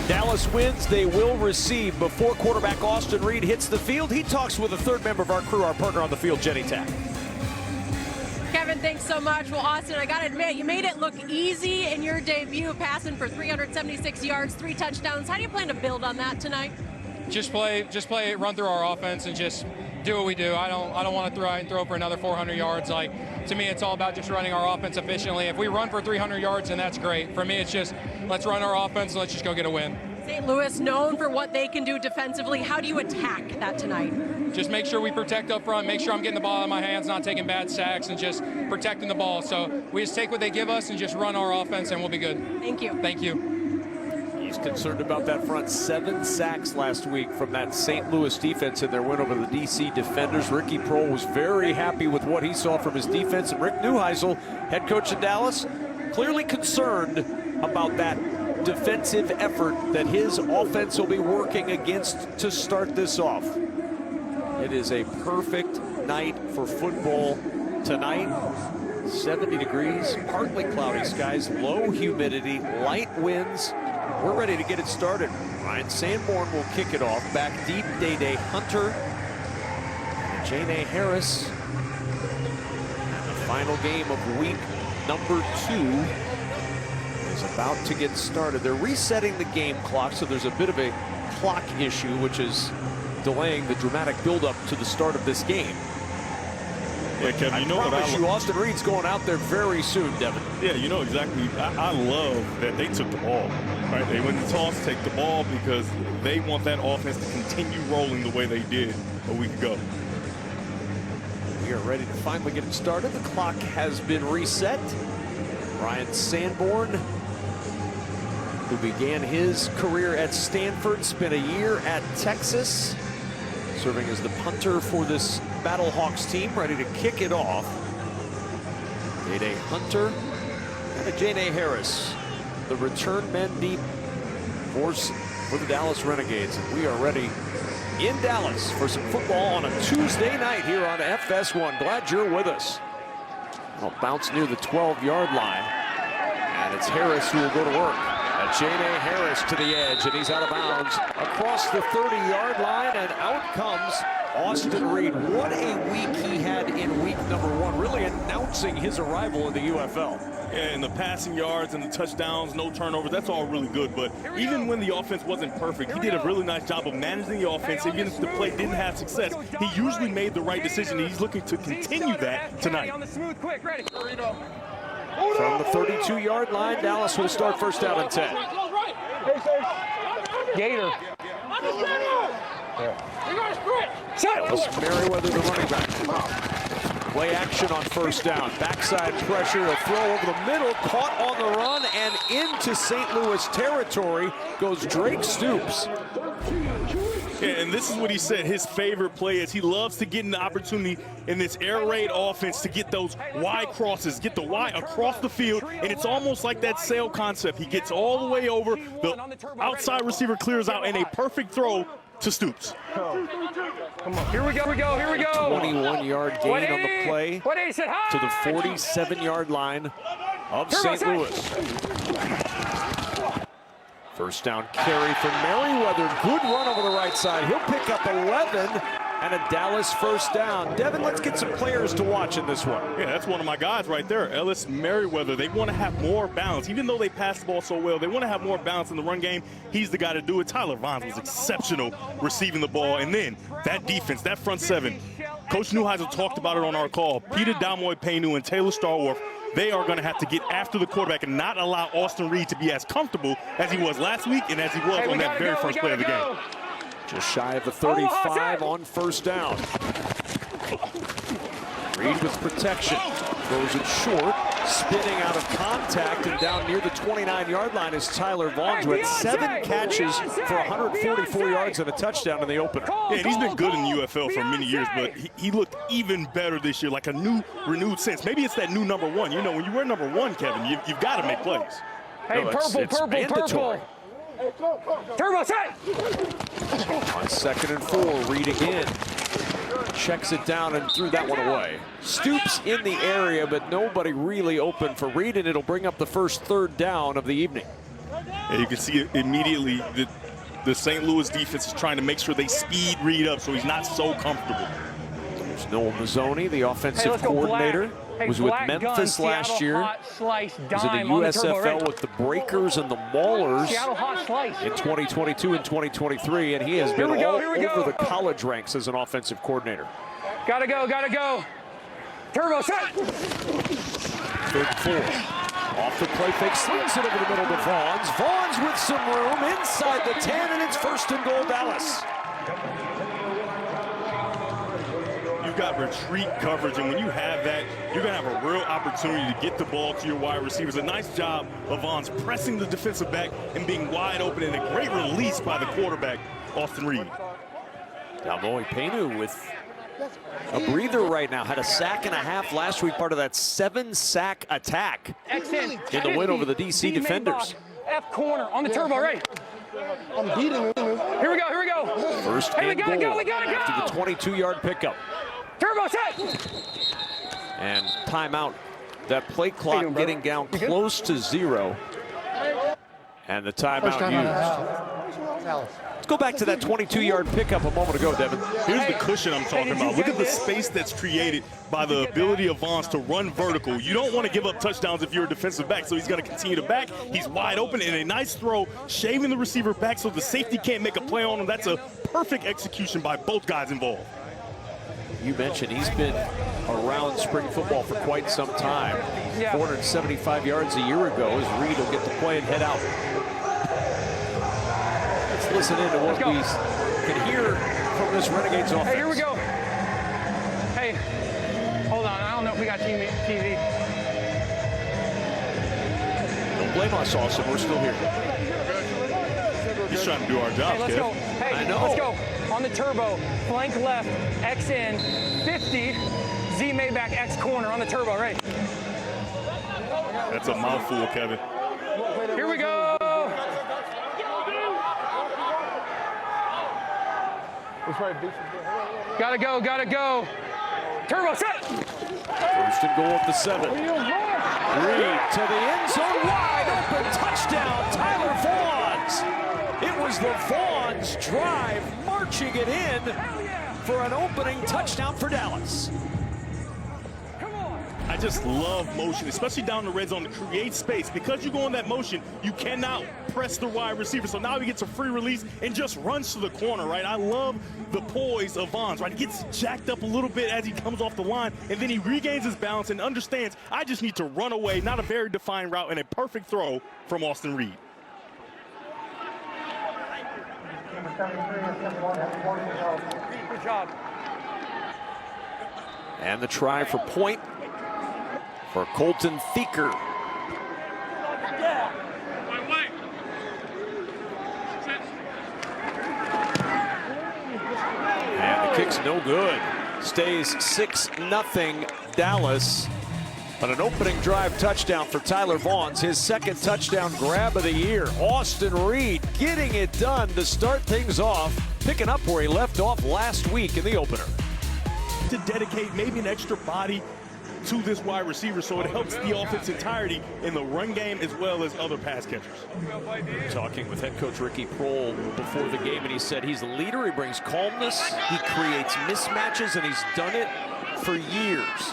Dallas wins, they will receive. Before quarterback Austin Reed hits the field, he talks with a third member of our crew, our partner on the field, Jenny Tack. Kevin, thanks so much. Well, Austin, I got to admit, you made it look easy in your debut, passing for 376 yards, 3 touchdowns. How do you plan to build on that tonight? Just play, run through our offense and just do what we do. I don't want to try and throw for another 400 yards. Like, to me, it's all about just running our offense efficiently. If we run for 300 yards, then that's great. For me, it's just let's run our offense and let's just go get a win. St. Louis known for what they can do defensively. How do you attack that tonight? Just make sure we protect up front, make sure I'm getting the ball out of my hands, not taking bad sacks, and just protecting the ball. So we just take what they give us and just run our offense, and we'll be good. Thank you. Thank you. He's concerned about that front. 7 sacks last week from that St. Louis defense in their win over the D.C. Defenders. Ricky Prohl was very happy with what he saw from his defense. And Rick Neuheisel, head coach in Dallas, clearly concerned about that defensive effort that his offense will be working against to start this off. It is a perfect night for football tonight. 70 degrees, partly cloudy skies, low humidity, light winds. We're ready to get it started. Ryan Sanborn will kick it off. Back deep, Day Hunter. And Janae Harris. And the final game of week number 2 is about to get started. They're resetting the game clock, so there's a bit of a clock issue, which is delaying the dramatic buildup to the start of this game. Yeah, Kevin, you know what I you, Austin Reed's going out there very soon, Devin. Yeah, you know exactly. I love that they took the ball. Right, they went to toss, take the ball, because they want that offense to continue rolling the way they did a week ago. We are ready to finally get it started. The clock has been reset. Ryan Sanborn, who began his career at Stanford, spent a year at Texas, serving as the punter for this Battlehawks team, ready to kick it off. Day Hunter and a Janae Harris, the return men deep force for the Dallas Renegades. And we are ready in Dallas for some football on a Tuesday night here on FS1. Glad you're with us. Well, bounce near the 12-yard line. And it's Harris who will go to work. Janae Harris to the edge, and he's out of bounds across the 30-yard line, and out comes Austin Reed. What a week he had in week number 1, really announcing his arrival in the UFL. Yeah, and the passing yards and the touchdowns, no turnovers, that's all really good. But even when the offense wasn't perfect, he did a really nice job of managing the offense. Even if the play didn't have success, he usually made the right decision. He's looking to continue that tonight. From the 32-yard line, Dallas will start first down and 10. Gator. Ellis Merriweather, the running back. Play action on first down. Backside pressure, a throw over the middle, caught on the run, and into St. Louis territory goes Drake Stoops. Yeah, and this is what he said his favorite play is. He loves to get an opportunity in this air raid offense to get those Y crosses, get the Y across the field, and it's almost like that sail concept. He gets all the way over, the outside receiver clears out, and a perfect throw to Stoops. Come on, here we go. 21-yard gain on the play to the 47-yard line of St. Louis. First down carry for Merriweather. Good run over the right side. He'll pick up 11 and a Dallas first down. Devin, let's get some players to watch in this one. Yeah, that's one of my guys right there, Ellis Merriweather. They want to have more balance. Even though they pass the ball so well, they want to have more balance in the run game. He's the guy to do it. Tyler Vaughn was exceptional receiving the ball. And then that defense, that front seven, Coach Neuheisel talked about it on our call. Peter Damoy-Paynu and Taylor Starworth, they are going to have to get after the quarterback and not allow Austin Reed to be as comfortable as he was last week and as he was on that very first play of the game. Just shy of the 35 on first down. Reed with protection. Throws it short. Spinning out of contact and down near the 29-yard line is Tyler Vaughn, who had 7 catches for 144 yards and a touchdown in the opener. Yeah, and he's been good in the UFL for many years, but he looked even better this year, like a new, renewed sense. Maybe it's that new number 1. You know, when you wear number 1, Kevin, you've got to make plays. Hey, No, purple. Turbo set! On 2nd and 4, Reed again. Checks it down and threw that one away. Stoops in the area, but nobody really open for Reed, and it'll bring up the first 3rd down of the evening. And you can see it immediately the St. Louis defense is trying to make sure they speed Reed up so he's not so comfortable. There's Noel Mazzoni, the offensive coordinator. Was with Memphis last year. Was in the USFL with the Breakers and the Maulers in 2022 and 2023, and he has been all over the college ranks as an offensive coordinator. Gotta go. Turbo set. Third and 4. Off the play fake, slings it over the middle to Vaughns. Vaughns with some room inside the 10, and it's 1st and goal, Dallas. You've got retreat coverage, and when you have that, you're going to have a real opportunity to get the ball to your wide receivers. A nice job of Vaughns pressing the defensive back and being wide open, and a great release by the quarterback, Austin Reed. Dalmoy Penu with a breather right now. Had a sack and a half last week, part of that 7-sack attack in the win over the DC Defenders. F corner on the turbo, right? I'm beating him. Here we go. First and goal after the 22-yard pickup. Turbo set. And timeout. That play clock getting down close to 0. And the timeout used. Let's go back to that 22-yard pickup a moment ago, Devin. Here's the cushion I'm talking about. Look at the space that's created by the ability of Vaughns to run vertical. You don't want to give up touchdowns if you're a defensive back, so he's going to continue to back. He's wide open, and a nice throw, shaving the receiver back so the safety can't make a play on him. That's a perfect execution by both guys involved. You mentioned he's been around spring football for quite some time. 475 yards a year ago as Reed will get the play and head out. Let's listen in to what we can hear from this Renegades offense. Hey, here we go. Hey, hold on. I don't know if we got TV. Don't blame us, Austin. We're still here. He's trying to do our job, hey, let's go. Hey, I know. Let's go. On the turbo, flank left, X in, 50, Z Maybach, X corner on the turbo, right? That's a mouthful, Kevin. Here we go. Gotta go. Turbo set. First and goal at the 7. Reed to the end zone, wide open, touchdown, Tyler Vaughns. It was the Vaughns drive, marching it in for an opening touchdown for Dallas. I just love motion, especially down the red zone, to create space. Because you go in that motion, you cannot press the wide receiver. So now he gets a free release and just runs to the corner, right? I love the poise of Vaughns, right? He gets jacked up a little bit as he comes off the line, and then he regains his balance and understands, I just need to run away. Not a very defined route, and a perfect throw from Austin Reed. Good job. And the try for point for Colton Thieker. And the kick's no good. Stays 6-0 Dallas. But an opening drive touchdown for Tyler Vaughns, his second touchdown grab of the year. Austin Reed getting it done to start things off, picking up where he left off last week in the opener. To dedicate maybe an extra body to this wide receiver, so it helps the offense entirety in the run game as well as other pass catchers. Talking with head coach Ricky Prohl before the game, and he said he's a leader, he brings calmness, he creates mismatches, and he's done it for years.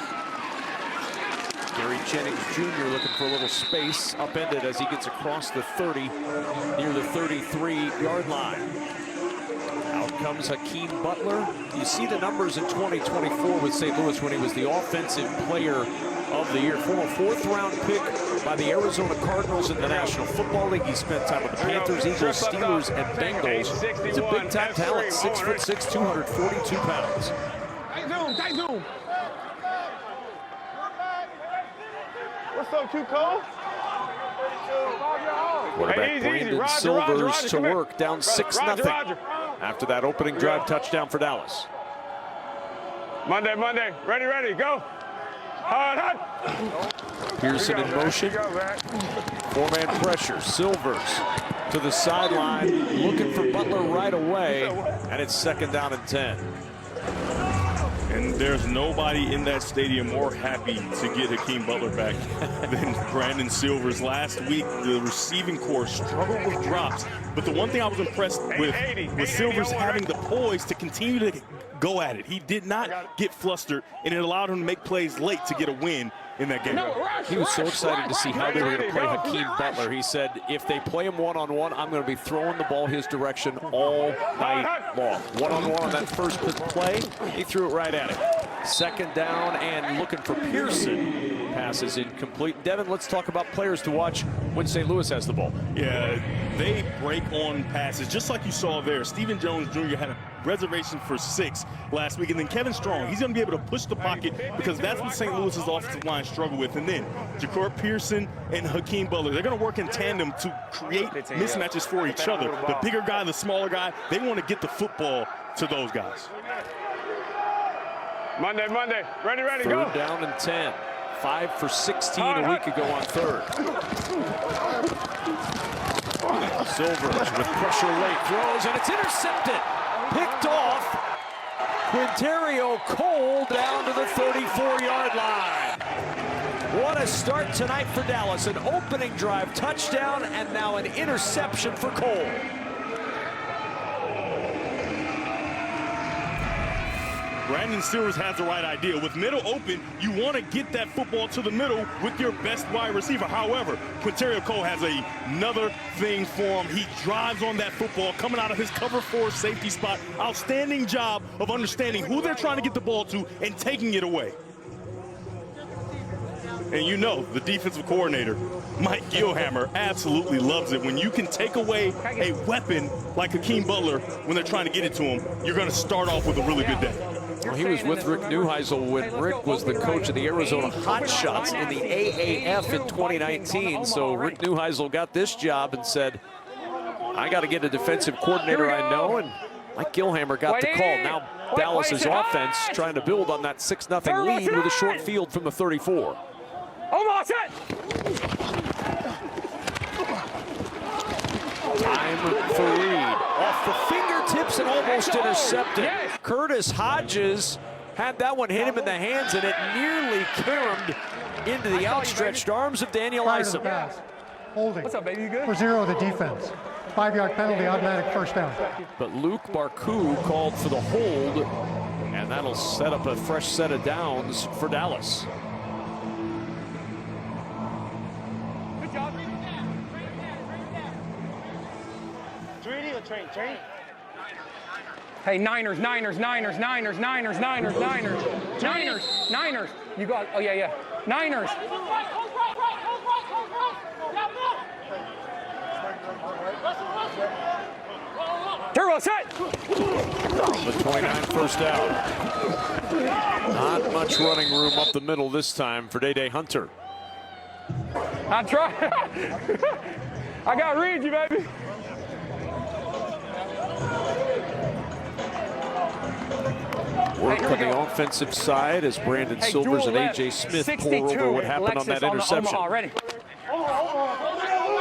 Gary Jennings Jr. looking for a little space, upended as he gets across the 30, near the 33-yard line. Out comes Hakeem Butler. You see the numbers in 2024 with St. Louis when he was the offensive player of the year. Former 4th-round pick by the Arizona Cardinals in the National Football League. He spent time with the Panthers, Eagles, Steelers, and Bengals. He's a big-time talent, 6'6", 242 pounds. Tight zoom. What's up, too cold? Quarterback Brandon Silvers to work, down 6-0 after that opening drive touchdown for Dallas. Monday, ready, go. Hard. Pearson in motion. 4-man pressure. Silvers to the sideline, looking for Butler right away, and it's 2nd down and 10. And there's nobody in that stadium more happy to get Hakeem Butler back than Brandon Silvers. Last week, the receiving corps struggled with drops, but the one thing I was impressed with was Silvers having the poise to continue to go at it. He did not get flustered, and it allowed him to make plays late to get a win in that game. He was so excited to see how they were going to play Hakeem Butler. He said, if they play him one-on-one, I'm going to be throwing the ball his direction all night long. One-on-one on that first play, he threw it right at him. Second down and looking for Pearson. Passes incomplete. Devin, let's talk about players to watch when St. Louis has the ball. Yeah, they break on passes, just like you saw there. Stephen Jones Jr. had a reservation for 6 last week, and then Kevin Strong, he's going to be able to push the pocket because that's what St. Louis's offensive line struggled with. And then Ja'Cory Pearson and Hakeem Butler, they're going to work in tandem to create mismatches for each other. The bigger guy, the smaller guy, they want to get the football to those guys. Monday, ready, go. Third down and 10. 5 for 16 a week ago on third. Silvers with pressure late, throws, and it's intercepted. Picked off. Quinterio Cole down to the 34-yard line. What a start tonight for Dallas. An opening drive touchdown, and now an interception for Cole. Brandon Silvers has the right idea. With middle open, you want to get that football to the middle with your best wide receiver. However, Quinterio Cole has another thing for him. He drives on that football coming out of his cover 4 safety spot. Outstanding job of understanding who they're trying to get the ball to and taking it away. And you know, the defensive coordinator, Mike Gilhammer, absolutely loves it. When you can take away a weapon like Hakeem Butler when they're trying to get it to him, you're going to start off with a really good day. Well, he was with Rick Neuheisel when Rick was the coach of the Arizona Hotshots in the AAF in 2019. So Rick Neuheisel got this job and said, I got to get a defensive coordinator I know, and Mike Gilhammer got the call. Now Dallas's offense trying to build on that 6-0 lead with a short field from the 34. Almost it! Time for Reed. Off the fingertips and almost intercepted. Curtis Hodges had that one hit him in the hands, and it nearly caromed into the outstretched arms of Daniel Isom. Holding. What's up, baby? You good? For 0 the defense. 5-yard penalty, automatic first down. But Luke Barku called for the hold, and that'll set up a fresh set of downs for Dallas. Train. Hey, Niners. You got, oh, yeah. Niners. Turbo set. The 29 first down. Not much running room up the middle this time for Day Hunter. I try. I got to read you, baby. Work on the offensive side as Brandon Silvers and A.J. Smith pour over what happened on that interception.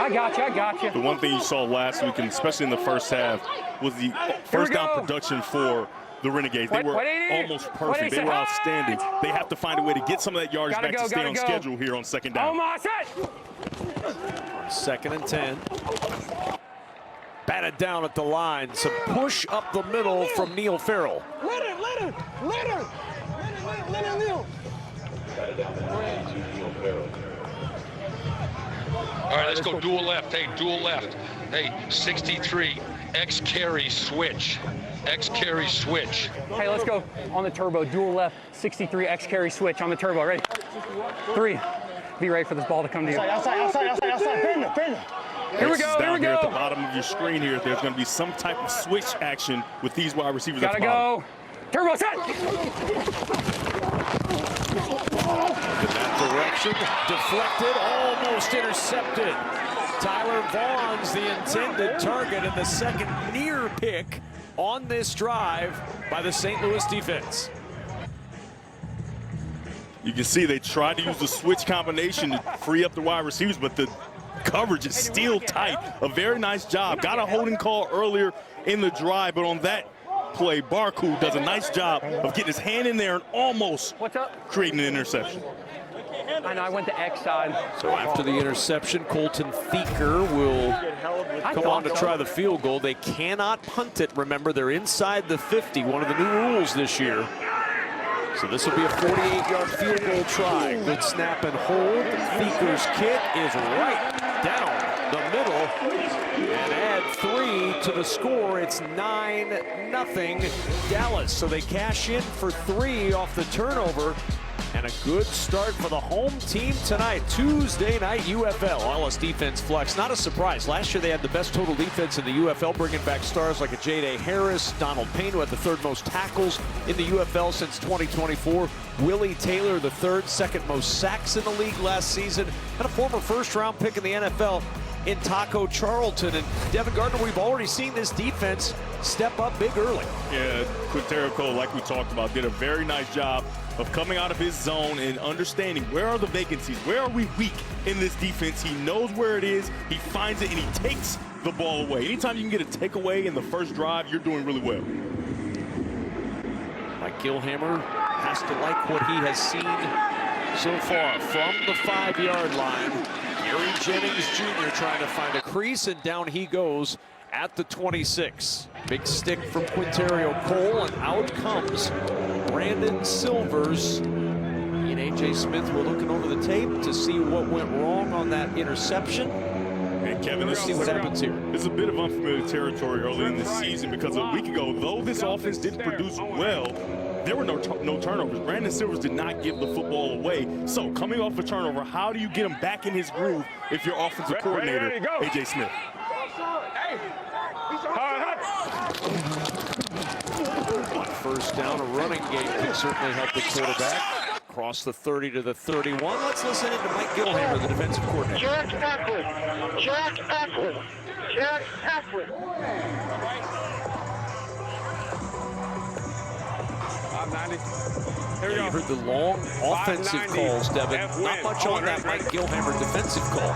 I got you. The one thing you saw last week, and especially in the first half, was the first down production for the Renegades. They were almost perfect. They were outstanding. They have to find a way to get some of that yardage back to stay on schedule here on second down. Second and 10. Batted down at the line. Some push up the middle from Neil Farrell. Let All right, let's go dual left. Hey, dual left. Hey, 63, X carry switch. X carry switch. Hey, let's go on the turbo. Dual left, 63, X carry switch on the turbo. Ready? 3. Be ready for this ball to come to you. Outside. Here we go. Down here at the bottom of your screen here, there's going to be some type of switch action with these wide receivers at the bottom. Turbo set. In that direction, deflected, almost intercepted. Tyler Vaughn's the intended target in the second near pick on this drive by the St. Louis defense. You can see they tried to use the switch combination to free up the wide receivers, but the coverage is still tight. A very nice job. Got a holding call earlier in the drive, but on that play, Barku does a nice job of getting his hand in there and almost creating an interception. I know, I went to X side. So after the interception, Colton Thieker will come on to try the field goal. They cannot punt it. Remember, they're inside the 50, one of the new rules this year. So this will be a 48-yard field goal try. Good snap and hold. Thieker's kick is right down the middle. And add 3 to the score. It's 9-0 Dallas. So they cash in for 3 off the turnover. And a good start for the home team tonight. Tuesday night UFL. LS defense flex. Not a surprise. Last year they had the best total defense in the UFL, bringing back stars like a J.D. Harris, Donald Payne, who had the 3rd most tackles in the UFL since 2024. Willie Taylor, the 3rd, 2nd most sacks in the league last season. And a former 1st-round pick in the NFL in Taco Charlton. And Devin Gardner, we've already seen this defense step up big early. Yeah, Quintero Cole, like we talked about, did a very nice job of coming out of his zone and understanding where are the vacancies, where are we weak in this defense. He knows where it is, he finds it, and he takes the ball away. Anytime you can get a takeaway in the first drive, you're doing really well. Mike Gilhammer has to like what he has seen so far from the 5-yard line. Gary Jennings Jr. trying to find a crease, and down he goes at the 26. Big stick from Quintero Cole, and out comes Brandon Silvers. And A.J. Smith, we're looking over the tape to see what went wrong on that interception. And Kevin, Let's see what happens here. This is a bit of unfamiliar territory early in this season, because a week ago, though this offense didn't produce well, there were no turnovers. Brandon Silvers did not give the football away. So coming off a turnover, how do you get him back in his groove if you're offensive coordinator, A.J. Smith? On 1st down, a running game can certainly help the quarterback. Across the 30 to the 31. Let's listen in to Mike Gilhammer, the defensive coordinator. Jack Eckler. You heard the long offensive calls, Devin. Not much on that Mike Gilhammer defensive call.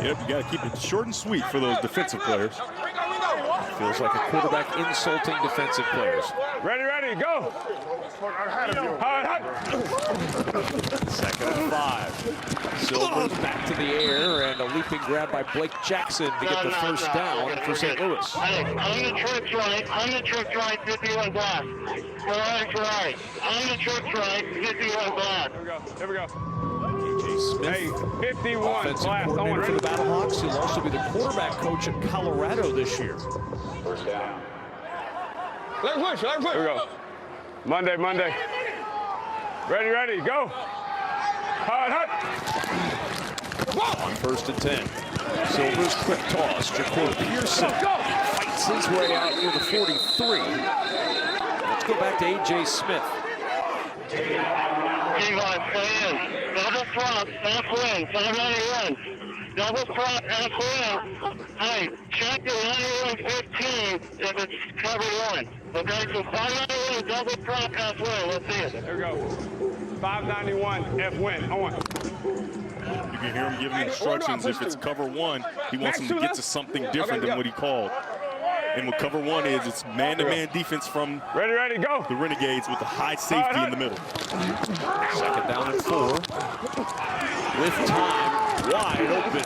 Yep, you got to keep it short and sweet for those defensive players. Feels like a quarterback insulting defensive players. Ready, go. 2nd and 5. Silvers back to the air, and a leaping grab by Blake Jackson to get the 1st down for St. Louis. Hey, on the trick right, 51 block. Right. On the trick right, 51 block. Here we go. A.J. Smith, Hey, 51 offensive class. coordinator for the Battlehawks. He'll also be the quarterback coach at Colorado this year. Let him push. Here we go. Monday. Ready, go. Hot. On 1st and 10. Silvers, quick toss. Jacob Pearson fights his way out near the 43. Let's go back to A.J. Smith. Double prop and a win. 791. Double prop and a win. Hey, check the 9115 if it's cover 1. Okay, so 591 double prop and a win. Let's see it. Here we go. 591 F win. On. You can hear him giving instructions. If it's cover 1, he wants him to get to something different than what he called. And what cover 1 is, it's man-to-man defense from Ready, go. the Renegades with the high safety in the middle. 2nd down and 4. With time, wide open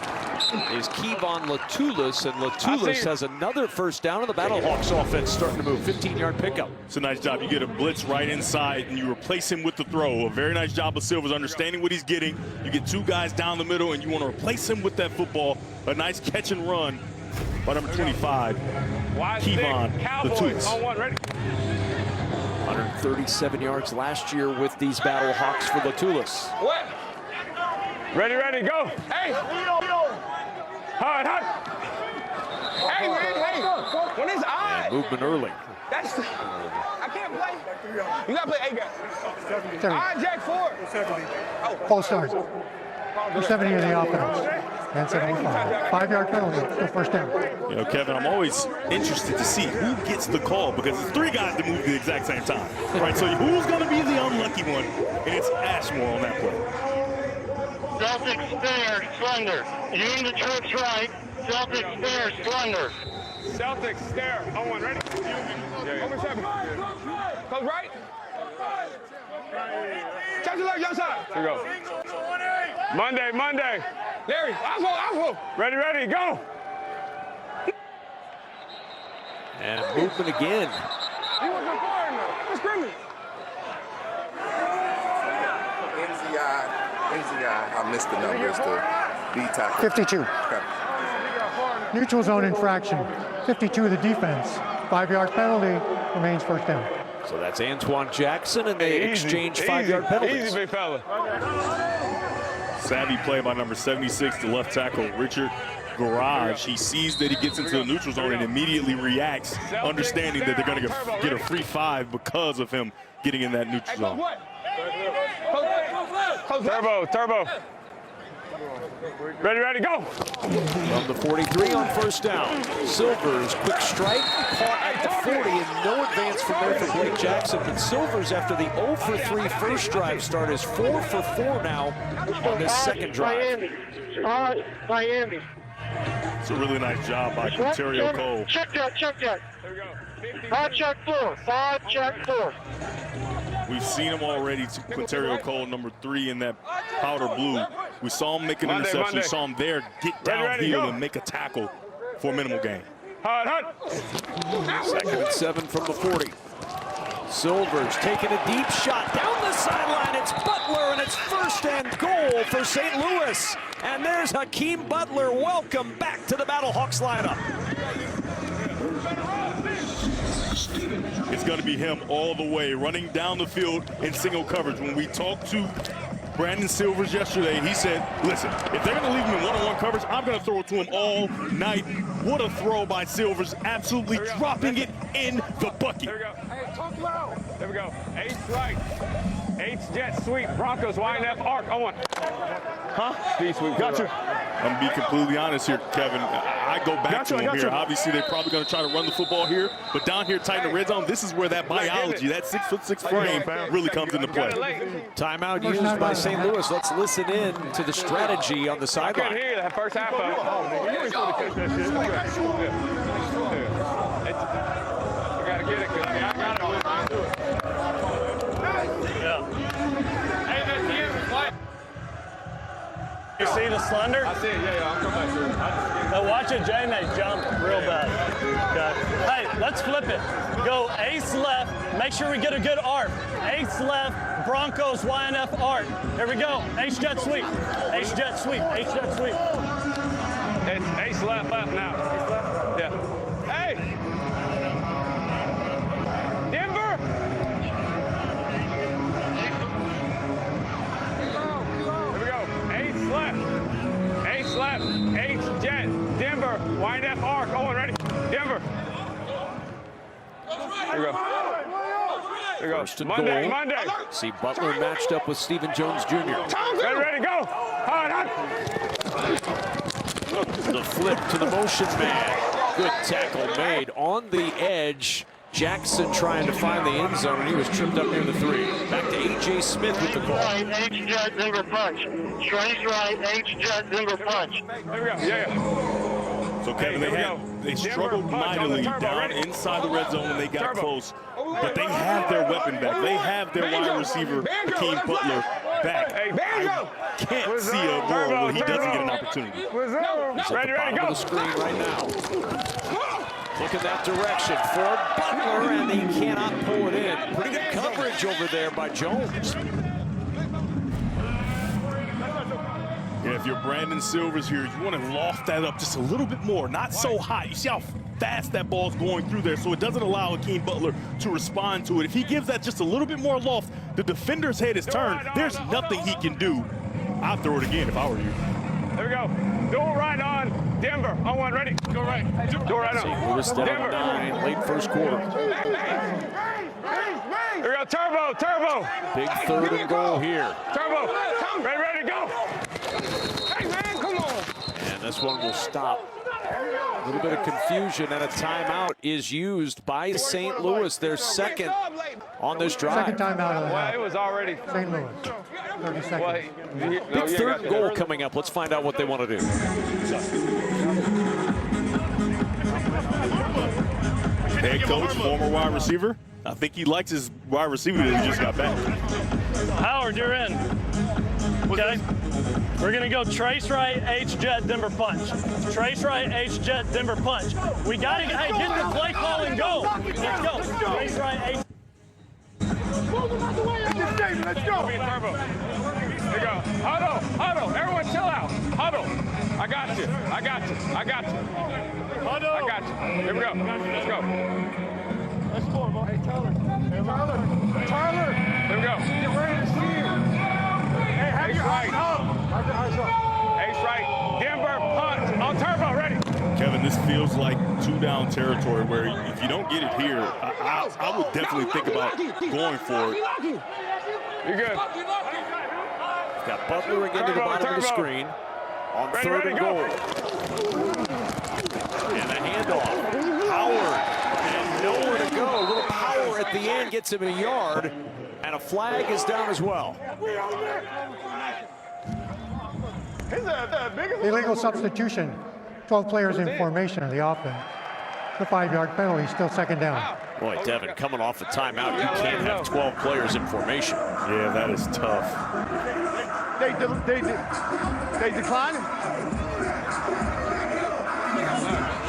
is Kevon Latulis, and Latulis has another 1st down, and the Battlehawks offense starting to move. 15-yard pickup. It's a nice job. You get a blitz right inside, and you replace him with the throw. A very nice job of Silvers understanding what he's getting. You get 2 guys down the middle, and you want to replace him with that football. A nice catch and run by number 25, Kevon Latulis. On 1, ready. 137 yards last year with these Battlehawks for Latulis. What? Ready, go. Hey. Hot. Hey, man, when it's odd. And movement early. That's I can't play. You got to play A-guy. Odd Jack 4. False start. 270 in the offense. And 75. 5-yard penalty. The 1st down. You know, Kevin, I'm always interested to see who gets the call, because it's 3 guys that move at the exact same time. Right, so who's going to be the unlucky one? And it's Ashmore on that play. Celtic spare, slender. You in the church right. Celtic spare, slender. Celtics, stare. On one, ready? Over 7. Close right. Check the left, young side. Here we go. Monday. Larry, Oswald. Ready, go. And movement again. He wasn't firing though. It's scrimmage. NCI, I missed the numbers to B tackle. 52. Okay. Neutral zone infraction. 52 of the defense. 5-yard penalty, remains first down. So that's Antoine Jackson, and they exchange 5-yard penalties. Easy, big fella. Savvy play by number 76, the left tackle, Richard Garage. He sees that he gets into the neutral zone and immediately reacts, understanding that they're going to get a free 5 because of him getting in that neutral zone. Turbo. Ready, go. From the 43 on first down. Silvers, quick strike, caught at the 40, and no advance from there for Blake Jackson. But Silvers, after the 0 for 3 first drive start, is 4 for 4 now on this second drive. Miami. It's a really nice job by Quinterio Cole. Check that. There we go. 5 check 4. We've seen him already to Quinterio Cole, number 3 in that powder blue. We saw him make an interception. We saw him there get downhill and make a tackle for a minimal gain. Hard. 2nd and 7 from the 40. Silvers taking a deep shot down the sideline. It's Butler, and it's 1st and goal for St. Louis. And there's Hakeem Butler. Welcome back to the Battlehawks lineup. It's going to be him all the way, running down the field in single coverage. When we talked to Brandon Silvers yesterday, he said, listen, if they're going to leave him in one-on-one coverage, I'm going to throw it to him all night. What a throw by Silvers, absolutely dropping it in the bucket. There we go. Hey, talk loud. There we go. H right. H jet sweep. Broncos YNF arc on. Huh? B sweep. Gotcha. I'm going to be completely honest here, Kevin. I go back to him here. Obviously, they're probably going to try to run the football here, but down here tight in the red zone, this is where that biology, that 6'6" frame really comes into play. Timeout used by St. Louis. Let's listen in to the strategy on the sideline. I couldn't hear that first half of it. Oh, you ain't supposed to catch that shit. I got to get it, because I got it. Hey, that DM is light. You see the slender? I see it, yeah, I'll come back to it. Now watch it, Jay, they jump real bad. Okay. Hey, let's flip it. Go ace left, make sure we get a good arc. Ace left, Broncos, YNF arc. Here we go, ace jet sweep. Ace jet sweep, ace jet sweep. It's ace left now. Ace left? Yeah. Hey! Denver! Here we go, ace left, ace jet, Denver, YNF arc, Owen, ready? Denver. Here we go. Here we go. First and Monday. See Butler matched up with Stephen Jones Jr. Ready, go. Hard. The flip to the motion man. Good tackle made on the edge. Jackson trying to find the end zone, and he was tripped up near the 3. Back to A.J. Smith with the call. Right, H-jet, Denver punch. Straight right, H-jet, Denver punch. There we go, yeah. So, Kevin, they struggled mightily down inside the red zone when they got close, but they have their weapon back. They have their wide receiver, Hakeem Butler, back. I can't see a world where he doesn't get an opportunity. He's at the bottom of the screen right now. Look in that direction for Butler, and he cannot pull it in. Pretty good coverage over there by Jones. Yeah, if you're Brandon Silvers here, you want to loft that up just a little bit more, not so high. You see how fast that ball's going through there, so it doesn't allow Hakeem Butler to respond to it. If he gives that just a little bit more loft, the defender's head is turned. There's nothing he can do. I'll throw it again if I were you. There we go. Dual right on Denver. On one, ready? Go right. Dual right on. St. Louis down 9, late first quarter. Here we go. Turbo. Big 3rd and goal here. Turbo. Ready, go. Hey, man, come on. And this one will stop. A little bit of confusion, and a timeout is used by St. Louis, their 2nd on this drive. 2nd timeout of the half. Well, it was already. St. Louis, 30 seconds. Big 3rd goal coming up. Let's find out what they want to do. Head coach, former wide receiver. I think he likes his wide receiver that he just got back. Howard, you're in. Okay. We're going to go trace right, H-jet, Denver punch. Trace right, H-jet, Denver punch. We got to get the play call and go. Let's go. Trace right, H. Let's go. There you go. Huddle. Everyone chill out. Huddle. I got you. Huddle. I got you. Here we go. Let's go. Let's go, bro. Hey, Tyler. Here we go. Get ready to see you. Hey, have your eyes up. Ace right. Denver punch. On turbo. Ready. Kevin, this feels like 2-down territory where if you don't get it here, I would definitely think about going for it. You're good. Got Butler again to the bottom of the screen on third and goal. And a handoff. Howard, and nowhere to go. A little power at the end gets him a yard, and a flag is down as well. Illegal substitution. 12 players in formation of the offense. The 5-yard penalty, still second down. Boy, Devin, coming off a timeout, you can't have 12 players in formation. Yeah, that is tough. They decline.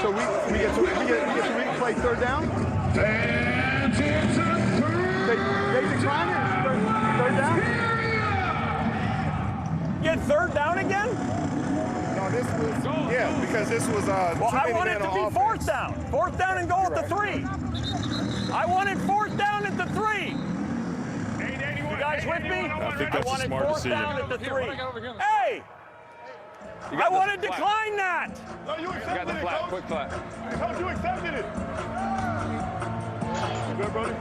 So we get to replay third down. They decline it. Third down. Get third down again? No, this was, because this was well, I want it to be fourth down. Fourth down and goal at the 3. I wanted fourth down at the 3. You guys with me? I think that's a smart decision. Down at the 3. Hey! I want to decline that! No, you accepted it, Coach. Quick clap. Coach, you accepted it. You good, brother?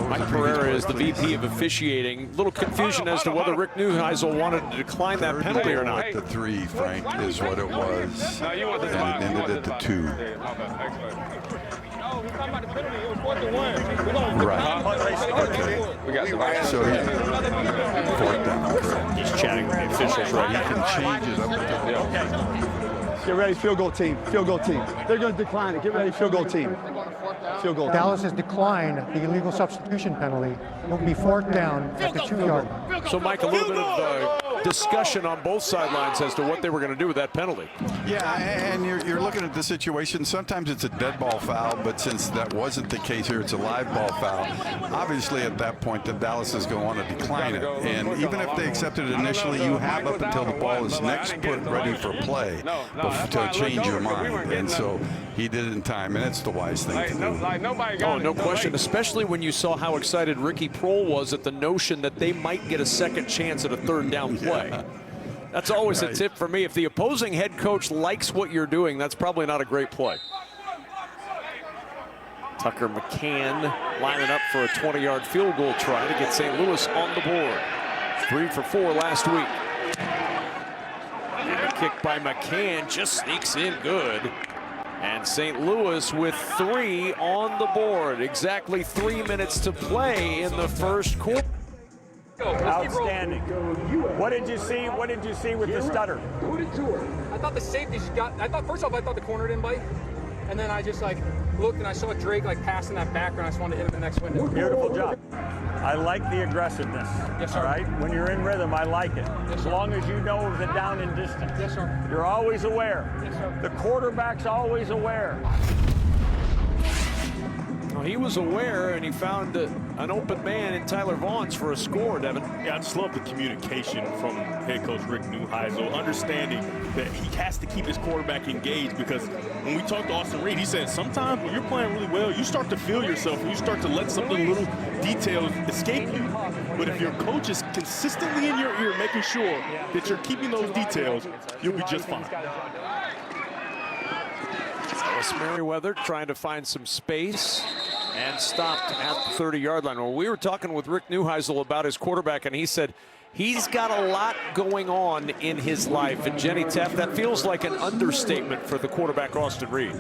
Mike Pereira is the VP of officiating. Little confusion as to whether Rick Neuheisel wanted to decline that penalty or not. At the 3, Frank, is what it was. And it ended at the 2. Right. Okay. So fourth down. He's chatting with the officials right now. He can change it up. Get ready, field goal team. Field goal team. They're going to decline it. Get ready, field goal team. Field goal. Dallas has declined the illegal substitution penalty. It'll be fourth down at the 2-yard line. So, Mike, a little bit of discussion on both sidelines as to what they were going to do with that penalty. Yeah, and you're looking at the situation. Sometimes it's a dead ball foul, but since that wasn't the case here, it's a live ball foul. Obviously, at that point, the Dallas is going to want to decline it. And even if they accept it initially, you have up until the ball is next put ready for play to change your mind. And so he did it in time, and it's the wise thing to do. Oh, no question, especially when you saw how excited Ricky Prohl was at the notion that they might get a second chance at a third down play. Yeah. That's always a tip for me. If the opposing head coach likes what you're doing, that's probably not a great play. Tucker McCann lining up for a 20-yard field goal try to get St. Louis on the board. 3 for 4 last week. And a kick by McCann just sneaks in good. And St. Louis with 3 on the board. Exactly 3 minutes to play in the first quarter. Outstanding. What did you see? What did you see with the stutter? I thought the safety first off, I thought the corner didn't bite. And then I just looked and I saw Drake passing that background. I just wanted to hit him in the next window. Beautiful job. I like the aggressiveness. Yes, sir. All right? When you're in rhythm, I like it. Yes, as sir. long as you know the down and distance. Yes, sir. You're always aware. Yes, sir. The quarterback's always aware. Well, he was aware, and he found an open man in Tyler Vaughns for a score, Devin. Yeah, I just love the communication from head coach Rick Neuheisel, understanding that he has to keep his quarterback engaged, because when we talked to Austin Reed, he said sometimes when you're playing really well, you start to feel yourself and you start to let some of the little details escape you. But if your coach is consistently in your ear making sure that you're keeping those details, you'll be just fine. Ellis Merriweather trying to find some space and stopped at the 30-yard line. Well, we were talking with Rick Neuheisel about his quarterback, and he said he's got a lot going on in his life. And Jenny Teff, that feels like an understatement for the quarterback, Austin Reed.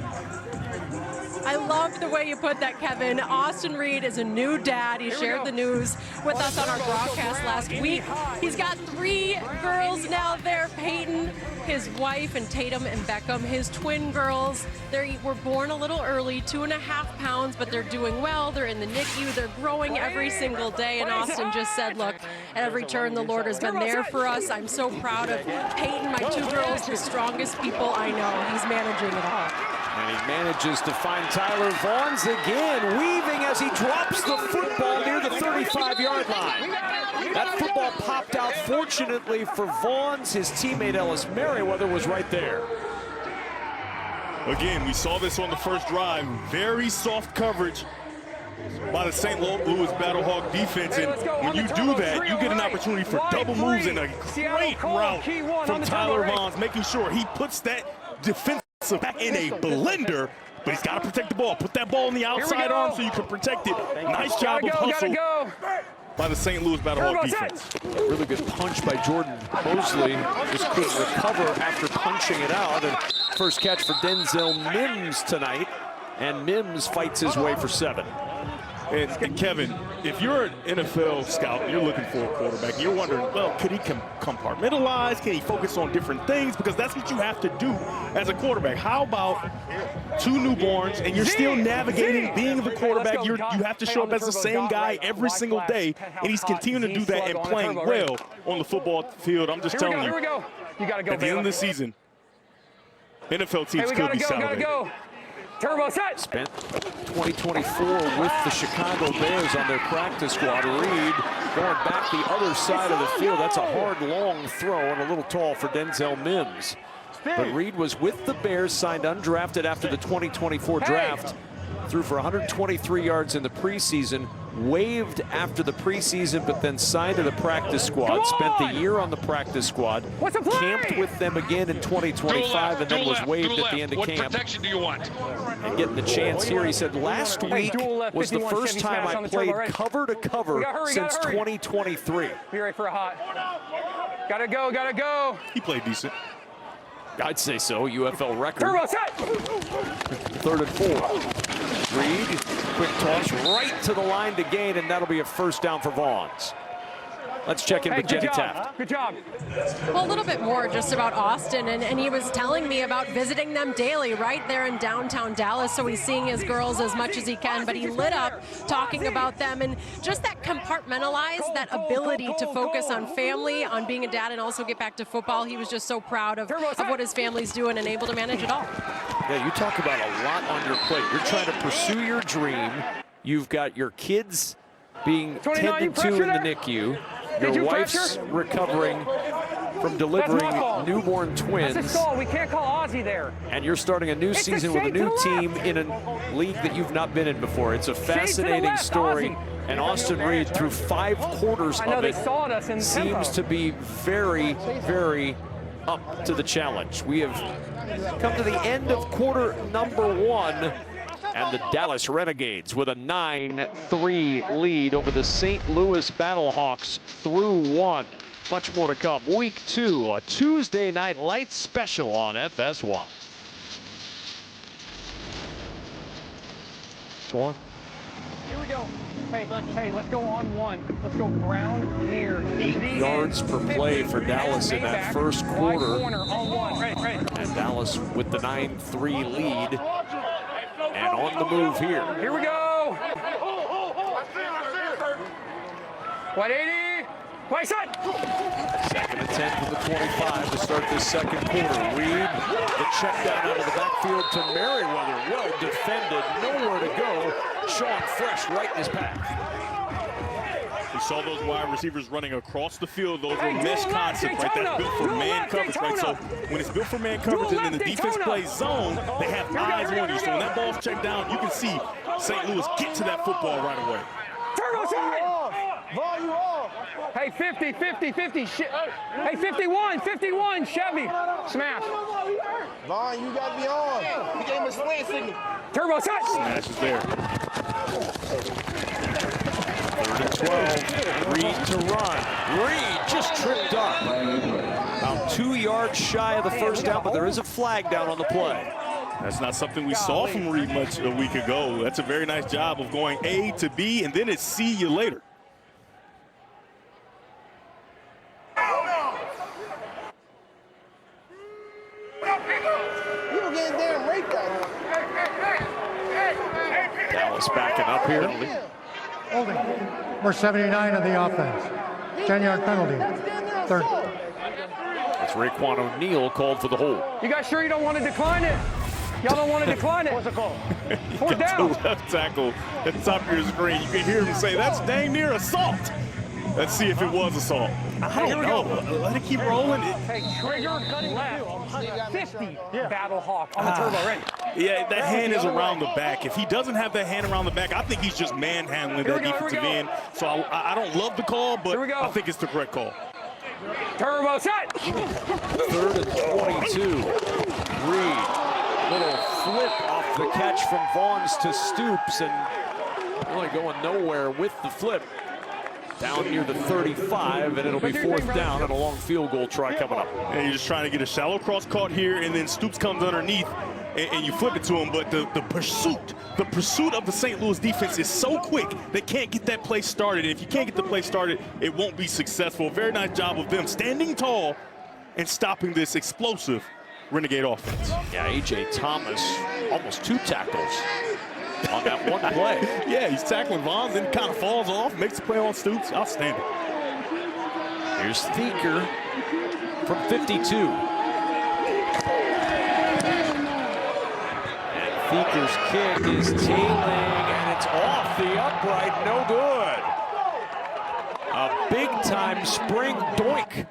I love the way you put that, Kevin. Austin Reed is a new dad. He shared the news with us on our broadcast last week. He's got 3 girls now there, Peyton, his wife, and Tatum and Beckham, his twin girls. They were born a little early, 2.5 pounds, but they're doing well. They're in the NICU. They're growing every single day. And Austin just said, look, at every turn, the Lord has been there for us. I'm so proud of Peyton, my 2 girls, the strongest people I know. He's managing it all. And he manages to find Tyler Vaughns again, weaving as he drops the football near the 35-yard line. That football popped out. Fortunately for Vaughns, his teammate Ellis Merriweather was right there. Again, we saw this on the first drive. Very soft coverage by the St. Louis Battlehawk defense. And when you do that, you get an opportunity for double moves and a great route from Tyler Vaughns, making sure he puts that defensive back in a blender, but he's got to protect the ball. Put that ball on the outside arm so you can protect it. Nice job of hustle by the St. Louis Battlehawk defense. Really good punch by Jordan Mosley. Just couldn't recover after punching it out. And first catch for Denzel Mims tonight. And Mims fights his way for 7. And Kevin, if you're an NFL scout, you're looking for a quarterback, you're wondering, well, could he compartmentalize? Can he focus on different things? Because that's what you have to do as a quarterback. How about 2 newborns and you're still navigating being the quarterback? You have to show up as the same guy every single day, and he's continuing to do that and playing well on the football field. I'm just telling you, at the end of the season, NFL teams could be salivating. Turbo set. Spent 2024 with the Chicago Bears on their practice squad. Reed going back the other side of the field. That's a hard, long throw and a little tall for Denzel Mims. But Reed was with the Bears, signed undrafted after the 2024 draft. Threw for 123 yards in the preseason, waived after the preseason, but then signed to the practice squad. Spent the year on the practice squad. Camped with them again in 2025, and then was waived at the end of camp. What protection do you want? And getting the chance here, he said, last week was the first time I played cover to cover since 2023. Be ready for a hot. Gotta go, gotta go. He played decent. I'd say so. UFL record. Turbo set. 3rd and 4. Reed, quick toss right to the line to gain, and that'll be a first down for Vaughns. Let's check in with Jenny Taft. Good job. Well, a little bit more just about Austin, and he was telling me about visiting them daily right there in downtown Dallas, so he's seeing his girls as much as he can, but he lit up talking about them and just that compartmentalized, that ability to focus on family, on being a dad, and also get back to football. He was just so proud of what his family's doing and able to manage it all. Yeah, you talk about a lot on your plate. You're trying to pursue your dream. You've got your kids being tended to in the NICU. Your wife's recovering from delivering newborn twins. That's a call. We can't call Ozzie there. And you're starting a new season with a new team in a league that you've not been in before. It's a fascinating story. And Austin Reed, through 5 quarters of it, seems to be very, very up to the challenge. We have come to the end of quarter number 1. And the Dallas Renegades with a 9-3 lead over the St. Louis Battlehawks through 1. Much more to come. Week 2, a Tuesday night light special on FS1. Here we go. Hey, let's go on 1. Let's go ground near. 8 yards per play for Dallas in that first quarter. And Dallas with the 9-3 lead. And on the move here. Here we go. 180. Play set. 2nd and 10 from the 25 to start this second quarter. Reed, the check down out of the backfield to Merriweather. Well defended, nowhere to go. Sean Fresh right in his path. We saw those wide receivers running across the field. Those were mesh concepts, right? That's built for man coverage, right? So when it's built for man coverage and then the defense plays zone, they have eyes on you. So when that ball's checked down, you can see St. Louis get to that football right away. Turbo volume off. Hey, 50, 50, 50. Hey, 51, 51, Chevy. Smash. Vaughn, you got to be on. He gave him a slant signal. Turbo set. Smash is there. 3rd and 12. Reed to run. Reed just tripped up. About 2 yards shy of the first down, but there is a flag down on the play. That's not something we saw from Reed much a week ago. That's a very nice job of going A to B, and then it's see you later. Dallas backing up here. Holding. Number 79 of the offense. 10-yard penalty. Third. That's Raekwon O'Neal called for the hold. You guys sure you don't want to decline it? Y'all don't want to decline it? What's the call? Fourth down. The left tackle at the top of your screen. You can hear him say, that's dang near assault. Let's see if it was assault. I don't know. Let it keep rolling. Hey, trigger left. 50 Battlehawks on the turbo, ready? Yeah, that hand is around the back. If he doesn't have that hand around the back, I think he's just manhandling that defensive end. So I don't love the call, but I think it's the correct call. Turbo set. 3rd and 22. Reed, little flip off the catch from Vaughns to Stoops, and really going nowhere with the flip. Down near the 35, and it'll be 4th down and a long field goal try coming up. And you're just trying to get a shallow cross caught here, and then Stoops comes underneath, and you flip it to him. But the pursuit of the St. Louis defense is so quick, they can't get that play started. And if you can't get the play started, it won't be successful. Very nice job of them standing tall and stopping this explosive Renegade offense. Yeah, A.J. Thomas, almost 2 tackles on that one play. Yeah, he's tackling Vaughns, then kind of falls off, makes the play on Stoops. Outstanding. Here's Theaker from 52. And Theaker's kick is tailing, and it's off the upright, no good. A big-time spring doink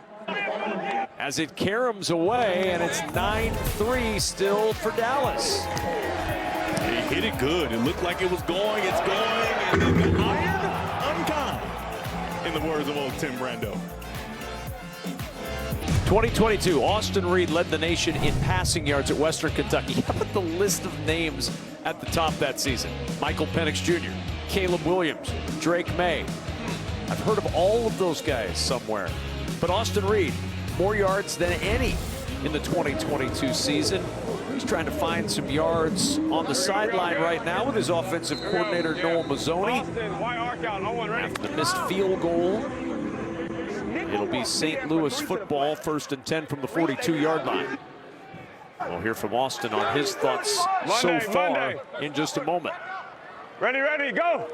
as it caroms away, and it's 9-3 still for Dallas. He hit it good. It looked like it was going. It's going. And then the iron unkind, in the words of old Tim Brando. 2022, Austin Reed led the nation in passing yards at Western Kentucky. How about the list of names at the top that season? Michael Penix Jr., Caleb Williams, Drake May. I've heard of all of those guys somewhere. But Austin Reed, more yards than any in the 2022 season. He's trying to find some yards on the sideline right now with his offensive coordinator, Noel Mazzoni. After the missed field goal, it'll be St. Louis football, 1st and 10 from the 42-yard line. We'll hear from Austin on his thoughts so far in just a moment. Ready, go.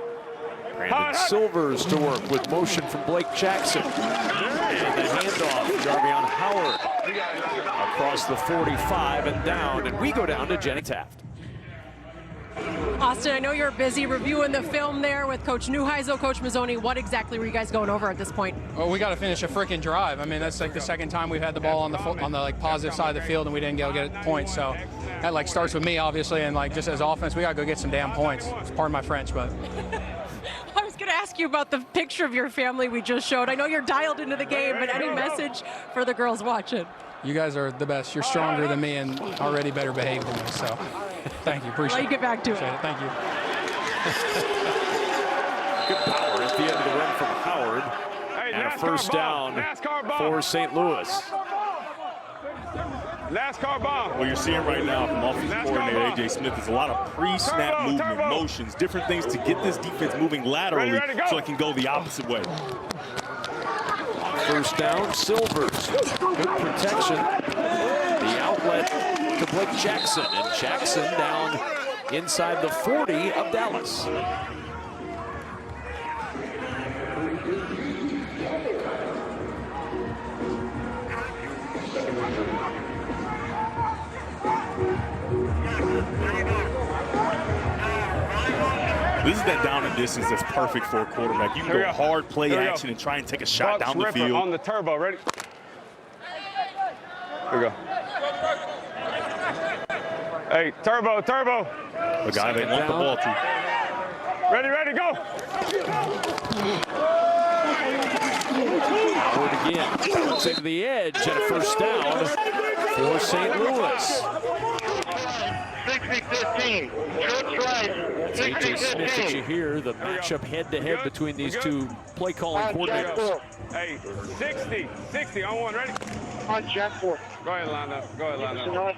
Brandon Silvers to work with motion from Blake Jackson. And the handoff, Jarvion Howard across the 45 and down, and we go down to Jenny Taft. Austin, I know you're busy reviewing the film there with Coach Neuheisel, Coach Mazzoni. What exactly were you guys going over at this point? Well, we got to finish a freaking drive. I mean, that's like the second time we've had the ball on the like positive side of the field and we didn't get points. So that like starts with me, obviously, and like just as offense, we got to go get some damn points. It's pardon my French, but. I was going to ask you about the picture of your family we just showed. I know you're dialed into the game, but any message for the girls watching? You guys are the best. You're stronger than me and already better behaved than me. So, thank you. Appreciate it. Let you get back to it. Thank you. Good power at the end of the run from Howard. And a 1st down for St. Louis. NASCAR bomb. What you're seeing right now from offensive coordinator A.J. Smith is a lot of pre-snap movement, motions, different things to get this defense moving laterally so it can go the opposite way. 1st down, Silvers. Good protection. The outlet to Blake Jackson, and Jackson down inside the 40 of Dallas. This is that down and distance that's perfect for a quarterback. You can go hard play action and try and take a shot down the field. On the turbo, ready? Here we go. Hey, turbo. The guy they want the ball to. Ready, go. Howard again. Looks into the edge and a 1st down for St. Louis. 60-15. Trips right. It's A.J. Smith that you hear, the matchup head-to-head between these two play-calling coordinators. Hey, 60 on one, ready? on jet for. Go ahead, line up. Go ahead, line up.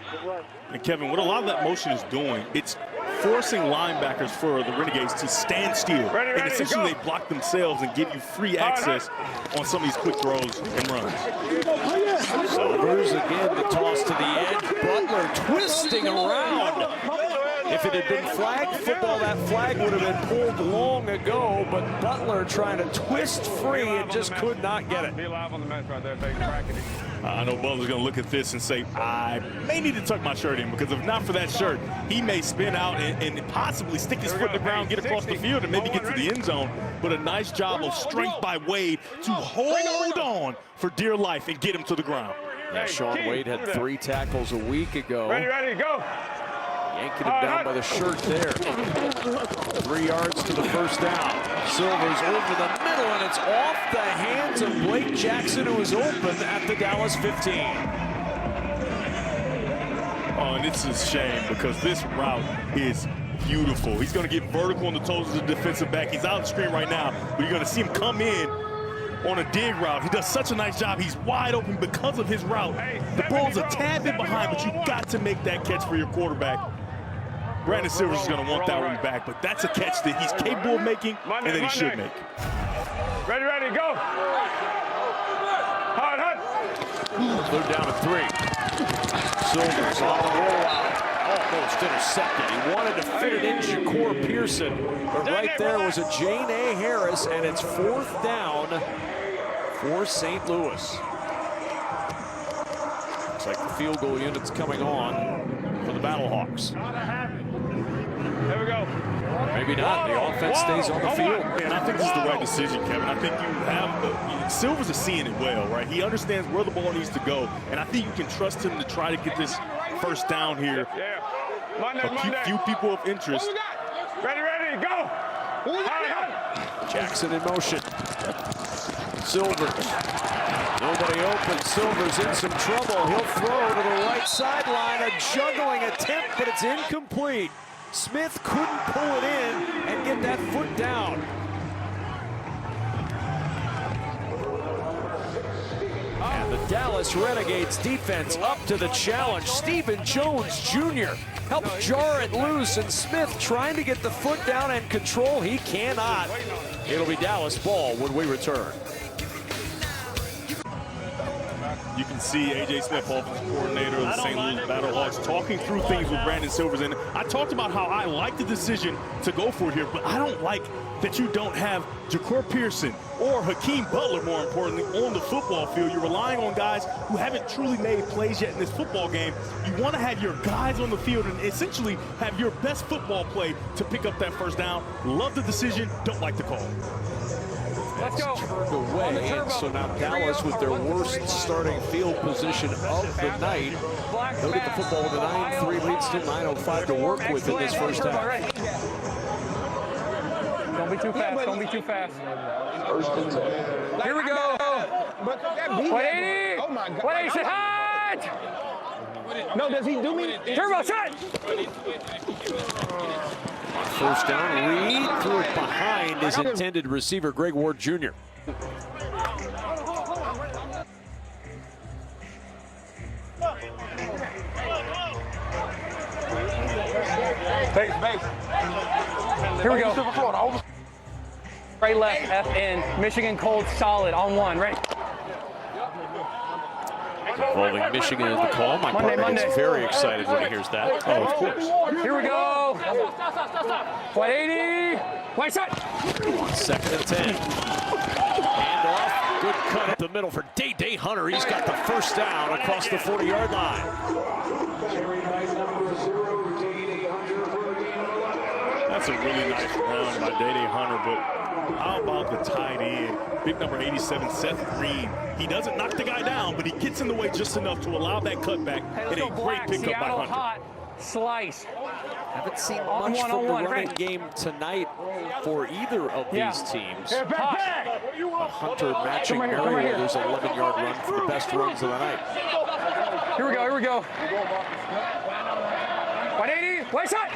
And Kevin, what a lot of that motion is doing, it's forcing linebackers for the Renegades to stand still. And essentially they block themselves and give you free access on some of these quick throws and runs. Silvers again, the toss to the edge. Butler twisting around. If it had been flag football, that flag would have been pulled long ago, but Butler trying to twist free and just could not get it. Be live on the match right there, baby. Cracking it. I know Butler's going to look at this and say, I may need to tuck my shirt in, because if not for that shirt, he may spin out and possibly stick his foot in the ground, get across the field, and maybe get to the end zone. But a nice job of strength by Wade to hold on for dear life and get him to the ground. Yeah, Sean Wade had 3 tackles a week ago. Ready, go. Yanking him down by the shirt there. 3 yards to the first down. Silvers over the middle, and it's off the hands of Blake Jackson, who is open at the Dallas 15. Oh, and it's a shame because this route is beautiful. He's going to get vertical on the toes of the defensive back. He's out of the screen right now, but you're going to see him come in on a dig route. He does such a nice job. He's wide open because of his route. The ball's a tad bit behind, but you got to make that catch for your quarterback. Brandon Silvers is going to want that one back, but that's a catch that he's capable of making and that he should make. Ready, go. Hard. They're down to 3. Silvers on the rollout. Almost intercepted. He wanted to fit it in Shakur Pearson, but right there was a Jane A. Harris, and it's 4th down for St. Louis. Looks like the field goal unit's coming on for the Battlehawks. There we go. Maybe not. The offense stays on the field. And I think this is the right decision, Kevin. I think you have Silvers is seeing it well, right? He understands where the ball needs to go, and I think you can trust him to try to get this first down here. Yeah. A few people of interest. Ready, go. Jackson in motion. Silvers. Nobody open. Silvers in some trouble. He'll throw to the right sideline. A juggling attempt, but it's incomplete. Smith couldn't pull it in and get that foot down. And the Dallas Renegades defense up to the challenge. Stephen Jones Jr. helped jar it loose, and Smith trying to get the foot down and control. He cannot. It'll be Dallas ball when we return. You can see A.J. Smith, offensive coordinator of the St. Louis Battlehawks, talking through things with Brandon Silvers. And I talked about how I like the decision to go for it here, but I don't like that you don't have Shakur Pearson or Hakeem Butler, more importantly, on the football field. You're relying on guys who haven't truly made plays yet in this football game. You want to have your guys on the field and essentially have your best football play to pick up that first down. Love the decision, don't like the call. Let's go. Turned away, and so now Dallas with their worst starting field position of the night. They'll get the football with a 9-3 lead, still 9:05 to work with in this first half. Don't be too fast. Don't be too fast. Here we go. 180. Oh my God. 180. Sit hot. No, does he do me? Turbo shot. First down, Reed threw it behind his intended receiver, Greg Ward Jr. Base. Here we go. Right, left, F in. Michigan cold, solid on 1. Ready? Involving Michigan in the call. My partner gets very excited when he hears that. Oh, of course. Here we go. 180. White side. 2nd and 10. Hand off. Good cut up the middle for Day Hunter. He's got the first down across the 40-yard line. That's a really nice run by Day Hunter, but how about the tight end? Big number 87, Seth Green. He doesn't knock the guy down, but he gets in the way just enough to allow that cutback, and a great pickup by Hunter. Hot. Slice. Haven't seen much from the running game tonight for either of these teams. Hunter matching Merriweather's 11-yard run for the best runs of the night. Here we go. 180. White side.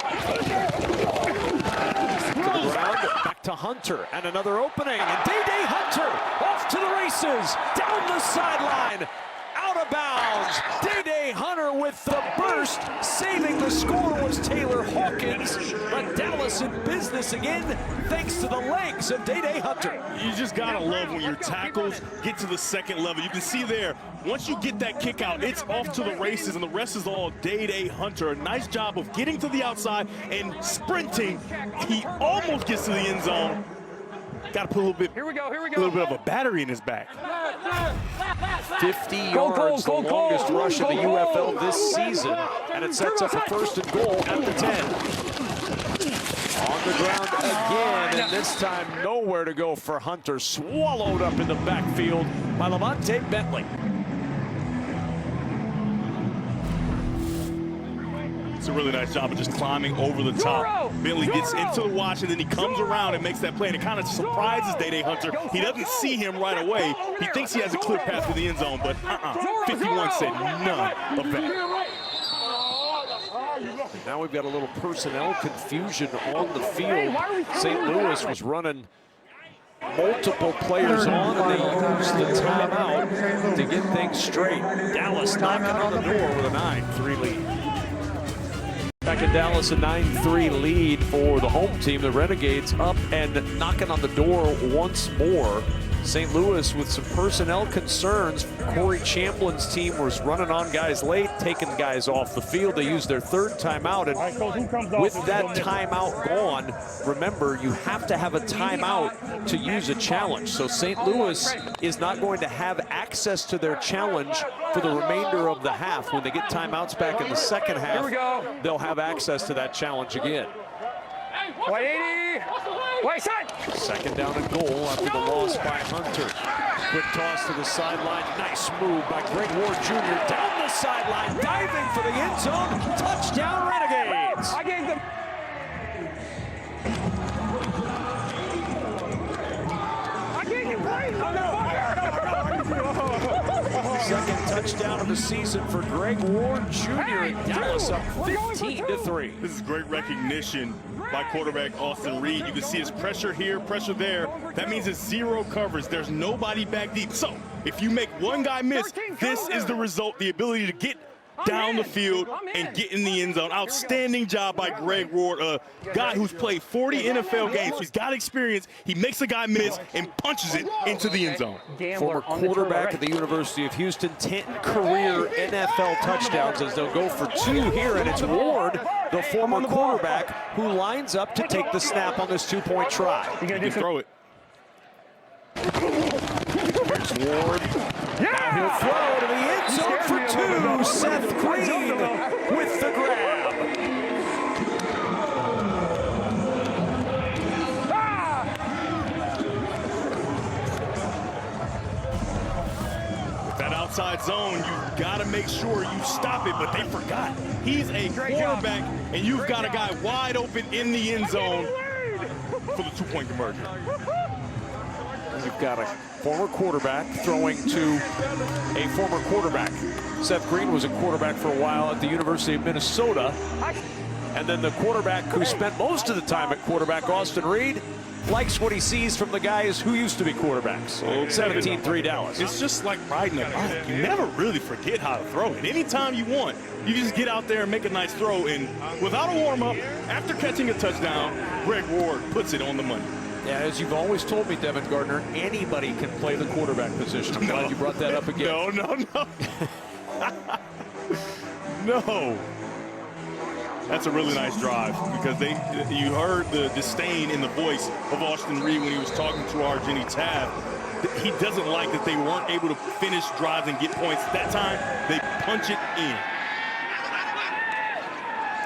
To the ground, back to Hunter, and another opening, and Day Hunter off to the races, down the sideline, out of bounds. bounds. Day Hunter with the burst. Saving the score was Taylor Hawkins. But Dallas in business again, thanks to the legs of Day Hunter. You just gotta love when your tackles get to the second level. You can see there, once you get that kick out, it's off to the races, and the rest is all Day Hunter. A nice job of getting to the outside and sprinting. He almost gets to the end zone. Got to put a little bit, a little bit of a battery in his back. 50 yards, the longest rush in the UFL this season, and it sets up a 1st and goal at the 10. On the ground again, and this time nowhere to go for Hunter. Swallowed up in the backfield by Levante Bentley. It's a really nice job of just climbing over the top. Bentley gets into the watch, and then he comes around and makes that play, and it kind of surprises Day Hunter. He doesn't see him right away. He thinks he has a clear path to the end zone, but 51 said none of that. Now we've got a little personnel confusion on the field. St. Louis was running multiple players on, and they used the timeout to get things straight. Dallas knocking on the door with a 9-3 lead. Back in Dallas, a 9-3 lead for the home team. The Renegades up and knocking on the door once more. St. Louis with some personnel concerns. Corey Champlin's team was running on guys late, taking guys off the field. They used their 3rd timeout, and with that timeout gone, remember, you have to have a timeout to use a challenge. So St. Louis is not going to have access to their challenge for the remainder of the half. When they get timeouts back in the second half, they'll have access to that challenge again. 180. Wait, set. 2nd down and goal after the loss by Hunter. Quick toss to the sideline. Nice move by Greg Ward Jr. Down the sideline, diving for the end zone. Touchdown, Renegades. I gave them. Second touchdown of the season for Greg Ward Jr. Dallas up 15-3. This is great recognition by quarterback Austin Reed. You can see his pressure here, pressure there. That means it's 0 coverage. There's nobody back deep. So if you make one guy miss, this is the result, the ability to get down the field and get in the end zone. Outstanding job by Greg Ward, a guy who's played 40 NFL games. He's got experience. He makes a guy miss and punches it into the end zone. Former quarterback at the University of Houston, 10 career NFL touchdowns, as they'll go for 2 here, and it's Ward, the former quarterback, who lines up to take the snap on this 2-point try. You can throw it. Here's Ward. Now he'll throw to the end zone for 2. Seth Green with the grab. With that outside zone, you've got to make sure you stop it, but they forgot. He's a quarterback, and you've got a guy wide open in the end zone for the 2-point conversion. You've got a former quarterback throwing to a former quarterback. Seth Green was a quarterback for a while at the University of Minnesota. And then the quarterback who spent most of the time at quarterback, Austin Reed, likes what he sees from the guys who used to be quarterbacks. 17-3 Dallas. It's just like riding a bike. You never really forget how to throw it. Anytime you want, you just get out there and make a nice throw. And without a warm-up, after catching a touchdown, Greg Ward puts it on the money. Yeah, as you've always told me, Devin Gardner, anybody can play the quarterback position. I'm glad you brought that up again. No. No. That's a really nice drive, because you heard the disdain in the voice of Austin Reed when he was talking to our Jenny Tabb. He doesn't like that they weren't able to finish drives and get points. That time, they punch it in.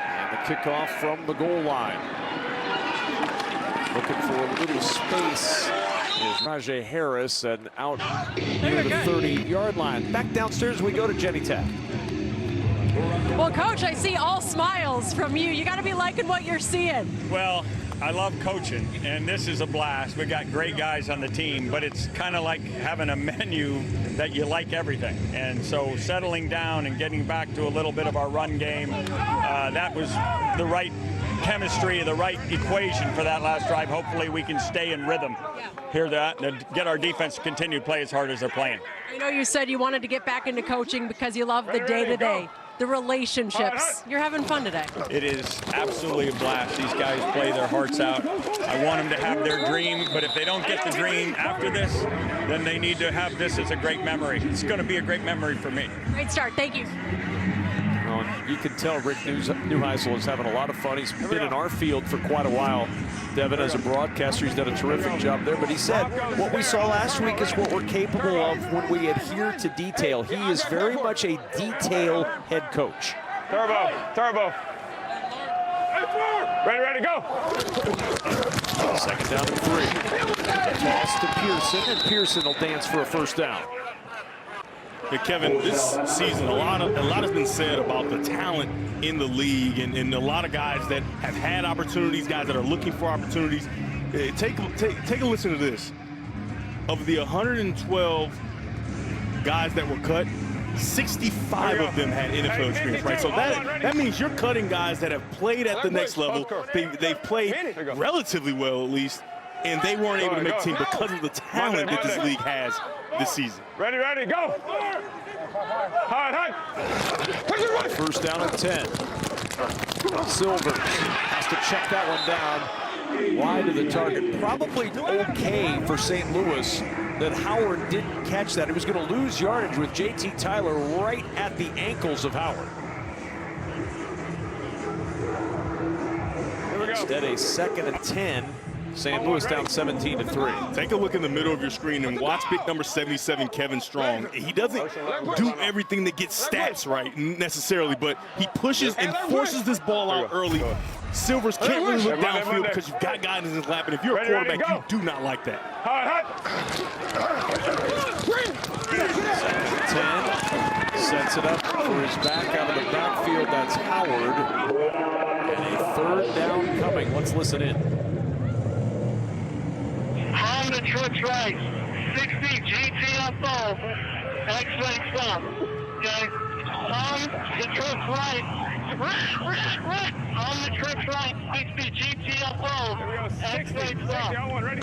And the kickoff from the goal line. Looking for a little space is Rajay Harris, and out near the 30-yard line. Back downstairs we go to Jenny Tabb. Well, Coach, I see all smiles from you. You got to be liking what you're seeing. Well, I love coaching, and this is a blast. We got great guys on the team, but it's kind of like having a menu that you like everything. And so settling down and getting back to a little bit of our run game, that was the right chemistry, the right equation for that last drive. Hopefully we can stay in rhythm here to get our defense to continue to play as hard as they're playing. I know you said you wanted to get back into coaching because you love the day-to-day, the relationships. You're having fun today. It is absolutely a blast. These guys play their hearts out. I want them to have their dream, but if they don't get the dream after this, then they need to have this as a great memory. It's going to be a great memory for me. Great start. Thank you. Well, you can tell Rick Neuheisel is having a lot of fun. He's been in our field for quite a while. Devin, as a broadcaster, he's done a terrific job there. But he said what we saw last week is what we're capable of when we adhere to detail. He is very much a detail head coach. Turbo. Ready, go. Second down and 3. Toss to Pearson, and Pearson will dance for a first down. Yeah, Kevin, this season, a lot has been said about the talent in the league and a lot of guys that have had opportunities, guys that are looking for opportunities. Take a listen to this. Of the 112 guys that were cut, 65 of them had NFL experience, right? So that means you're cutting guys that have played at the next level. They've played relatively well, at least, and they weren't able to make the team because of the talent that this league has this season. Ready, go. Hard. First down and 10. Silvers has to check that one down. Wide of the target. Probably okay for St. Louis that Howard didn't catch that. He was going to lose yardage with J.T. Tyler right at the ankles of Howard. Instead, a 2nd and 10. St. Louis down 17-3. Take a look in the middle of your screen and watch pick number 77, Kevin Strong. He doesn't do everything to get stats right necessarily, but he pushes and forces this ball out early. Silvers can't really look downfield because you've got guys in his lap, and if you're a quarterback, you do not like that. 10 sets it up for his back out of the backfield. That's Howard. And a third down coming. Let's listen in. On the church right, 60 GTFO, X-ray stop. Okay, on the church right, on the church right, 60 GTFO, X-ray stop. Go ahead.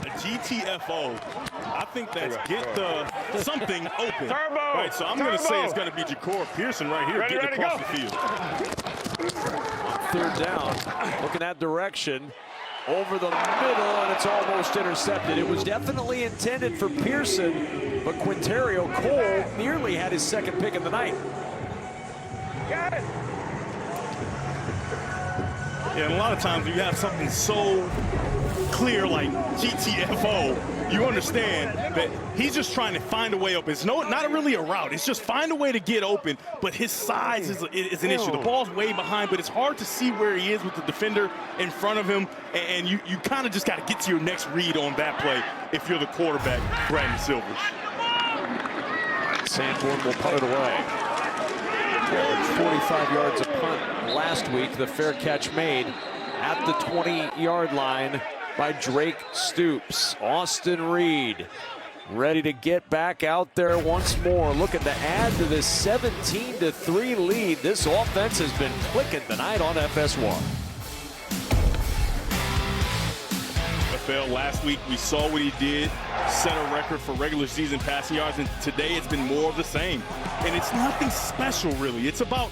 A GTFO, I think that's get the something open. Turbo. Right, so I'm going to say it's going to be Ja'Cour Pearson right here getting across the field. Third down, looking that direction, over the middle, and it's almost intercepted. It was definitely intended for Pearson, but Quinterio Cole nearly had his second pick of the night. Got it. Yeah, and a lot of times when you have something so clear like GTFO, you understand that he's just trying to find a way open. It's not really a route. It's just find a way to get open, but his size is an issue. The ball's way behind, but it's hard to see where he is with the defender in front of him, and you kind of just got to get to your next read on that play if you're the quarterback, Brandon Silvers. Sanborn will punt it away. 45 yards of punt last week. The fair catch made at the 20-yard line by Drake Stoops. Austin Reed ready to get back out there once more, looking to add to this 17-3 lead. This offense has been clicking tonight on FS1. Last week we saw what he did, set a record for regular season passing yards, and today it's been more of the same. And it's nothing special really. It's about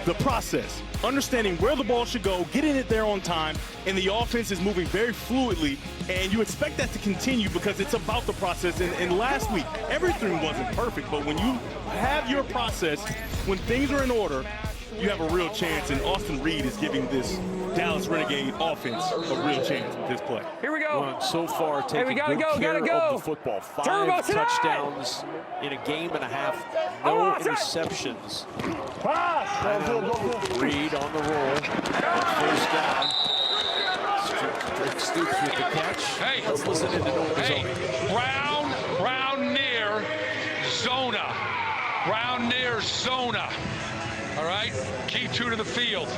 the process, understanding where the ball should go, getting it there on time, and the offense is moving very fluidly, and you expect that to continue because it's about the process. And last week, everything wasn't perfect, but when you have your process, when things are in order, you have a real chance, and Austin Reed is giving this Dallas Renegade offense a real chance with this play. Here we go. Well, so far taking good care of the football. 5 touchdowns in a game and a half. No interceptions. Reed on the roll. First down. Stoops with the catch. Hey, let's listen into Noah Zona. Brown near Zona. Brown near Zona. All right, key 2 to the field.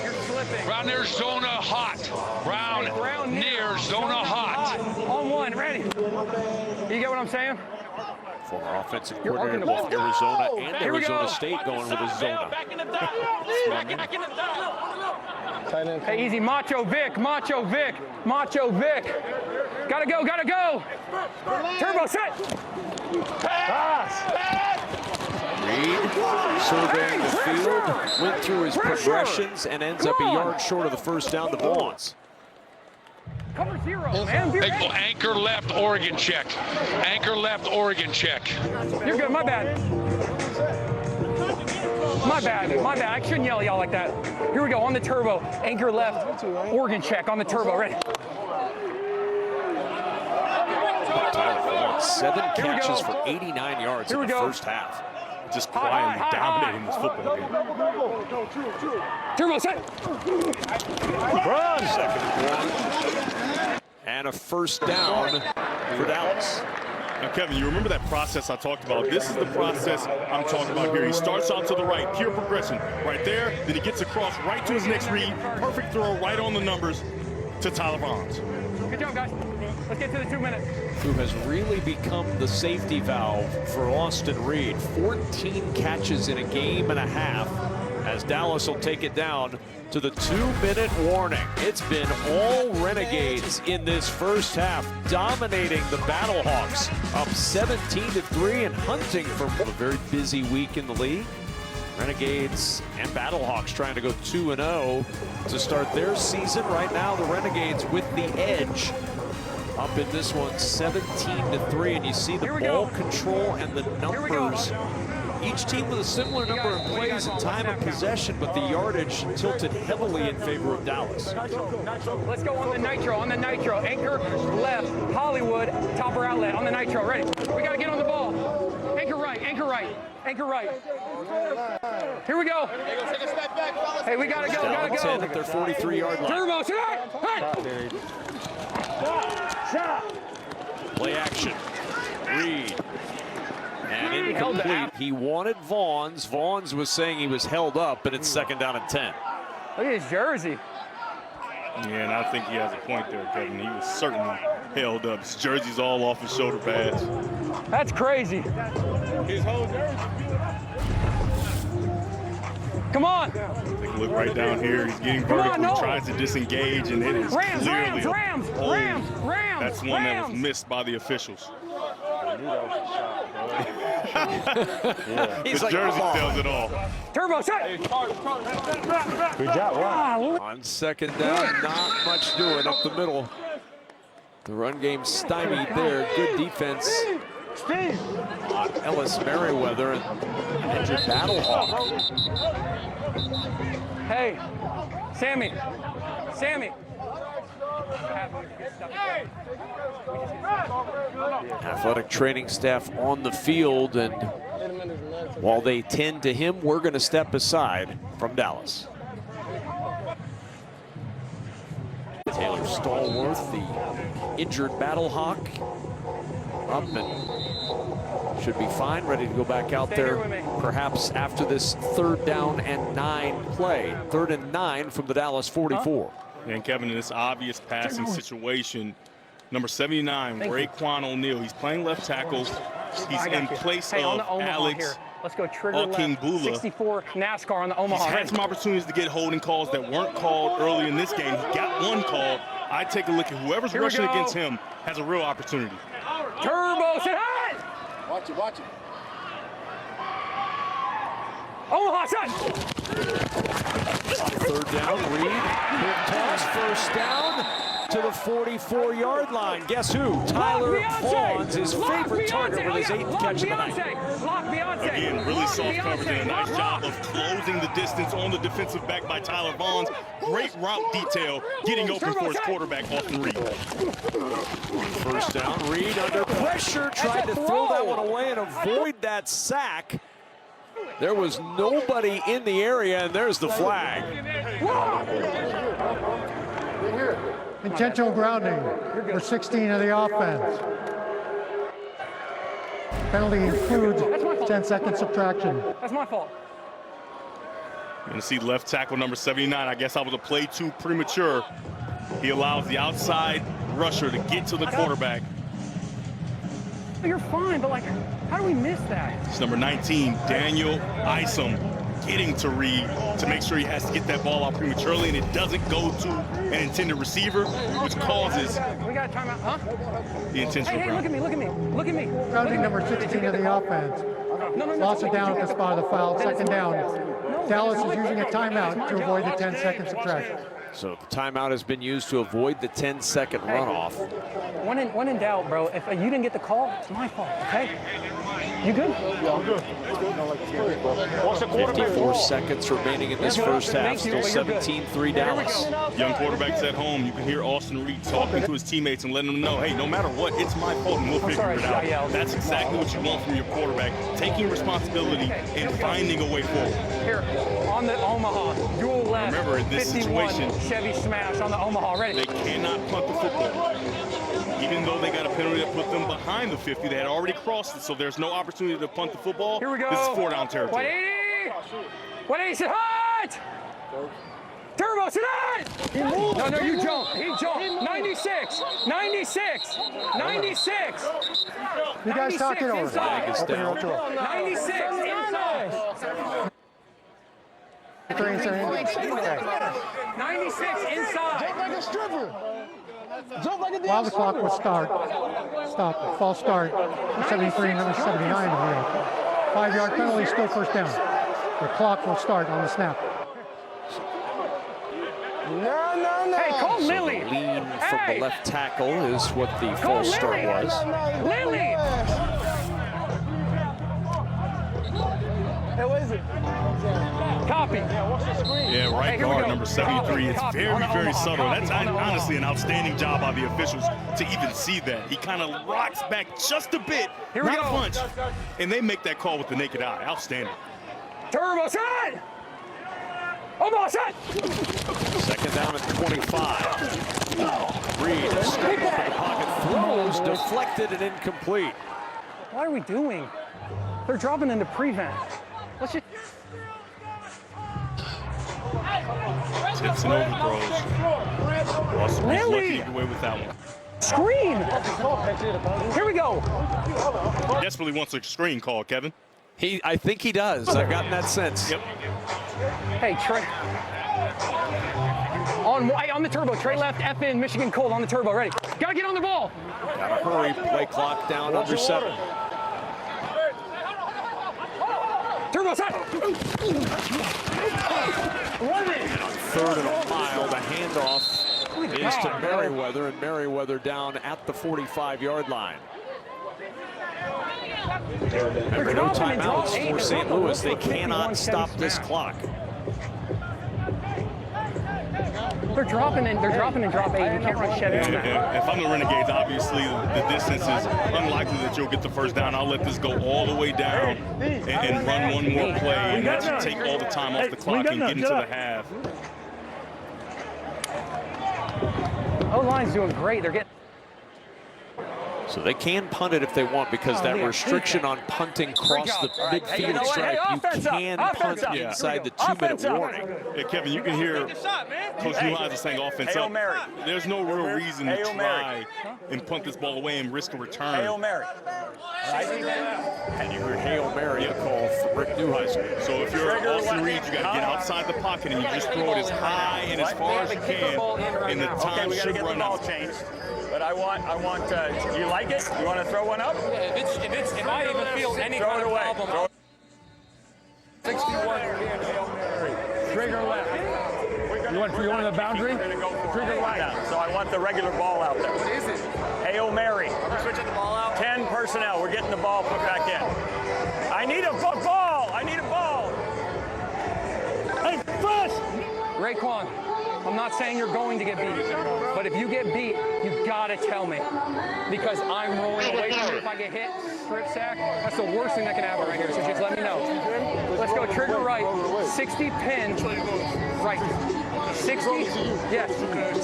You're slipping. Brown near Zona hot. Brown near Zona hot. On 1, ready. You get what I'm saying? Former offensive coordinator of Arizona and Arizona State going with a zona. Hey, easy, Macho Vic, Macho Vic, Macho Vic. Gotta go, gotta go. Turbo, set. Reed surveying the field, went through his progressions and ends up a yard short of the first down to Vaughns. Cover 0, man. Hey, anchor left, Oregon check. Anchor left, Oregon check. You're good, my bad. My bad, my bad. I shouldn't yell at y'all like that. Here we go, on the turbo. Anchor left, Oregon check on the turbo. Ready? Tyler Vaughn, 7 catches for 89 yards in the first half. Just quietly dominating this football game. Turbo, set. Run. Second and 1. And a first down for Dallas. Now, Kevin, you remember that process I talked about? This is the process I'm talking about here. He starts out to the right, pure progression. Right there, then he gets across right to his next read. Perfect throw right on the numbers to Tyler Vaughns. Good job, guys. Let's get to the 2 minutes. Who has really become the safety valve for Austin Reed. 14 catches in a game and a half as Dallas will take it down to the 2-minute warning. It's been all Renegades in this first half, dominating the Battlehawks, up 17-3 and hunting for a very busy week in the league. Renegades and Battlehawks trying to go 2-0 to start their season. Right now, the Renegades with the edge. Up in this one, 17-3, and you see the ball control and the numbers. Each team with a similar number of plays and time of possession, but the yardage tilted heavily in favor of Dallas. Let's go on the nitro, on the nitro. Anchor left, Hollywood, topper outlet, on the nitro. Ready? We got to get on the ball. Anchor right, anchor right, anchor right. Here we go. Hey, we got to go, got to go. 10 at their 43-yard line. Turbo, set! Play action. Reed. And incomplete. He wanted Vaughns. Vaughns was saying he was held up, but it's second down and 10. Look at his jersey. Yeah, and I think he has a point there, Kevin. He was certainly held up. His jersey's all off his shoulder pads. That's crazy. His whole jersey. Come on. Take a look right down here. He's getting vertical. He tries to disengage, and it is clearly Rams. That's one that was missed by the officials. He's the like, jersey tells it all. Turbo, set. Good job, wow. On second down, not much doing up the middle. The run game stymied there. Good defense on Ellis Merriweather and injured Battlehawk. Hey, Sammy. Athletic training staff on the field, and while they tend to him, we're going to step aside from Dallas. Taylor Stallworth, the injured Battlehawk, up and should be fine, ready to go back out there perhaps after this 3rd down and 9 play. 3rd and 9 from the Dallas 44. And Kevin, in this obvious passing situation, number 79, Raekwon O'Neal, he's playing left tackle. He's in place of Alex. Let's go trigger left. 64 NASCAR on the Omaha. He's had some opportunities to get holding calls that weren't called early in this game. He got one call. I take a look at whoever's rushing against him has a real opportunity. Turbo, sit high! Watch it. Omaha, set! 3rd down, Reed. Quick toss, first down to the 44-yard line. Guess who? Tyler Vaughns, his favorite target with his 8th catch of the night. Again, really soft coverage and a nice job of closing the distance on the defensive back by Tyler Vaughns. Great route detail, getting open for his quarterback, Austin Reed. First down, Reed under pressure, tried to throw that one away and avoid that sack. There was nobody in the area, and there's the flag. Intentional grounding for 16 of the offense. Penalty includes 10-second subtraction. That's my fault. You're going to see left tackle number 79. I guess I was a play too premature. He allows the outside rusher to get to the quarterback. You're fine, but like, how do we miss that? It's number 19, Daniel Isom, getting to Reed to make sure he has to get that ball out prematurely and it doesn't go to an intended receiver, which causes we got a timeout, huh? the intentional Hey, look at me, look at me, look at me. Penalty number 16 of the offense. Lost it down at the spot of the foul. Second down. Dallas is using a timeout to avoid the 10-second subtraction. So the timeout has been used to avoid the 10-second runoff. When in doubt, bro, if you didn't get the call, it's my fault, okay? You good? Yeah, I'm good. What's the 54 seconds remaining in this first half. Still 17-3 Dallas. Young quarterbacks at home, you can hear Austin Reed talking to his teammates and letting them know, hey, no matter what, it's my fault and we'll figure it out. That's exactly what you want from your quarterback, taking responsibility and finding a way forward. Here, on the Omaha, dual left. Remember, in this 51, situation, Chevy smash on the Omaha, ready. They cannot punt the football. Even though they got a penalty that put them behind the 50, they had already crossed it, so there's no opportunity to punt the football. Here we go. This is 4-down territory. 180! 180, sit hot! Turbo, sit hot! No, you jump. He jumped. 96! 96! 96! You guys talk it over. 96 inside. 96 inside. Jump like a stripper. Jump like a damn While the clock will stripper. start, false start, 73 and number 79 of the offense. 5-yard penalty, still first down. The clock will start on the snap. No. Hey, call Lily. The lean from the left tackle is what the false start was. Lily! Hey, what is it? Copy. Yeah, right guard, number 73. It's very subtle. That's honestly an outstanding job by the officials to even see that. He kind of rocks back just a bit, not a punch, and they make that call with the naked eye. Outstanding. Turbo set! Almost set! Second down at 25. Reed, a step up in the pocket, throws, deflected and incomplete. What are we doing? They're dropping into prevent. Let's just... Tips and overthrows. Austin Reed's lucky to get away with that one. Screen! Here we go. Desperately wants a screen call, Kevin. I think he does. I've gotten that sense. Yep. Hey, Trey. On the turbo. Trey left, F in, Michigan Cold on the turbo. Ready. Gotta get on the ball. Gotta hurry. Play clock down under 7. Turbo set. Third and a mile. The handoff is to Merriweather, and Merriweather down at the 45-yard line. Remember, no timeouts for St. Louis. They cannot stop this clock. They're dropping and drop 8. You can't run Chevy on that. If I'm the Renegades, obviously the distance is unlikely that you'll get the first down. I'll let this go all the way down and run one more play, and that should take all the time off the clock and get into the half. O-line's doing great. They're getting... So they can punt it if they want, because that restriction on punting across the midfield stripe, you can punt inside the 2-minute warning. Yeah, Kevin, you can hear Coach Neuheisel saying offense up. There's no real reason to try and punt this ball away and risk a return. Hail Mary. And you heard Hail Mary, a call from Rick Neuheisel. So if you're Austin Reed, you got to get outside the pocket and you just throw it as high and as far as you can, and the time should run out. But I want. Do you like it? You want to throw one up? Yeah, if I even feel any kind of problem. 61. Trigger left. You want the boundary? Trigger right. So I want the regular ball out there. What is it? Hail Mary. We're switching the ball out. 10 personnel. We're getting the ball put back in. I need a football. I need a ball. Hey, first. Raekwon, I'm not saying you're going to get beat, but if you get beat, you gotta tell me, because I'm rolling away from you. If I get hit, strip sack, that's the worst thing that can happen right here. So just let me know. Let's go trigger right, 60 pin, right, 60, yes,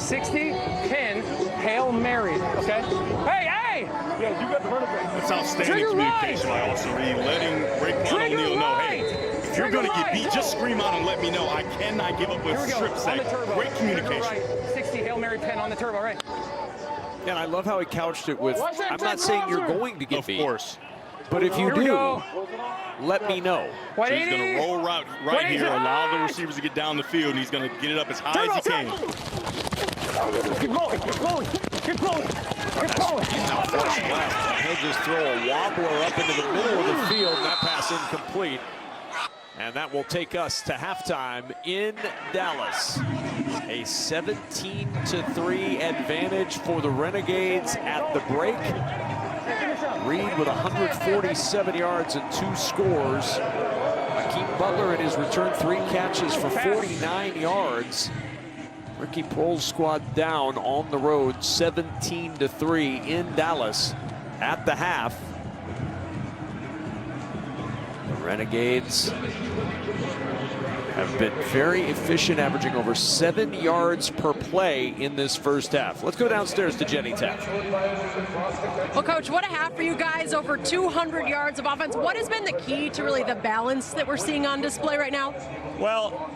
60 pin, Hail Mary, okay? Hey! Yeah, you got the That's outstanding communication by Austin Reed, letting Raekwon O'Neal know, hey, if you're going to get beat, just scream out and let me know. I cannot give up a strip sack. Great communication. 60 Hail Mary pin on the turbo, right? And I love how he couched it with, I'm not saying you're going to get beat. Of course. But if you do, let me know. So he's going to roll right here, allow the receivers to get down the field, and he's going to get it up as high as he can. Keep going, keep going, keep going, keep going. He'll just throw a wobbler up into the middle of the field, and that pass incomplete. And that will take us to halftime in Dallas. A 17-3 advantage for the Renegades at the break. Reed with 147 yards and 2 scores. Akeem Butler in his return 3 catches for 49 yards. Ricky Prohl's squad down on the road 17-3 in Dallas at the half. The Renegades have been very efficient, averaging over 7 yards per play in this first half. Let's go downstairs to Jenny Taft. Well, Coach, what a half for you guys, over 200 yards of offense. What has been the key to really the balance that we're seeing on display right now? Well,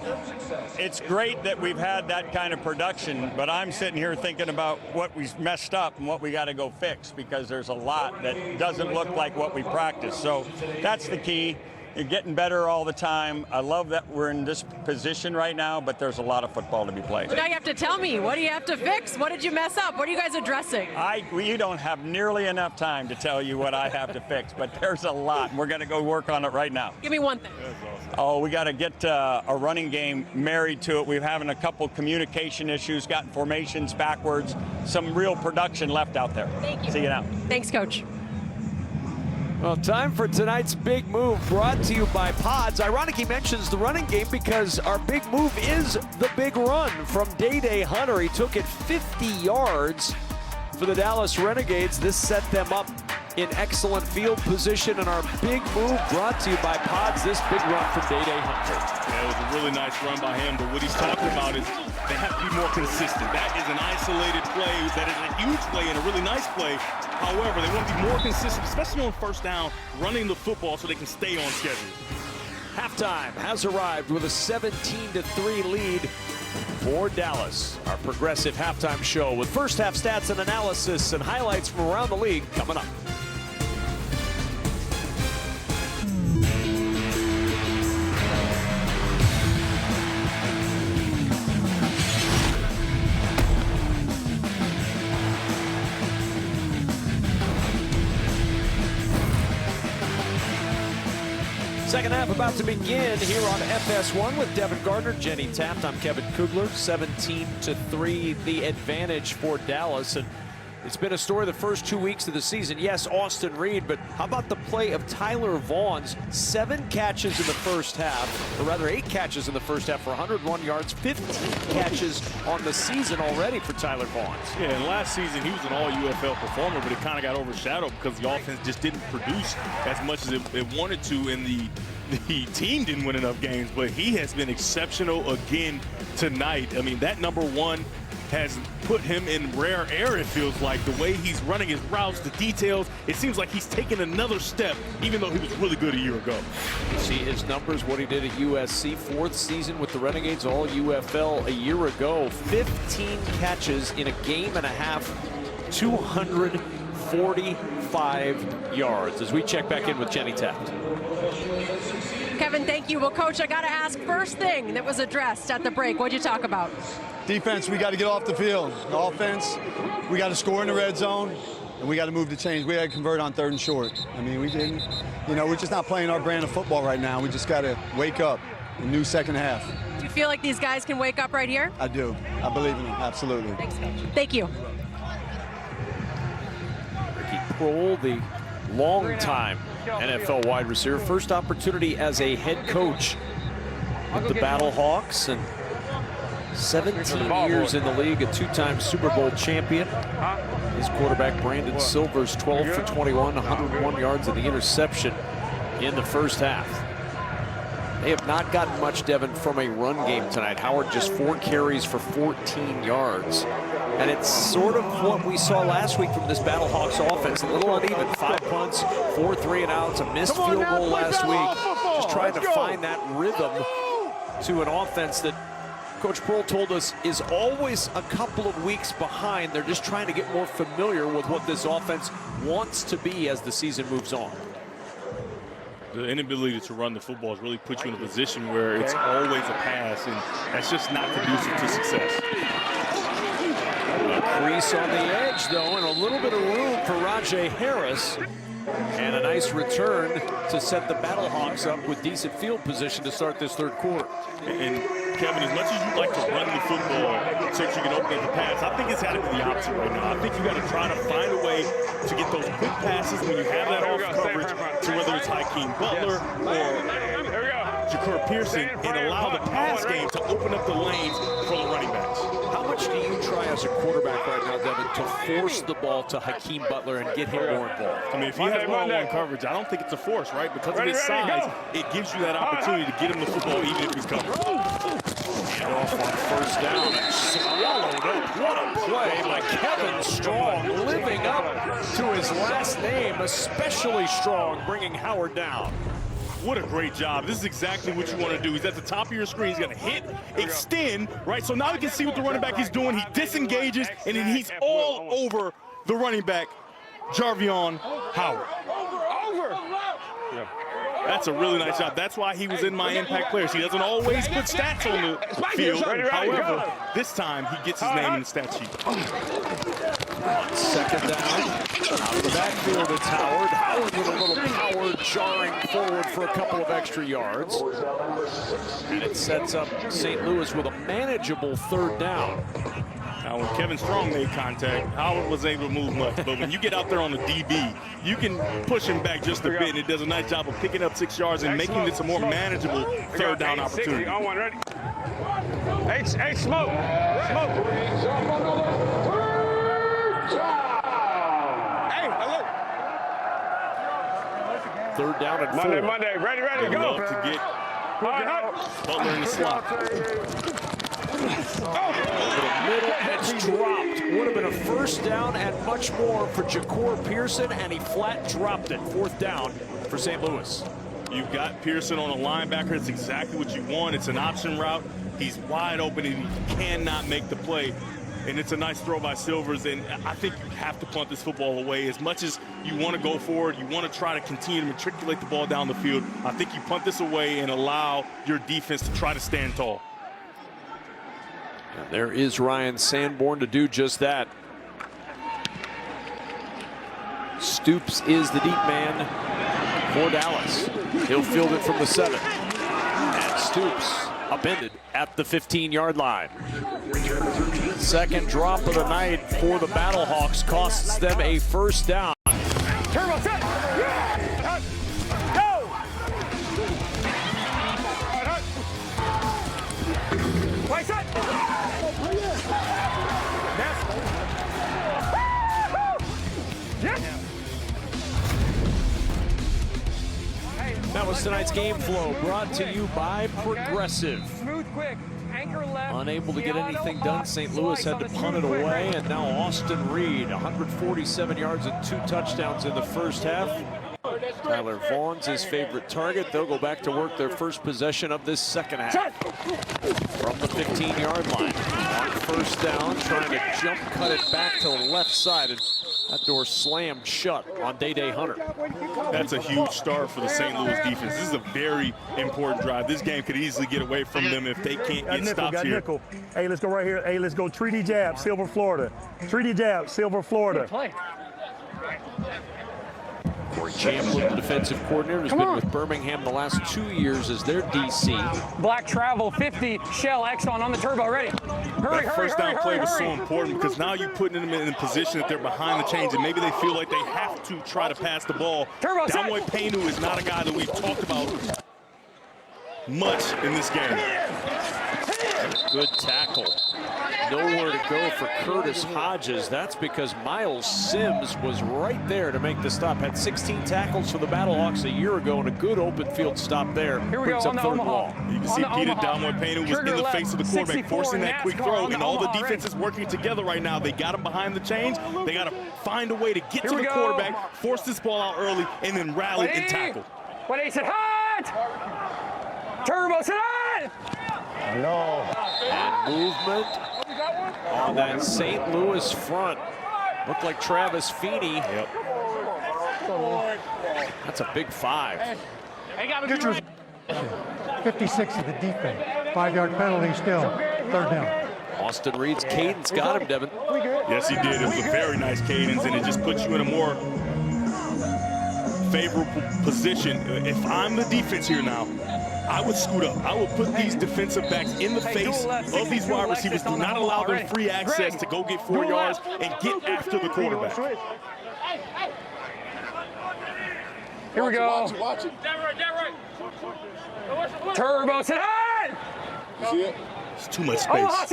it's great that we've had that kind of production, but I'm sitting here thinking about what we messed up and what we got to go fix, because there's a lot that doesn't look like what we practiced. So that's the key. You're getting better all the time. I love that we're in this position right now, but there's a lot of football to be played. Now you have to tell me, what do you have to fix? What did you mess up? What are you guys addressing? We don't have nearly enough time to tell you what I have to fix, but there's a lot, and we're going to go work on it right now. Give me one thing. Oh, we got to get a running game married to it. We're having a couple communication issues, gotten formations backwards, some real production left out there. Thank you. See you now. Thanks, Coach. Well, time for tonight's big move, brought to you by Pods. Ironic he mentions the running game because our big move is the big run from Day Hunter. He took it 50 yards for the Dallas Renegades. This set them up in excellent field position, and our big move brought to you by Pods, this big run from Day Hunter. Yeah, it was a really nice run by him, but what he's talking about is they have to be more consistent. That is an isolated play. That is a huge play and a really nice play. However, they want to be more consistent, especially on first down, running the football so they can stay on schedule. Halftime has arrived with a 17-3 lead for Dallas. Our progressive halftime show with first half stats and analysis and highlights from around the league coming up. Second half about to begin here on FS1 with Devin Gardner, Jenny Taft. I'm Kevin Kugler. 17-3 the advantage for Dallas. And it's been a story the first 2 weeks of the season. Yes, Austin Reed, but how about the play of Tyler Vaughn's 7 catches in the first half, or rather 8 catches in the first half for 101 yards, 15 catches on the season already for Tyler Vaughn's. Yeah, and last season he was an all-UFL performer, but it kind of got overshadowed because the offense just didn't produce as much as it wanted to, and the team didn't win enough games, but he has been exceptional again tonight. I mean, that number 1 has put him in rare air, it feels like. The way he's running his routes, the details, it seems like he's taken another step, even though he was really good a year ago. You see his numbers, what he did at USC, 4th season with the Renegades, all UFL a year ago. 15 catches in a game and a half, 245 yards. As we check back in with Jenny Taft. Kevin, thank you. Well, Coach, I got to ask, first thing that was addressed at the break, what'd you talk about? Defense, we got to get off the field. Offense, we got to score in the red zone, and we got to move the chains. We got to convert on 3rd and short. I mean, we didn't, we're just not playing our brand of football right now. We just got to wake up. A new second half. Do you feel like these guys can wake up right here? I do. I believe in them, absolutely. Thanks, Coach. Thank you. Ricky Prohl, the long-time NFL wide receiver, first opportunity as a head coach with the Battlehawks, and 17 years in the league, a 2-time Super Bowl champion. His quarterback, Brandon Silvers, 12 for 21, 101 yards of the interception in the first half. They have not gotten much, Devin, from a run game tonight. Howard just 4 carries for 14 yards. And it's sort of what we saw last week from this Battlehawks offense. A little uneven, 5 punts, 4 3-and-outs, a missed field goal last week. Just trying to find that rhythm to an offense that Coach Pearl told us, is always a couple of weeks behind. They're just trying to get more familiar with what this offense wants to be as the season moves on. The inability to run the football has really put you in a position where it's always a pass, and that's just not conducive to success. A crease on the edge, though, and a little bit of room for Rajay Harris. And a nice return to set the Battlehawks up with decent field position to start this third quarter. And Kevin, as much as you like to run the football so that you can open up the pass, I think it's got to be the opposite right now. I think you got to try to find a way to get those quick passes when you have that off coverage to whether it's Hakeem Butler or Jacour Pearson and allow the pass game to open up the lanes for the running backs. How much do you try as a quarterback right now, Devin, to force the ball to Hakeem Butler and get him more involved? I mean, if he has one-on-one coverage, I don't think it's a force, right? Because of his size, it gives you that opportunity to get him the football even if he's covered. And off on first down and swallowed up. What a play by Kevin Strong, living up to his last name, especially Strong, bringing Howard down. What a great job. This is exactly what you want to do. He's at the top of your screen. He's going to hit, extend, right? So now you can see what the running back is doing. He disengages, and then he's all over the running back, Jarvion Howard. That's a really nice job. That's why he was in my impact players. He doesn't always put stats on the field. However, this time he gets his name in the stat sheet. Second down, out of the backfield, it's Howard. Howard with a little power jarring forward for a couple of extra yards. And it sets up St. Louis with a manageable third down. Now, when Kevin Strong made contact, Howard was able to move much. But when you get out there on the DB, you can push him back just a bit, and it does a nice job of picking up 6 yards and making this a more manageable third down opportunity. On one, ready? Hey, smoke. Third down and 4. Monday, ready, go. Love to get Butler in the slot. The middle edge dropped. Would have been a first down and much more for Jacour Pearson, and he flat dropped it. Fourth down for St. Louis. You've got Pearson on a linebacker. It's exactly what you want. It's an option route. He's wide open, and he cannot make the play. And it's a nice throw by Silvers, and I think you have to punt this football away. As much as you want to go forward, you want to try to continue to matriculate the ball down the field, I think you punt this away and allow your defense to try to stand tall. And there is Ryan Sanborn to do just that. Stoops is the deep man for Dallas. He'll field it from the 7. And Stoops upended at the 15-yard line. Second drop of the night for the Battlehawks costs them a first down. Turbo set. Yeah. Go. Play set. That was tonight's game flow, brought to you by Progressive. Smooth, quick. Anchor left. Unable to get anything done, St. Louis had to punt it away, and now Austin Reed, 147 yards and 2 touchdowns in the first half. Tyler Vaughn's his favorite target. They'll go back to work their first possession of this second half. From the 15-yard line. On first down, trying to jump cut it back to the left side. And that door slammed shut on Day Hunter. That's a huge start for the St. Louis defense. This is a very important drive. This game could easily get away from them if they can't get stops here. Nickel. Hey, let's go right here. Hey, let's go treaty jab, Silver, Florida. Treaty jab, Silver, Florida. Corey Champlin, the defensive coordinator, has been with Birmingham the last 2 years as their DC. Black travel, 50, shell, Exxon on the turbo, ready. Hurry, that first down play was so important because now you're putting them in a position that they're behind the chains and maybe they feel like they have to try to pass the ball. Damoy Paynu is not a guy that we've talked about much in this game. Good tackle. Nowhere to go for Curtis Hodges. That's because Miles Sims was right there to make the stop. Had 16 tackles for the Battlehawks a year ago and a good open field stop there. Here we go on the Omaha. You can see Peter Damoy Paynu was in the face of the quarterback, forcing that quick throw, and all the defense is working together right now. They got him behind the chains. They got to find a way to get to the quarterback, force this ball out early, and then rally and tackle. What he said, hot! Turbo said hot! No. And movement on that St. Louis front. Looked like Travis Feeney. Yep. That's a big 5. Good 56 of the defense. 5-yard penalty still. 3rd down. Austin Reed's cadence got him, Devin. Yes, he did. It was a very nice cadence, and it just puts you in a more favorable position. If I'm the defense here now, I would scoot up. I would put these defensive backs in the face of these wide receivers. Do not allow them free access to go get 4 yards and get after the quarterback. Here we go. Watch it. Turbo set. You see it? It's too much space.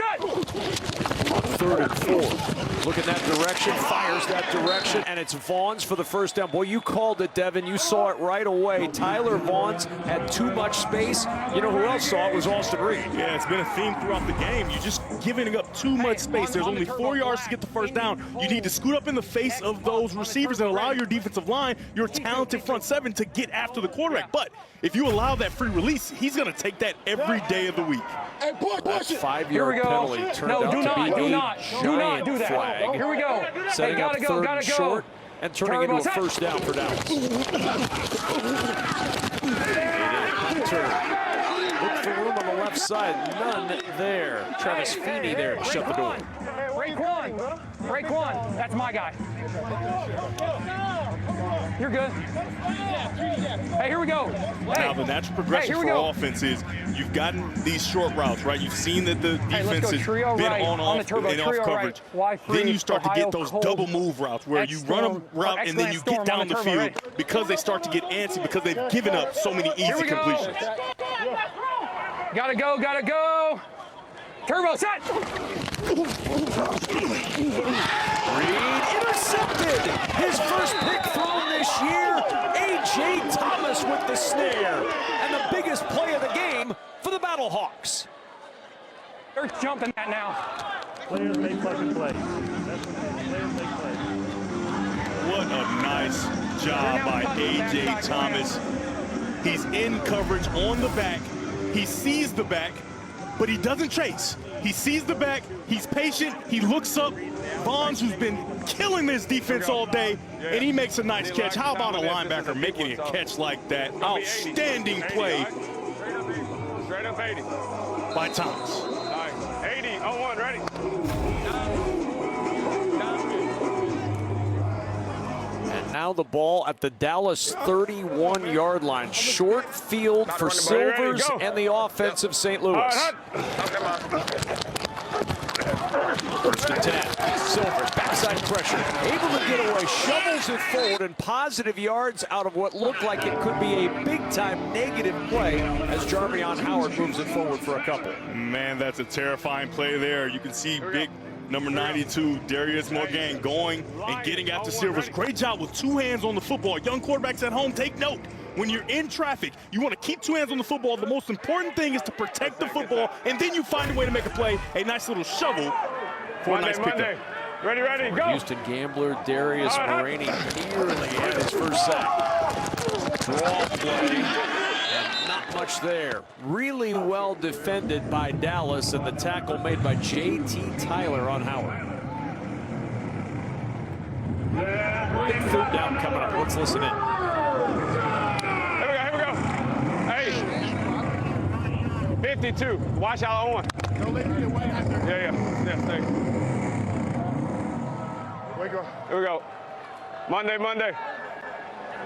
3rd and 4. Look in that direction, fires that direction, and it's Vaughn's for the first down. Boy, you called it, Devin. You saw it right away. Tyler Vaughn's had too much space. You know who else saw it was Austin Reed. Yeah, it's been a theme throughout the game. You're just giving up too much space. There's only 4 yards to get the first down. You need to scoot up in the face of those receivers and allow your defensive line, your talented front 7, to get after the quarterback. But if you allow that free release, he's going to take that every day of the week. Hey, That 5-yard Here we go. penalty turned out to be do a not do that. flag. Here we go. Setting hey, up gotta 3rd go, and short and turning into a first down for Dallas. Turn. Look for room on the left side. None there. Travis Feeney there to shut the door. Raekwon. That's my guy. You're good. Hey, here we go. Hey. Now, the natural progression for offense is you've gotten these short routes, right? You've seen that the defense has been on off coverage. Then you start to get those double move routes where you run a route and then you get down the field because they start to get antsy because they've given up so many easy completions. Gotta go. Turbo set. Reed intercepted. His first pick thrown this year. A.J. Thomas with the snare. And the biggest play of the game for the Battlehawks. They're jumping that now. Players make fucking play. That's what players make play. What a nice job by A.J. Thomas. He's in coverage on the back. He sees the back, but he doesn't chase. He sees the back, he's patient, he looks up. Vaughn's, who's been killing this defense all day, and he makes a nice catch. How about a linebacker making a catch like that? Outstanding play by Thomas. 80, 0-1, ready. And now the ball at the Dallas 31-yard line. Short field for Silvers and the offense of St. Louis. First and 10. Silvers, backside pressure. Able to get away, shovels it forward, and positive yards out of what looked like it could be a big-time negative play as Jarmion Howard moves it forward for a couple. Man, that's a terrifying play there. You can see big number 92, Darius Morgan, going and getting after Silvers. Great job with 2 hands on the football. Young quarterbacks at home, take note. When you're in traffic, you want to keep 2 hands on the football. The most important thing is to protect the football, and then you find a way to make a play. A nice little shovel for a nice pickup. Ready, go. Houston Gambler, Darius Moraney nearly had his first sack. Draw play, and not much there. Really well defended by Dallas, and the tackle made by J.T. Tyler on Howard. Big 3rd down coming up. Let's listen in. Here we go. Hey. 52. Watch out on 1. Yeah, stay. Here we go. Monday.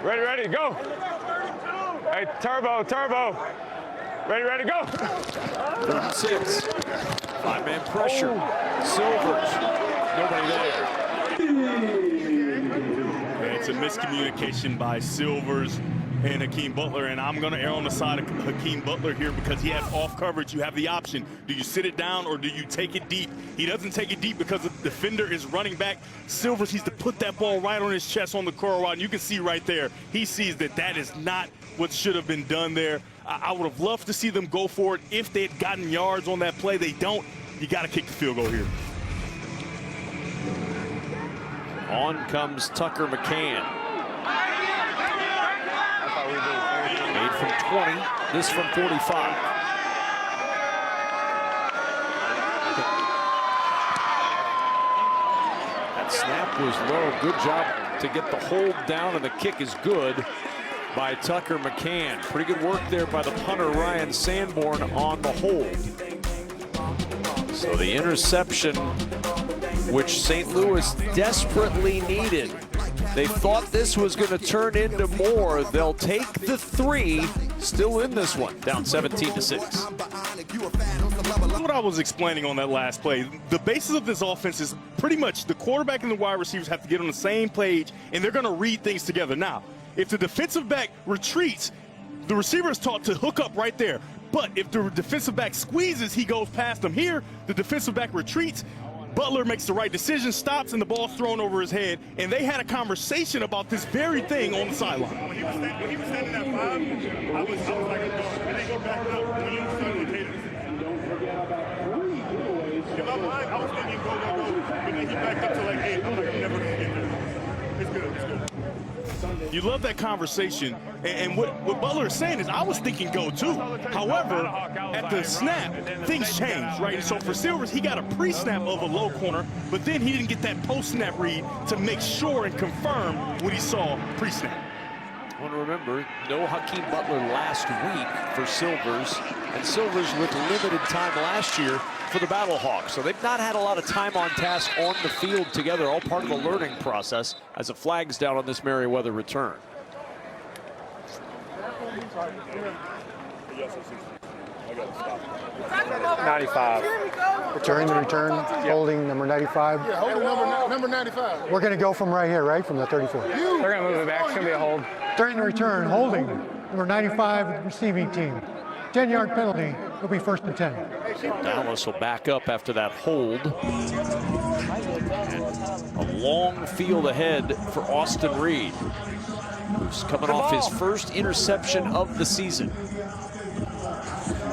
Ready, go. Hey, turbo. Ready, go. 3rd and 6. 5-man pressure. Silvers. Nobody there. It's a miscommunication by Silvers and Hakeem Butler, and I'm going to err on the side of Hakeem Butler here because he has off coverage. You have the option. Do you sit it down or do you take it deep? He doesn't take it deep because the defender is running back. Silvers needs to put that ball right on his chest on the curl route, and you can see right there, he sees that that is not what should have been done there. I would have loved to see them go for it if they had gotten yards on that play. They don't. You got to kick the field goal here. On comes Tucker McCann. Made from 20, this from 45. was low. Good job to get the hold down, and the kick is good by Tucker McCann. Pretty good work there by the punter, Ryan Sanborn, on the hold. So the interception, which St. Louis desperately needed. They thought this was going to turn into more. They'll take the 3, still in this one, down 17-6. What I was explaining on that last play, the basis of this offense is pretty much the quarterback and the wide receivers have to get on the same page, and they're going to read things together. Now, if the defensive back retreats, the receiver is taught to hook up right there. But if the defensive back squeezes, he goes past them. Here, the defensive back retreats. Butler makes the right decision, stops, and the ball's thrown over his head. And they had a conversation about this very thing on the sideline. When he was standing at 5, I was like a dog. And they go back up. When you started to in my mind, I was thinking go. But then he backed up to like 8. I'm like, I'm never going to get there. It's good. You love that conversation, and what Butler is saying is, I was thinking go too. However, at the snap, things changed, right? So for Silvers, he got a pre-snap of a low corner, but then he didn't get that post-snap read to make sure and confirm what he saw pre-snap. I want to remember, no Hakeem Butler last week for Silvers, and Silvers with limited time last year for the Battlehawks. So they've not had a lot of time on task on the field together, all part of the learning process as a flag's down on this Merriweather return. During the return, holding number 95. Yeah, holding number 95. We're going to go from right here, right? From the 34. They're going to move it back. It's going to be a hold. During the return, holding number 95 with the receiving team. 10-yard penalty. It'll be 1st and 10. Dallas will back up after that hold. And a long field ahead for Austin Reed, who's coming off his first interception of the season.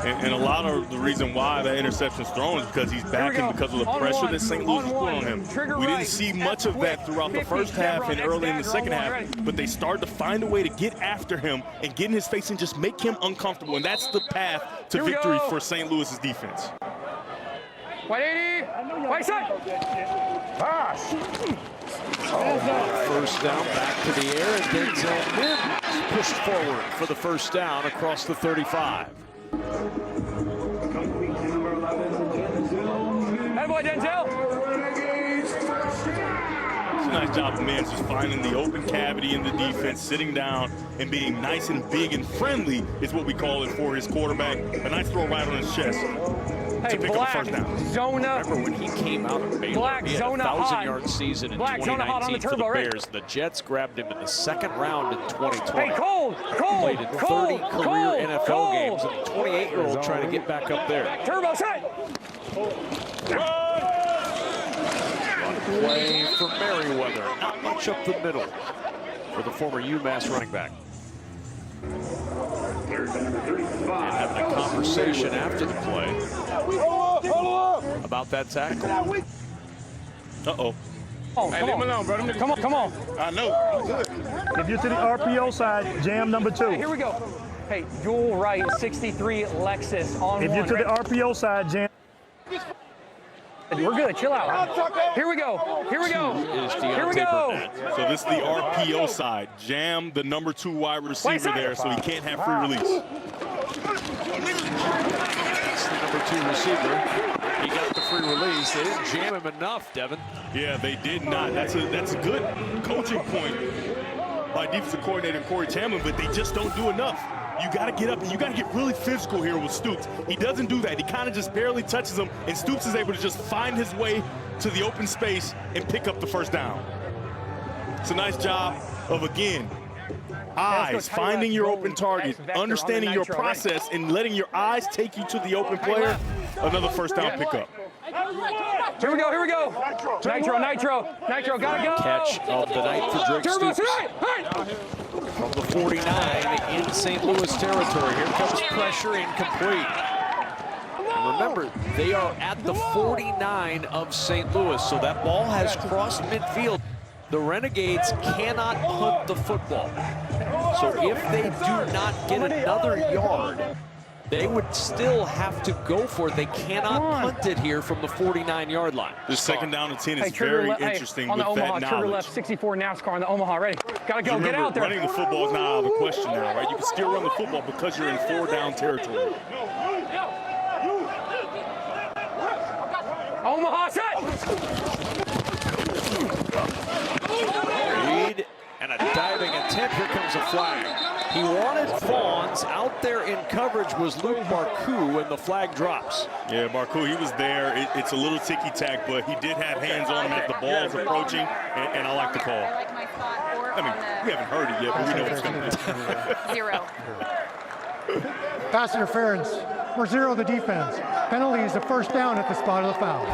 And a lot of the reason why that interception's thrown is because he's backing because of the pressure that St. Louis put on him. We didn't see much of that throughout the first half and early in the second half, but they started to find a way to get after him and get in his face and just make him uncomfortable. And that's the path to victory for St. Louis's defense. 180, right side. Pass. First down, back to the air, and Denzel Mims pushed forward for the first down across the 35. That boy, Denzel. It's a nice job of Mims just finding the open cavity in the defense, sitting down and being nice and big and friendly is what we call it for his quarterback. A nice throw right on his chest. Hey, to pick up the first down. Zona. Remember when he came out of Baylor, he had a 1,000-yard season in 2019 for the Bears. The Jets grabbed him in the second round in 2020. Hey, Cole. Played in 30 career NFL games, and the 28-year-old trying to get back up there. Turbo set. Play for Merriweather, not much up the middle for the former UMass running back. And having a conversation after the play about that tackle. Uh-oh. Oh, hey, leave him alone, bro. Come on. I know. If you're to the RPO side, jam number 2. Hey, here we go. Hey, dual right, 63 Lexus on if one. If you're to the RPO side, jam. We're good. Chill out. Here we go. Here we go. So this is the RPO side. Jam the number 2 wide receiver there, so he can't have free release. That's the number 2 receiver. He got the free release. They didn't jam him enough, Devin. Yeah, they did not. That's a good coaching point by defensive coordinator Corey Tamlin, but they just don't do enough. You got to get up and you got to get really physical here with Stoops. He doesn't do that. He kind of just barely touches him, and Stoops is able to just find his way to the open space and pick up the first down. It's a nice job of, again, eyes, finding your open target, understanding your process, and letting your eyes take you to the open player. Another first down pickup. Here we go. Nitro, gotta go. Catch of the night for Drake Stoops. From the 49 in St. Louis territory. Here comes pressure, incomplete. And remember, they are at the 49 of St. Louis, so that ball has crossed midfield. The Renegades cannot punt the football. So if they do not get another yard, they would still have to go for it. They cannot punt it here from the 49-yard line. The second down and 10 is very interesting on with the Omaha, that trigger knowledge. left, 64 NASCAR on the Omaha. Ready? Gotta go. Remember, Get out there. Running the football is not out of the question now, right? You can still run the football because you're in 4-down territory. Omaha set. Reed and a diving attempt. Here comes a flag. He wanted Fawns. Out there in coverage was Luke Barku, and the flag drops. Yeah, Barku, he was there. It's a little ticky-tack, but he did have hands on him as the ball was approaching, and I like the call. I mean, we haven't heard it yet, but we know it's going to be. 0. Pass interference. We're 0 the defense. Penalty is the first down at the spot of the foul.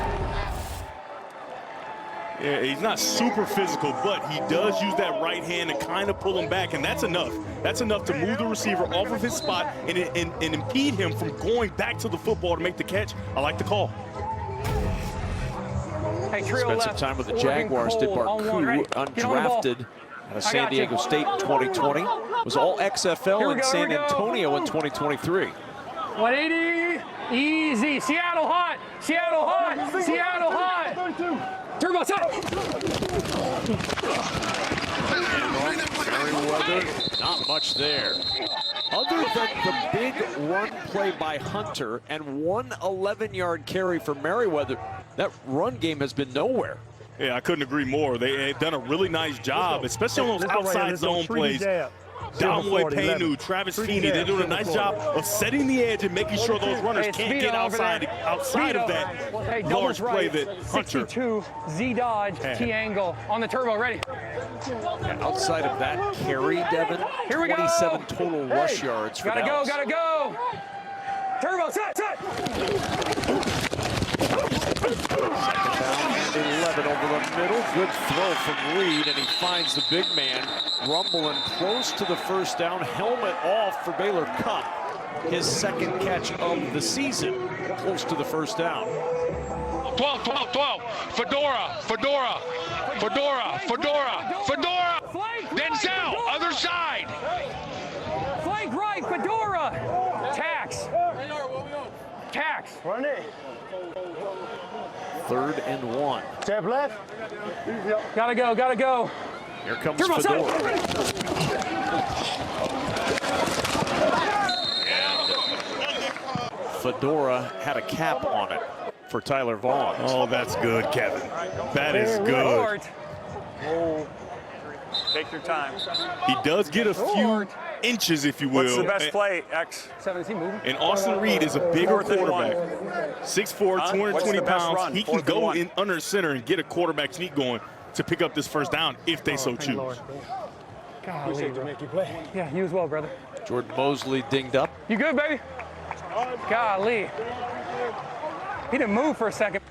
Yeah, he's not super physical, but he does use that right hand to kind of pull him back, and that's enough. That's enough to move the receiver off of his spot and impede him from going back to the football to make the catch. I like the call. Hey, trio Spent left. some time with the Jaguars. Did Barku, undrafted out of San Diego State in 2020. Was all XFL in San Antonio in 2023. 180. Easy. Seattle hot. Seattle hot. Seattle hot. Turbo set. Merriweather, not much there. Other than the big run play by Hunter and one 11-yard carry for Merriweather, that run game has been nowhere. Yeah, I couldn't agree more. They've done a really nice job, especially on those outside zone plays. Damoy Paynu, Travis Feeney, they're doing a nice job of setting the edge and making sure those runners can't get outside of that large play that Hunter. 62, Z Dodge, T angle on the turbo, ready. Yeah, outside of that carry, Devin, Here we go. 27 total rush yards for Dallas. Gotta go. Turbo, set. Second down and 11 over the middle. Good throw from Reed, and he finds the big man rumbling close to the first down. Helmet off for Baylor Cupp. His second catch of the season, close to the first down. 12. Fedora. Denzel, other side. Flank right, Fedora. Tax. Run it. 3rd and 1. Step left. Gotta go. Here comes Fedora. Fedora had a cap on it for Tyler Vaughn. Oh, that's good, Kevin. That is good. Take your time. He does get a few inches, if you will. What's the best play, X? And Austin Reed is a bigger quarterback. 6'4", 220 pounds. He can go in under center and get a quarterback sneak going to pick up this first down if they so choose. Appreciate you make you play. Yeah, you as well, brother. Jordan Mosley dinged up. You good, baby? Golly. He didn't move for a second.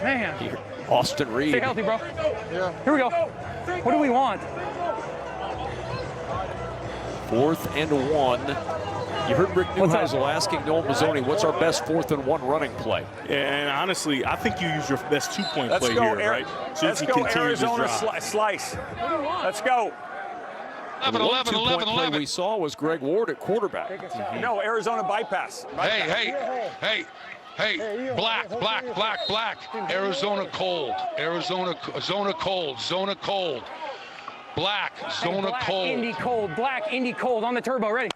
Man. Here, Austin Reed. Stay healthy, bro. Yeah. Here we go. What do we want? 4th and 1. You heard Rick Neuheisel asking Noel Mazzoni, what's our best 4th and 1 running play? And honestly, I think you use your best 2-point play here, right? So let's go Arizona slice. Let's go. 11. Play we saw was Greg Ward at quarterback. No, Arizona bypass. Hey. Black. Arizona cold. Zona cold. Black, zona cold. Indy cold. Black, Indy cold. On the turbo, ready.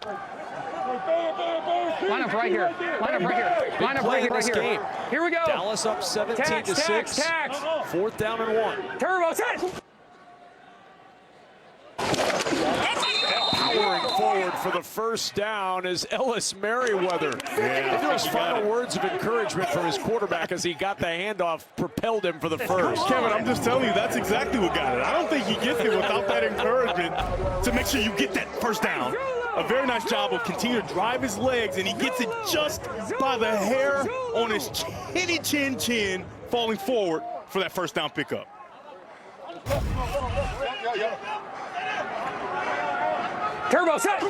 Line up right here. Line up right here. Here we go. Dallas up 17-6. Tax. 4th down and 1. Turbo, set. Powering forward for the first down is Ellis Merriweather. Those final words of encouragement from his quarterback as he got the handoff propelled him for the first. Kevin, I'm just telling you, that's exactly what got it. I don't think he gets it without that encouragement to make sure you get that first down. A very nice job of continuing to drive his legs, and he gets it just by the hair on his chin, falling forward for that first down pickup. Turbo set.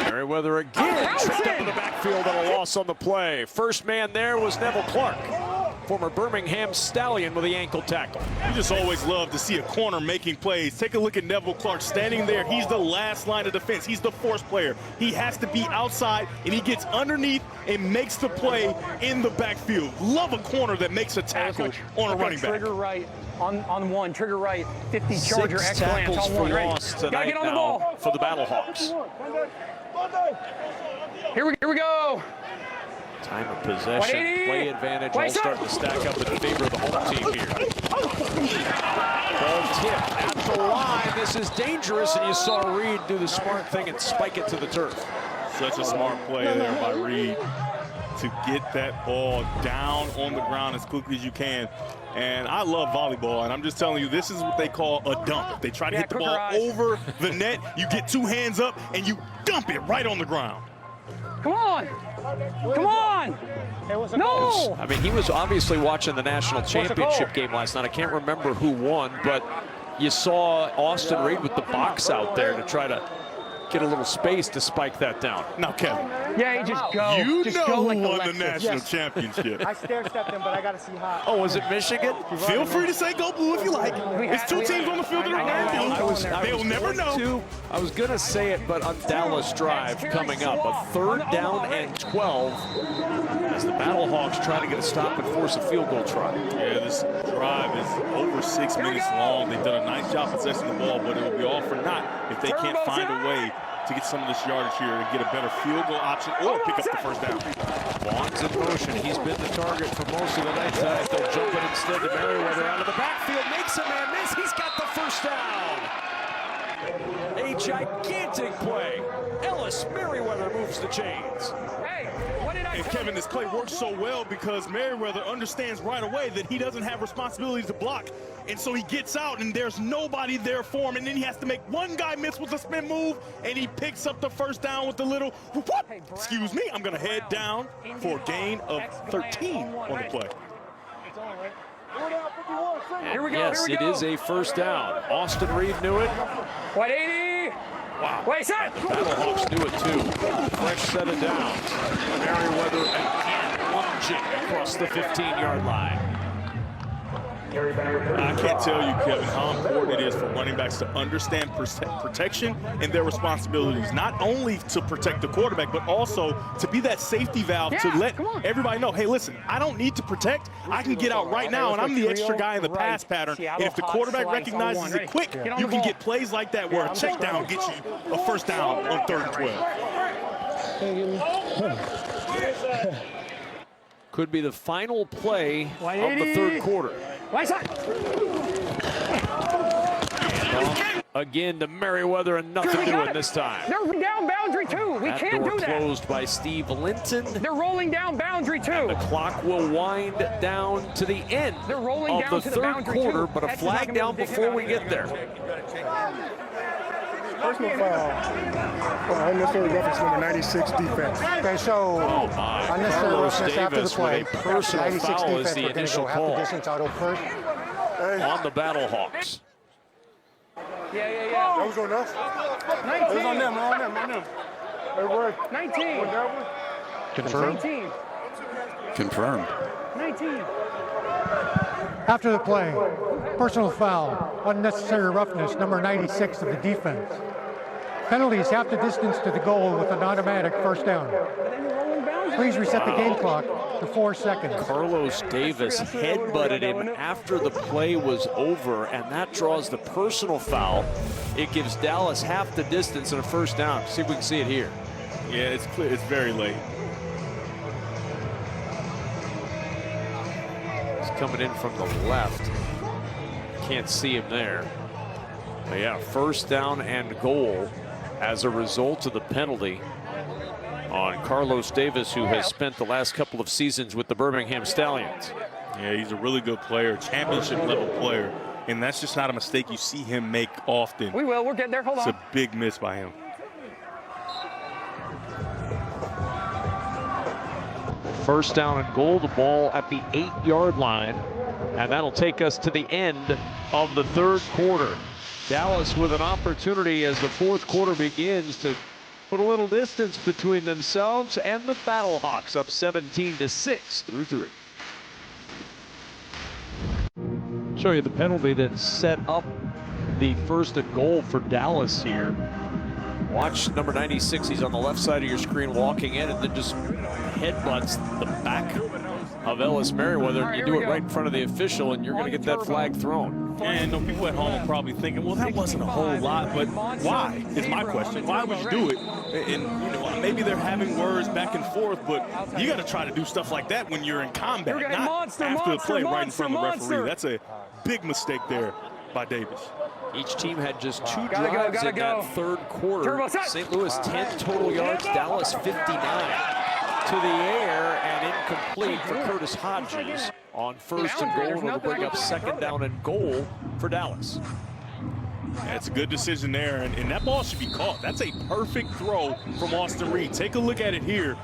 Merriweather again tripped up in the backfield on a loss on the play. First man there was Neville Clark. former Birmingham Stallion with the ankle tackle. You just always love to see a corner making plays. Take a look at Neville Clark standing there. He's the last line of defense. He's the force player. He has to be outside, and he gets underneath and makes the play in the backfield. Love a corner that makes a tackle on a running back. Trigger right on one, trigger right, 50 Charger 6 X-Lance tackles on for one. loss tonight get on the now ball. for the Battlehawks. Here we go. Time of possession, play advantage, all starting to stack up in favor of the home team here. Ball tip at the line. This is dangerous, and you saw Reed do the smart thing and spike it to the turf. Such a smart play there by Reed to get that ball down on the ground as quickly as you can. And I love volleyball, and I'm just telling you, this is what they call a dump. If they try to hit the ball over the net, you get 2 hands up, and you dump it right on the ground. Come on! Come on! No! I mean, he was obviously watching the national championship game last night. I can't remember who won, but you saw Austin Reed with the box out there to try to get a little space to spike that down. Now, Kevin. Yeah, he just go. You just know go who like won the national championship. I stair-stepped him, but I got to see how. Oh, was it Michigan? Feel free to say go blue if you like. It's 2 teams on the field that are going blue. They'll never know. I was going to say it, but on Dallas Drive coming up, a 3rd down and 12 as the Battlehawks try to get a stop and force a field goal try. Yeah, this drive is over 6 minutes long. They've done a nice job possessing the ball, but it will be all for naught if they can't find a way to get some of this yardage here and get a better field goal option or pick up the first down. Vaughn's in motion. He's been the target for most of the night tonight. They'll jump it instead to Merriweather out of the backfield. Makes a man miss. He's got the first down. A gigantic play. Ellis Merriweather moves the chains. And Kevin, this play works so well because Merriweather understands right away that he doesn't have responsibility to block. And so he gets out and there's nobody there for him. And then he has to make one guy miss with a spin move and he picks up the first down with the little, whoop, excuse me, I'm going to head down for a gain of 13 on the play. Here we go, yes, here we it go. is a first down. Austin Reed knew it. 180. Wow. Wait, set. Battlehawks knew it too. Fresh set of downs. Merriweather again lunging across the 15-yard line. I can't tell you, Kevin, how important it is for running backs to understand protection and their responsibilities, not only to protect the quarterback, but also to be that safety valve to let everybody know, hey, listen, I don't need to protect. I can get out right now, and I'm the extra guy in the pass pattern. And if the quarterback recognizes it quick, you can get plays like that where a check down gets you a first down on 3rd and 12. Could be the final play of the 3rd quarter. Again to Merriweather and nothing doing this time. They're down boundary 2. We can't do that. Closed by Steve Linton. They're rolling down boundary 2. And the clock will wind down to the end They're rolling of down the to the 3rd boundary quarter, too. but a That's flag not down gonna be before we different. get there. Personal foul. Unnecessary roughness number 96 defense. Okay, so unnecessary roughness after the play. Personal 96 foul defense, is the we're going to initial go half call the distance auto first. on the Battlehawks. Yeah. That was on us. 19. It was on them. Hey, word. 19. Confirmed. 19. Confirmed. 19. After the play, personal foul, unnecessary roughness, number 96 of the defense. Penalties half the distance to the goal with an automatic first down. Please reset the game clock to 4 seconds. Carlos Davis headbutted him after the play was over, and that draws the personal foul. It gives Dallas half the distance and a first down. See if we can see it here. Yeah, it's clear. It's very late. He's coming in from the left. Can't see him there. But yeah, first down and goal as a result of the penalty on Carlos Davis, who has spent the last couple of seasons with the Birmingham Stallions. Yeah, he's a really good player, championship level player, and that's just not a mistake you see him make often. We will. We're getting there. Hold on. It's a big miss by him. First down and goal, the ball at the 8-yard line, and that'll take us to the end of the 3rd quarter. Dallas with an opportunity as the 4th quarter begins to put a little distance between themselves and the Battlehawks, up 17-6 through 3. Show you the penalty that set up the first and goal for Dallas here. Watch number 96. He's on the left side of your screen walking in and then just headbutts the back of Ellis Merriweather. Right, you do it go. right in front of the official and you're going to get that flag thrown. And people at home are probably thinking, well, that wasn't a whole lot, but why is my question. Why would you do it? And, you know, maybe they're having words back and forth, but you got to try to do stuff like that when you're in combat, not after the play right in front of the referee. That's a big mistake there by Davis. Each team had just 2 drives in that third quarter. St. Louis 10 total yards, Dallas 59. To the air and incomplete for Curtis Hodges on first and goal. It'll bring up second down and goal for Dallas. That's a good decision there, and that ball should be caught. That's a perfect throw from Austin Reed. Take a look at it here.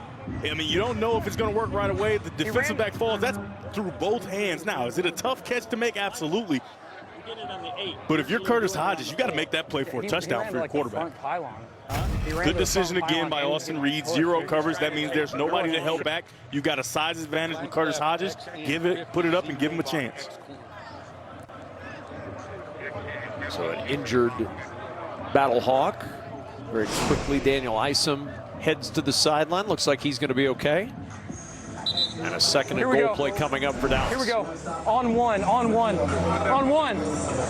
I mean, you don't know if it's going to work right away. The defensive back falls. That's through both hands. Now, is it a tough catch to make? Absolutely. But if you're Curtis Hodges, you got to make that play for a touchdown for your quarterback. Good decision again by Austin Reed. 0 covers. That means there's nobody to help back. You got a size advantage with Curtis Hodges. Give it, put it up, and give him a chance. So an injured Battlehawk. Very quickly, Daniel Isom heads to the sideline. Looks like he's going to be okay. And a second and goal play coming up for Dallas. Here we go. On one.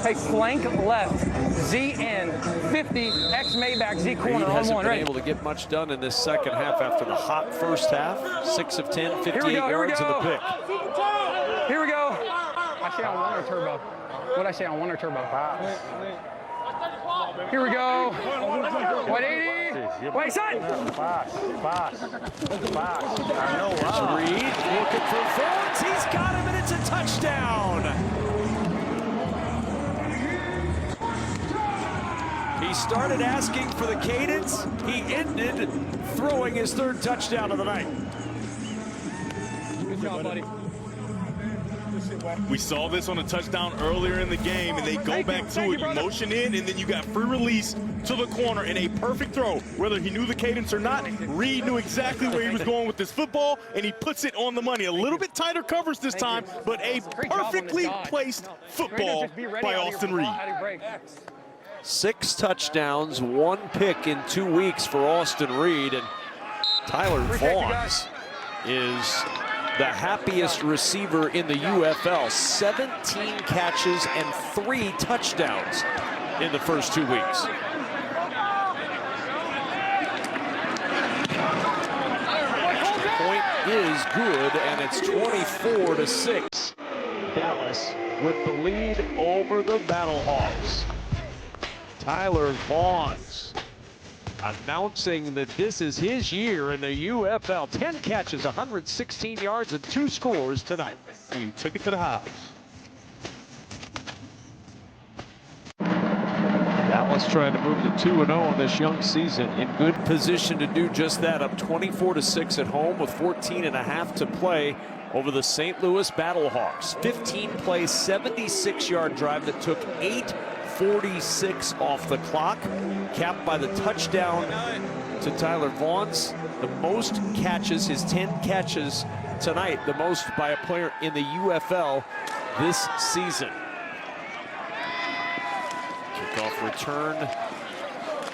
Hey, flank left. Z end. 50. X Maybach. Z corner. Reed hasn't on one. been Ready? able to get much done in this second half after the hot first half. 6 of 10, 58 yards in the pick. Here we go. I say on 1 or turbo? What'd I say on 1 or turbo? Here we go. 180. Wait, son. Here's Reed looking for Vaughns. He's got him, and it's a touchdown. He started asking for the cadence. He ended throwing his 3rd touchdown of the night. Good job, buddy. We saw this on a touchdown earlier in the game, and they go back to it. You motion in, and then you got free release to the corner and a perfect throw. Whether he knew the cadence or not, Reed knew exactly where he was going with this football, and he puts it on the money. A little bit tighter covers this time, but a perfectly placed football by Austin Reed. 6 touchdowns, 1 pick in 2 weeks for Austin Reed, and Tyler Vaughns is the happiest receiver in the UFL. 17 catches and 3 touchdowns in the first 2 weeks. Point is good, and it's 24-6. Dallas with the lead over the Battlehawks. Tyler Vaughns announcing that this is his year in the UFL. 10 catches, 116 yards, and 2 scores tonight. And he took it to the house. Dallas trying to move to 2-0 on this young season. In good position to do just that, up 24-6 at home with 14.5 to play over the St. Louis Battlehawks. 15-play, 76-yard drive that took 8:46 off the clock, capped by the touchdown to Tyler Vaughns. The most catches, his 10 catches tonight, the most by a player in the UFL this season. Kickoff return.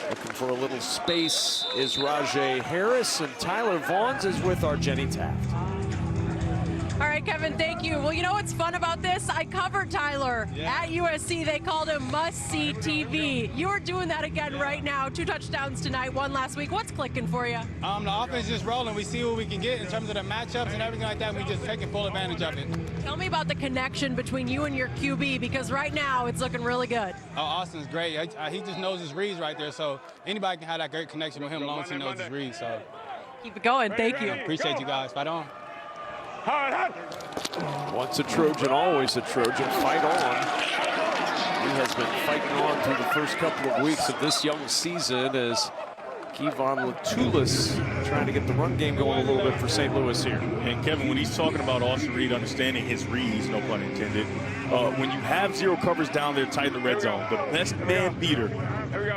Looking for a little space is Rajay Harris, and Tyler Vaughns is with our Jenny Taft. All right, Kevin, thank you. Well, you know what's fun about this? I covered Tyler at USC. They called him must-see TV. You're doing that again right now. 2 touchdowns tonight, 1 last week. What's clicking for you? The offense is just rolling. We see what we can get in terms of the matchups and everything like that. We just taking full advantage of it. Tell me about the connection between you and your QB, because right now it's looking really good. Oh, Austin's great. He just knows his reads right there, so anybody can have that great connection with him as long as he knows his reads. So keep it going. Thank you. Appreciate you guys. Fight on. Once a Trojan, always a Trojan. Fight on. He has been fighting on through the first couple of weeks of this young season as Kevon Latulis trying to get the run game going a little bit for St. Louis here. And Kevin, when he's talking about Austin Reed understanding his reads, no pun intended, when you have 0 covers down there tight in the red zone, the best man beater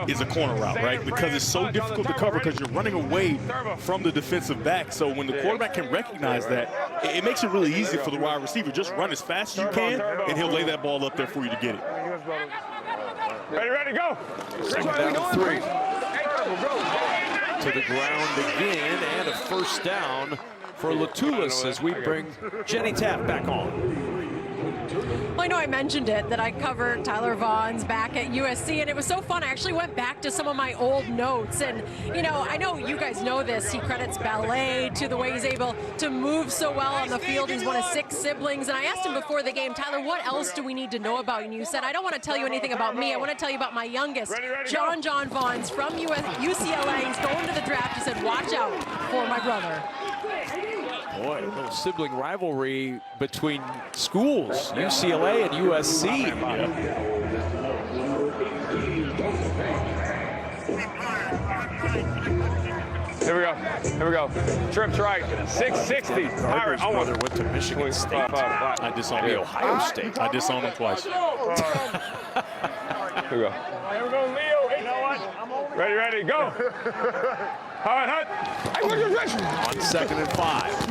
is a corner route, right? Because it's so difficult to cover because you're running away from the defensive back. So when the quarterback can recognize that, it makes it really easy for the wide receiver. Just run as fast as you can, and he'll lay that ball up there for you to get it. Ready, go. Second down, 3. To the ground again, and a first down for Latulis as we bring Jenny Taft back on. Well, I know I mentioned it, that I covered Tyler Vaughn's back at USC, and it was so fun. I actually went back to some of my old notes, and, you know, I know you guys know this. He credits ballet to the way he's able to move so well on the field. He's one of 6 siblings, and I asked him before the game, Tyler, what else do we need to know about you? And you said, I don't want to tell you anything about me. I want to tell you about my youngest, John Vaughn's from UCLA. He's going to the draft. He said, watch out for my brother. Boy, a little sibling rivalry between schools, UCLA and USC. Here we go. Trips right. 660. Gardner's brother went to Michigan State. I disowned him. Ohio State. I disowned him twice. Here we go. Here we go, Leo. You know what? Ready, go. Hut. On 2nd and 5.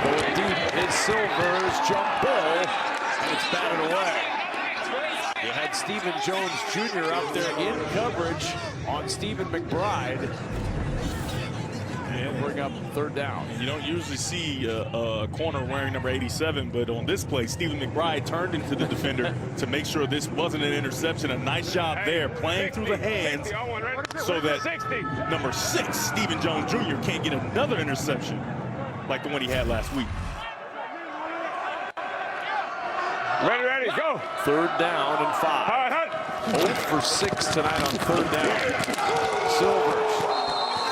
Going deep is Silver's jump ball, and it's batted away. You had Stephen Jones Jr. out there in coverage on Stephen McBride. And bring up 3rd down. You don't usually see a corner wearing number 87, but on this play, Stephen McBride turned into the defender to make sure this wasn't an interception. A nice job there, playing through the hands so that number 6, Stephen Jones Jr. can't get another interception like the one he had last week. Ready, go. 3rd down and 5. 0 for 6 tonight on 3rd down. Silvers.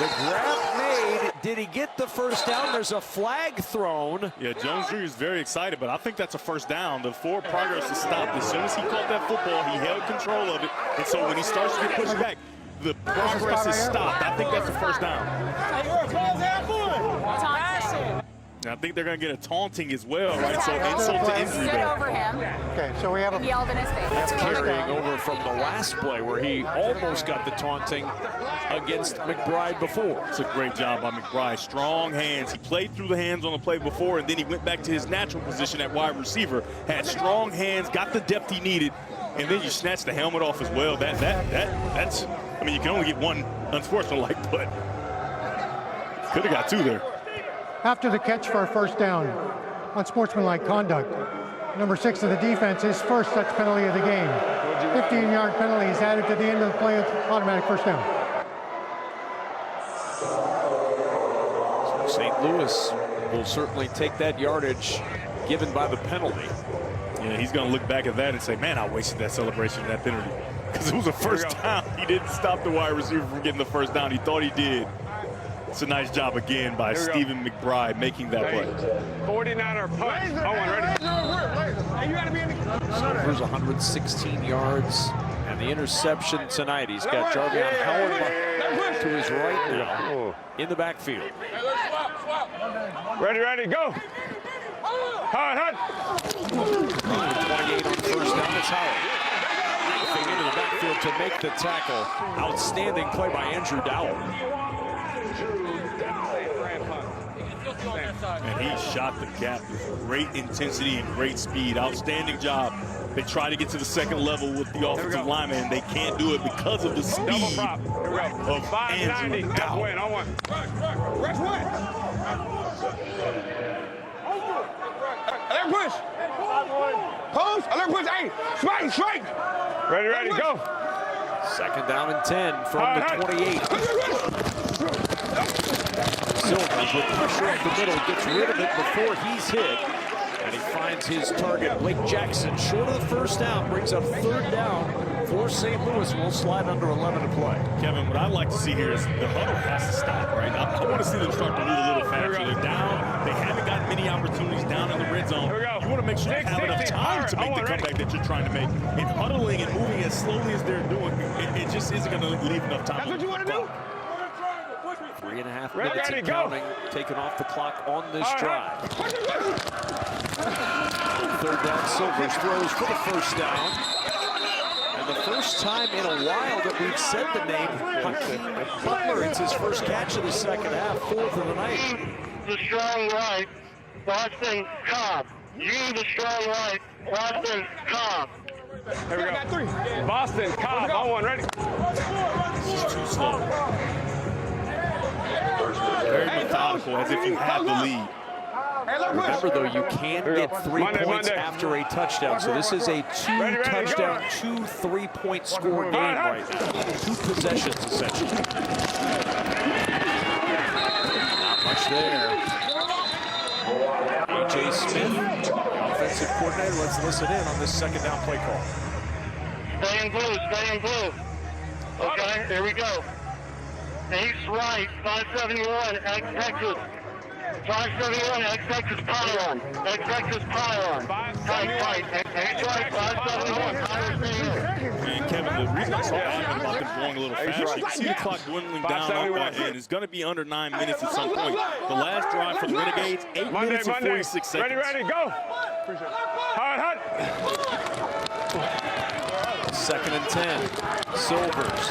The grab made. Did he get the first down? There's a flag thrown. Yeah, Jones Jr. is very excited, but I think that's a first down. The forward progress is stopped. As soon as he caught that football, he held control of it. And so when he starts to get pushed back, the progress is stopped. I think that's a first down. I think they're going to get a taunting as well, right? So insult to injury. Stood over him. Okay, so we have a yelled in his face. That's carrying over from the last play where he almost got the taunting against McBride before. It's a great job by McBride. Strong hands. He played through the hands on the play before, and then he went back to his natural position at wide receiver. Had strong hands, got the depth he needed, and then you snatch the helmet off as well. That's. I mean, you can only get one unsportsmanlike, but could have got 2 there. After the catch for a first down, unsportsmanlike conduct. Number 6 of the defense, his first such penalty of the game. 15-yard penalty is added to the end of the play, automatic first down. St. Louis will certainly take that yardage given by the penalty. Yeah, he's going to look back at that and say, man, I wasted that celebration, that penalty. Because it was a first down. He didn't stop the wide receiver from getting the first down. He thought he did. It's a nice job again by Stephen McBride making that play. 49er punch. Ready. Silver's 116 yards. And the interception tonight. He's got Jarvion Howard to his right now in the backfield. Ready, go. Hut. 28 on first down. It's Howard. Into the backfield to make the tackle. Outstanding play by Andrew Dowell. And he shot the gap with great intensity and great speed. Outstanding job. They try to get to the second level with the offensive lineman, and they can't do it because of the speed of Andrew Dowell. Alert push. Post. Alert push. Hey, strike. Ready, go. 2nd down and 10 from the 28. Silvers with pressure up the middle, gets rid of it before he's hit. And he finds his target, Blake Jackson, short of the first down, brings up 3rd down for St. Louis. Will slide under 11 to play. Kevin, what I'd like to see here is the huddle has to stop, right? I want to see them start to move a little faster. They're down. They haven't gotten many opportunities down in the red zone. You want to make sure you have enough time to make the comeback that you're trying to make. And huddling and moving as slowly as they're doing, it just isn't going to leave enough time. That's what you want to do. 3.5 minutes and counting, taken off the clock on this drive. 3rd down, Silvers throws for the first down. And the first time in a while that we've said the name Hakeem Butler. It's his first catch of the second half, 4th of the night. The strong right, Boston Cobb. You the strong right, Boston Cobb. Here we go. Boston, Cobb, on one, ready? This is too slow. Very methodical, as if you have the lead. Remember, though, you can get 3 points after a touchdown. So this is a 2-touchdown, 2 3-point score game right now. 2 possessions, essentially. Not much there. A.J. Smith, offensive coordinator. Let's listen in on this second down play call. Stay in blue, stay in blue. Okay, here we go. Ace right, 571, ex-Texas. 571, ex-Texas pylon. Ex-Texas pylon. Tight. Ace right, 571, And Kevin, the reason I saw that about them going a little fast, you can see the clock dwindling down on that end. It's going to be under 9 minutes at some point. The last drive for the Renegades, 8 minutes and 46 seconds. Ready, go. Hot. 2nd and 10. Silvers.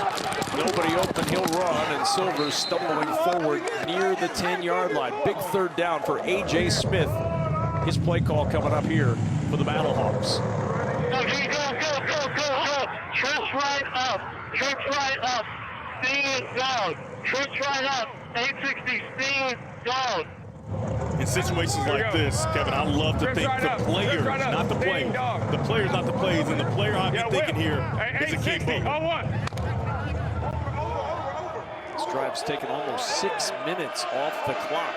Nobody open, he'll run, and Silvers stumbling forward near the 10-yard line. Big 3rd down for A.J. Smith. His play call coming up here for the Battlehawks. Okay, go. Trips right up. Sting is down. Trips right up. 860, Sting is down. In situations like this, Kevin, I love to think the players, not the plays. The players, not the plays. And the player I've been thinking here is Hakeem Butler. This drive's taken almost 6 minutes off the clock.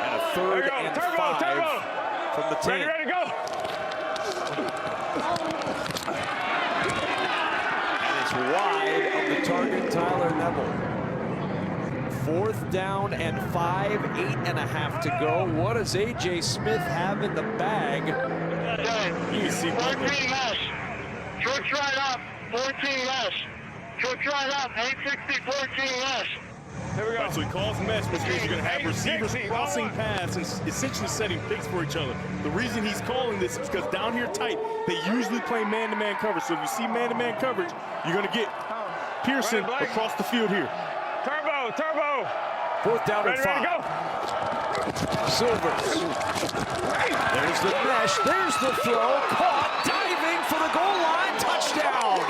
And a 3rd and 5 from the 10. Ready, go. And it's wide of the target, Tyler Neville. 4th down and 5, 8.5 to go. What does A.J. Smith have in the bag? You can see 14 mesh. Trips right up. 14 mesh. Trips right up. 860, 14 mesh. Here we go. Right, so he calls mesh because you're going to have receivers crossing paths and essentially setting picks for each other. The reason he's calling this is because down here tight, they usually play man-to-man coverage. So if you see man-to-man coverage, you're going to get Pearson across the field here. Turbo. 4th down and 5. Silvers. There's the mesh. There's the throw. Caught. Diving for the goal line. Touchdown.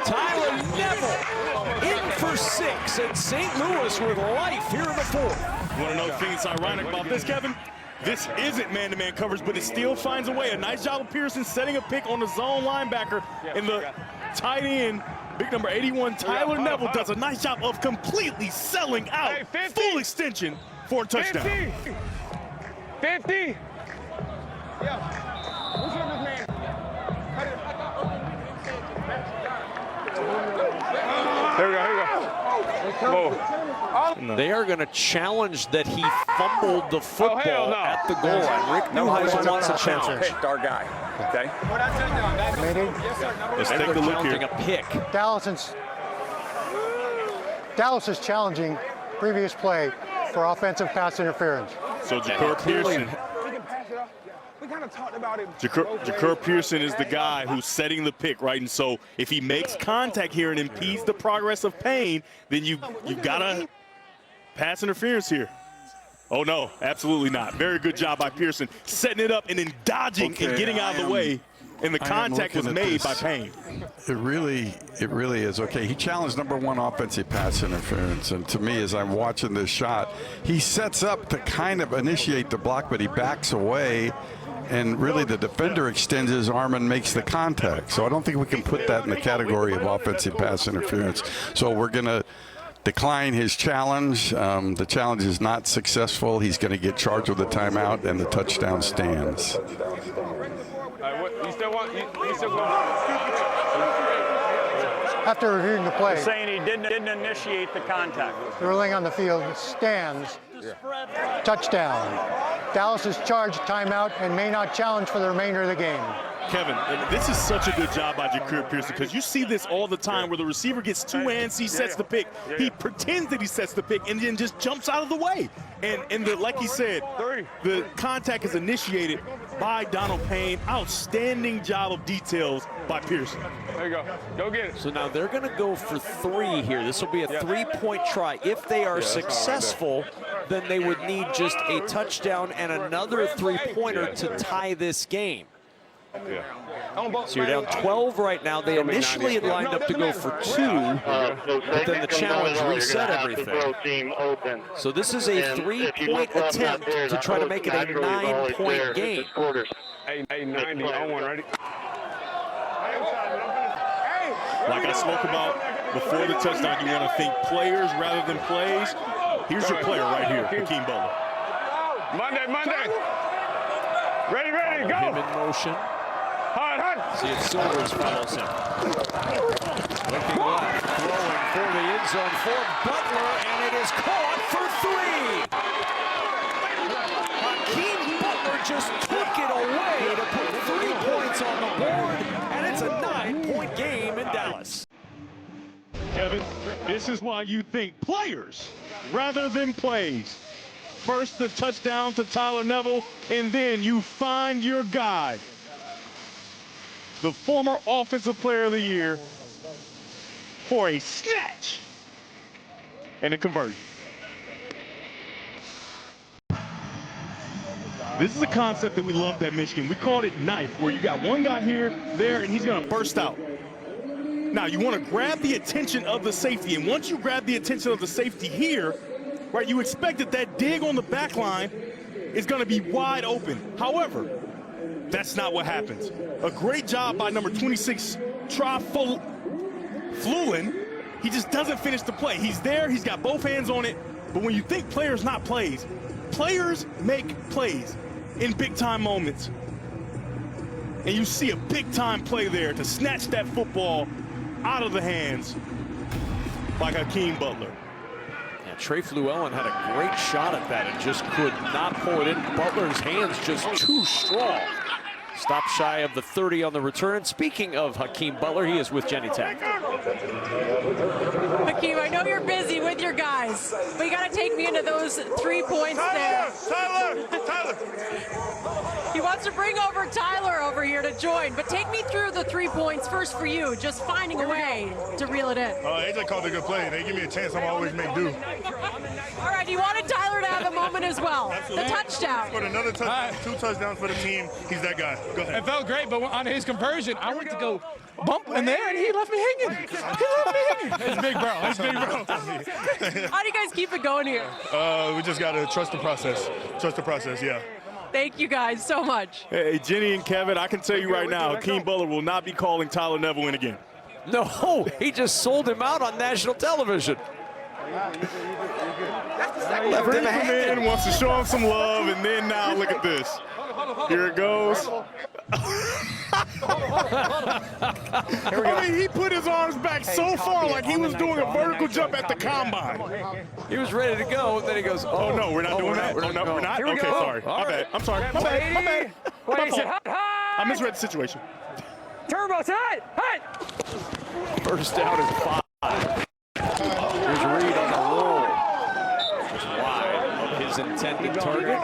Tyler Neville in for 6. And St. Louis with life here in the 4th. You want to know the thing that's ironic about this, Kevin? This isn't man-to-man coverage, but it still finds a way. A nice job of Pearson setting a pick on the zone linebacker, and the tight end, big number 81, Tyler Neville, does a nice job of completely selling out full extension for a touchdown. 50. Yeah. Who's on this man? Here we go. They are going to challenge that he fumbled the football at the goal line. Rick Neuheisel wants a challenge. Picked our guy. Okay. Let's take a look here. A pick. Dallas is challenging previous play for offensive pass interference. So Jacour Pearson. We kind of talked about it. Jacour Pearson is the guy who's setting the pick, right? And so if he makes contact here and impedes the progress of Payne, then you've got to pass interference here. Oh, no, absolutely not. Very good job by Pearson, setting it up and then dodging and getting out of the way. And the contact was made by Payne. It really is. Okay, he challenged number 1 offensive pass interference. And to me, as I'm watching this shot, he sets up to kind of initiate the block, but he backs away. And really the defender extends his arm and makes the contact. So I don't think we can put that in the category of offensive pass interference. So we're going to decline his challenge. The challenge is not successful. He's going to get charged with a timeout, and the touchdown stands. After reviewing the play, saying he didn't initiate the contact. the ruling on the field stands. Touchdown. Dallas is charged timeout and may not challenge for the remainder of the game. Kevin, this is such a good job by Ja'Cory Pearson because you see this all the time where the receiver gets two hands, he sets the pick. He pretends that he sets the pick and then just jumps out of the way. And like he said, the contact is initiated by Donald Payne. Outstanding job of details by Pearson. There you go. Go get it. So now they're going to go for 3 here. This will be a 3-point try. If they are successful, then they would need just a touchdown and another 3-pointer to tie this game. So you're down 12 right now. They initially had lined up to go for 2, but then the challenge reset everything. So this is a 3-point attempt to try to make it a 9-point game. 890 on one, ready? Like I spoke about before the touchdown, you want to think players rather than plays. Here's your player right here, Hakeem Butler. Monday. Ready, go. Him in motion. See if Silvers follows him. Looking left, throwing for the end zone for Butler, and it is caught for 3. Hakeem Butler just took it away to put 3 points on the board, and it's a 9-point game in Dallas. Kevin, this is why you think players rather than plays. First the touchdown to Tyler Neville, and then you find your guy. The former Offensive Player of the Year for a snatch and a conversion. This is a concept that we loved at Michigan. We called it knife, where you got one guy here, there, and he's going to burst out. Now, you want to grab the attention of the safety, and once you grab the attention of the safety here, right, you expect that dig on the back line is going to be wide open. However, that's not what happens. A great job by number 26, Flulin. He just doesn't finish the play. He's there, he's got both hands on it, but when you think players, not plays, players make plays in big-time moments. And you see a big-time play there to snatch that football out of the hands by Hakeem Butler. Yeah, Trey Fluellen had a great shot at that and just could not pull it in. Butler's hands just too strong. Stop shy of the 30 on the return. And speaking of Hakeem Butler, he is with Jenny Tech. Hakeem, I know you're busy with your guys, but you got to take me into those 3 points there. Tyler! He wants to bring over Tyler over here to join, but take me through the 3 points first for you, just finding a way to reel it in. AJ called a good play. They give me a chance, I'm always make do. All right, you wanted Tyler to have a moment as well. Absolutely. The touchdown. For another touchdown, 2 touchdowns for the team. He's that guy. Go ahead. It felt great, but on his conversion, I went to go bump in there, and he left me hanging. It's big, bro. It's big, bro. How do you guys keep it going here? We just got to trust the process. Trust the process, yeah. Thank you guys so much. Hey, Jenny and Kevin, I can tell you right now, Hakeem Butler will not be calling Tyler Neville in again. No, he just sold him out on national television. Left him in, wants to show him some love, and then now look at this. Here it goes. I mean, he put his arms back so far like he was doing a vertical jump at the combine. He was ready to go, and then he goes, oh no, we're not doing that. Oh, no, we're not. Okay, sorry. My bad. I'm sorry. My bad. I misread the situation. Turbo's hot! First down and 5. Here's Reed on the roll. Just wide of his intended target.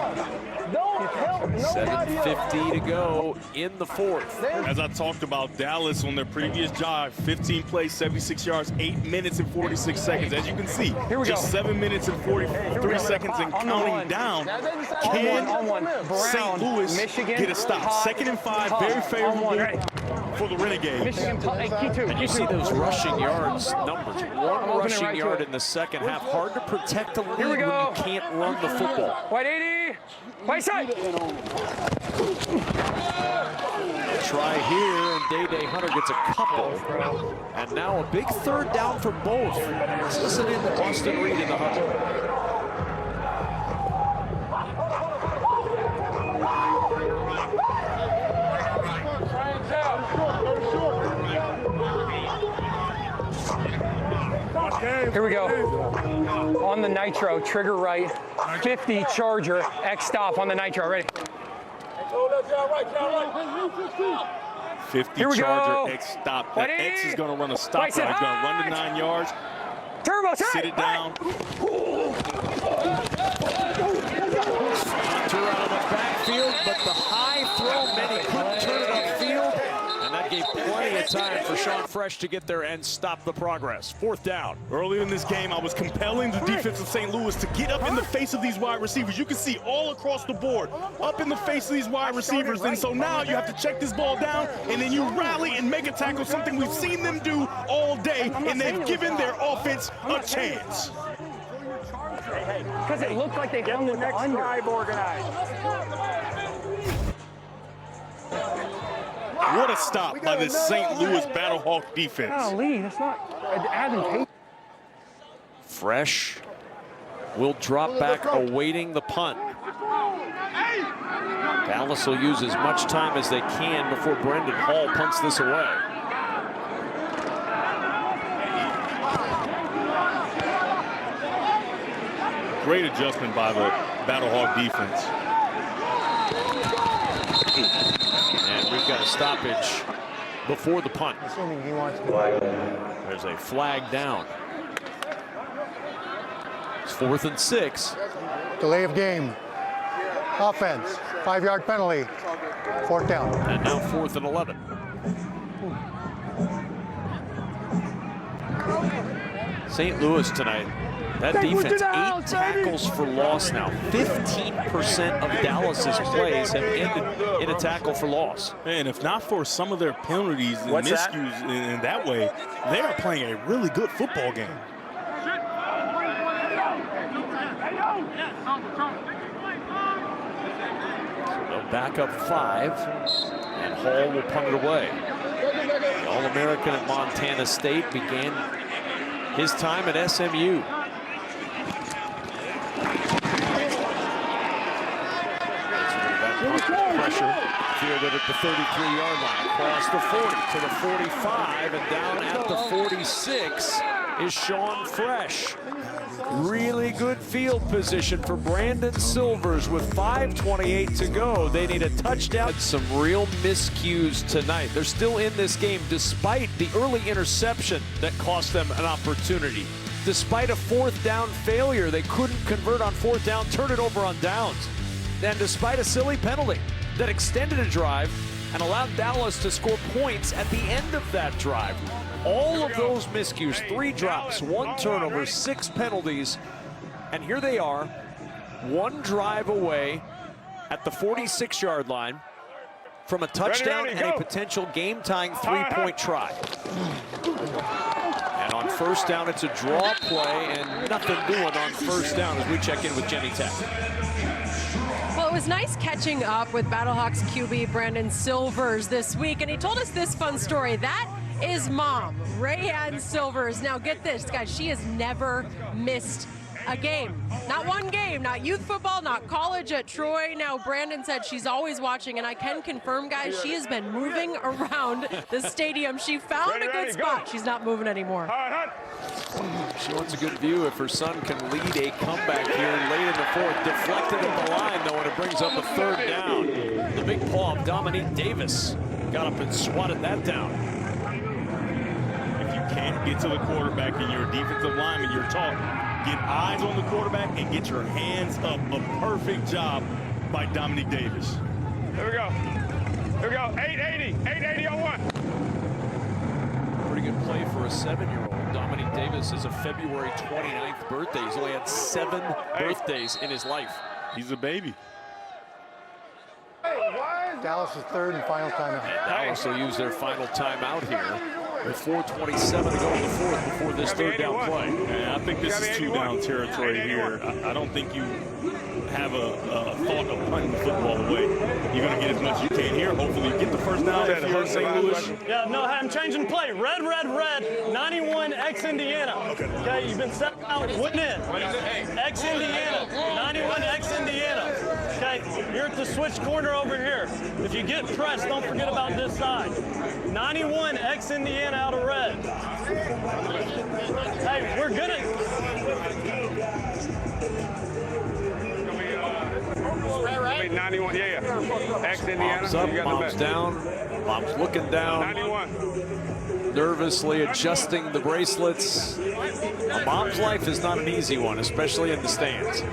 7:50 to go in the 4th. As I talked about, Dallas on their previous drive, 15 plays, 76 yards, 8 minutes and 46 seconds. As you can see, just 7 minutes and 43 seconds and counting down. Can St. Louis get a stop? 2nd and 5, very favorable for the Renegades. And you see those rushing yards numbers. 1 rushing yard in the second half. Hard to protect the lead when you can't run the football. White 80. White side. Try here, and Day Hunter gets a couple. And now a big 3rd down for both. Let's listen in to Austin Reed in the huddle. Here we go. On the nitro, trigger right, 50 Charger, X stop on the nitro. Ready? 50 Here we Charger go. X stop. That X is going to run a stop route. Place it He's going to run the 9 yards. Turbo, Sit it down. Hunter out of the backfield, but the high throw meant he couldn't turn it upfield, and that gave plenty of time for Sean Fresh to get there and stop the progress. 4th down. Earlier in this game, I was compelling the defense of St. Louis to get up in the face of these wide receivers. You can see all across the board, up in the face of these wide receivers. And so now you have to check this ball down, and then you rally and make a tackle, something we've seen them do all day, and they've given their offense a chance. Because it looked like they hung with the under. Drive organized. What a stop by the St. Louis Battlehawk defense. Golly, that's not advantageous. Fresh will drop back awaiting the punt. Dallas will use as much time as they can before Brendan Hall punts this away. Great adjustment by the Battlehawk defense. And we've got a stoppage before the punt. Assuming he wants to. There's a flag down. It's 4th and 6. Delay of game. Offense. 5-yard penalty. 4th down. And now 4th and 11. St. Louis tonight. That defense, 8 tackles for loss now. 15% of Dallas's plays have ended in a tackle for loss. And if not for some of their penalties and miscues in that way, they are playing a really good football game. So they'll back up 5, and Hall will punt it away. The All-American at Montana State began his time at SMU. Pressure fielded at the 33-yard line, across the 40 to the 45, and down at the 46 is Sean Fresh. Really good field position for Brandon Silvers with 5:28 to go. They need a touchdown. Some real miscues tonight. They're still in this game despite the early interception that cost them an opportunity. Despite a 4th down failure, they couldn't convert on 4th down, turn it over on downs. And despite a silly penalty that extended a drive and allowed Dallas to score points at the end of that drive. All of those miscues, 3 drops, 1 turnover, 6 penalties, and here they are, 1 drive away at the 46-yard line from a touchdown and a potential game-tying 3-point try. And on 1st down, it's a draw play and nothing doing on 1st down as we check in with Jenny Tech. Well, it was nice catching up with Battlehawks QB Brandon Silvers this week, and he told us this fun story. That is mom, Rayanne Silvers. Now get this, guys, she has never missed a game. Not one game, not youth football, not college at Troy. Now, Brandon said she's always watching, and I can confirm, guys, she has been moving around the stadium. She found a good spot. She's not moving anymore. She wants a good view if her son can lead a comeback here late in the 4th. Deflected at the line, though, and it brings up a 3rd down. The big paw of Dominique Davis got up and swatted that down. If you can't get to the quarterback and you're a defensive lineman, you're taught, get eyes on the quarterback and get your hands up. A perfect job by Dominique Davis. Here we go. Here we go. 880 on 1. Pretty good play for a 7-year-old. Dominique Davis is a February 29th birthday. He's only had 7 birthdays in his life. He's a baby. Dallas' 3rd and final timeout. And Dallas will use their final timeout here with 4:27 to go in the 4th before this 3rd down play. Yeah, I think this is 2-down territory here. I don't think you have a thought of punting the football away. You're going to get as much as you can here. Hopefully you get the 1st down if you're St. Louis. Yeah, no, I'm changing play. Red, 91 X Indiana. Okay, you've been set out, win in. X Indiana, 91 X Indiana. Okay, you're at the switch corner over here. If you get pressed, don't forget about this side. 91 X Indiana out of red. Hey, we're good at... I mean, 91, yeah. Ex-Indiana. Mom's up, You got the mom's best. down. Mom's looking down. 91. Nervously adjusting the bracelets. A mom's life is not an easy one, especially in the stands.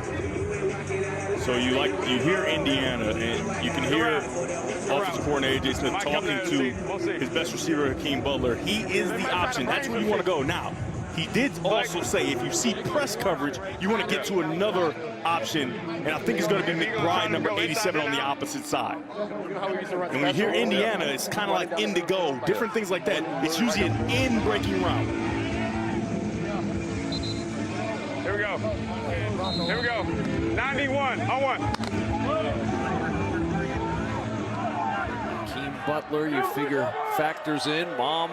So you hear Indiana, and you can hear offensive coordinator Jason Smith talking to his best receiver, Hakeem Butler. He is the option. That's where you want to go. Now, he did also say if you see press coverage, you want to get to another option, and I think it's going to be McBride, number 87, on the opposite side. And when you hear Indiana, it's kind of like indigo, different things like that. It's usually an in-breaking route. Here we go. Here we go. 91 on one. Hakeem Butler, you figure, factors in. Mom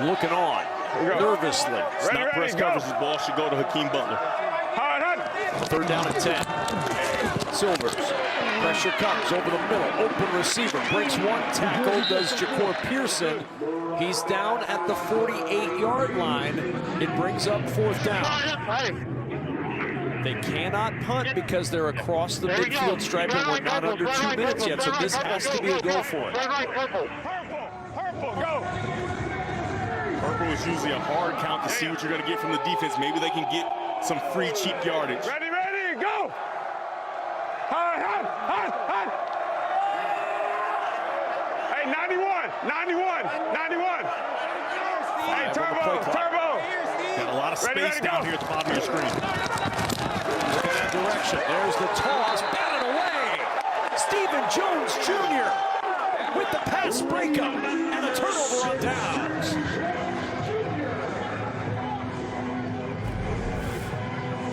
looking on nervously. It's not press coverage. This ball should go to Hakeem Butler. Third down and 10. Silvers. Pressure comes over the middle. Open receiver. Breaks one tackle. Does Ja'Cour Pearson. He's down at the 48-yard line. It brings up fourth down. They cannot punt because they're across the midfield stripe and we're not under 2 minutes yet, so this has to be a go for it. Purple is usually a hard count to see what you're going to get from the defense. Maybe they can get some free, cheap yardage. Ready, go! Hot! Hey, 91! Hey, turbo! Got a lot of space down here at the bottom of your screen. Look in that direction. There's the toss. Batted away. Stephen Jones Jr. with the pass breakup and a turnover on downs.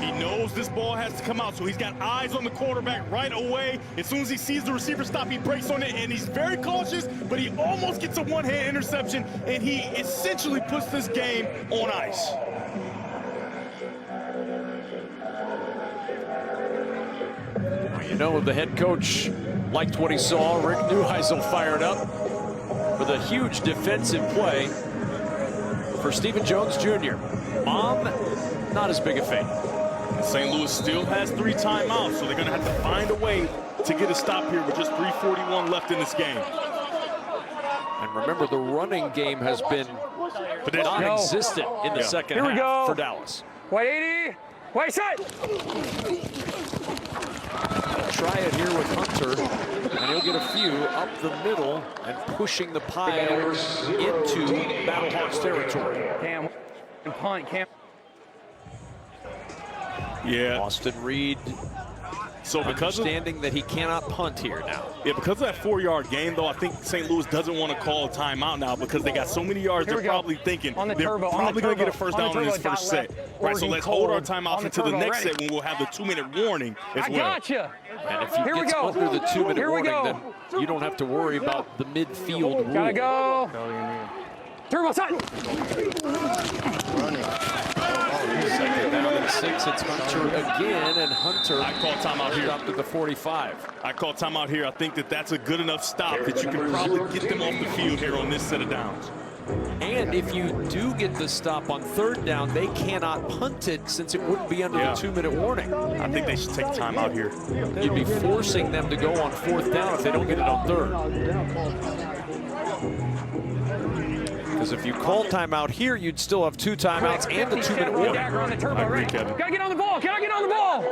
He knows this ball has to come out, so he's got eyes on the quarterback right away. As soon as he sees the receiver stop, he breaks on it, and he's very cautious, but he almost gets a one-hand interception, and he essentially puts this game on ice. You know, the head coach liked what he saw. Rick Neuheisel fired up with a huge defensive play for Stephen Jones Jr. Mom, not as big a fan. St. Louis still has 3 timeouts, so they're going to have to find a way to get a stop here with just 3:41 left in this game. And remember, the running game has been non-existent in the second half for Dallas. White 80. White set. Try it here with Hunter, and he'll get a few up the middle and pushing the pile into Battlehawks territory. Cam, punt, Cam. Yeah. Austin Reed, so because understanding that he cannot punt here now. Yeah, because of that 4-yard gain, though, I think St. Louis doesn't want to call a timeout now because they got so many yards. They're probably thinking they're probably going to get a first down on this first set. Right, so let's hold our timeouts until the next set when we'll have the 2-minute warning as well. I gotcha. And if you get under the 2-minute warning, then you don't have to worry about the midfield rule. Gotta go. Turbo side. Second down and 6. It's Hunter again, and Hunter. I call timeout here. Stopped at the 45. I call timeout here. I think that that's a good enough stop that you can probably get them off the field here on this set of downs. And if you do get the stop on third down, they cannot punt it since it wouldn't be under the 2-minute warning. I think they should take timeout here. You'd be forcing them to go on fourth down if they don't get it on third. Because if you call timeout here, you'd still have 2 timeouts and the 2-minute warning. I agree, Kevin. Gotta get on the ball. Can I get on the ball?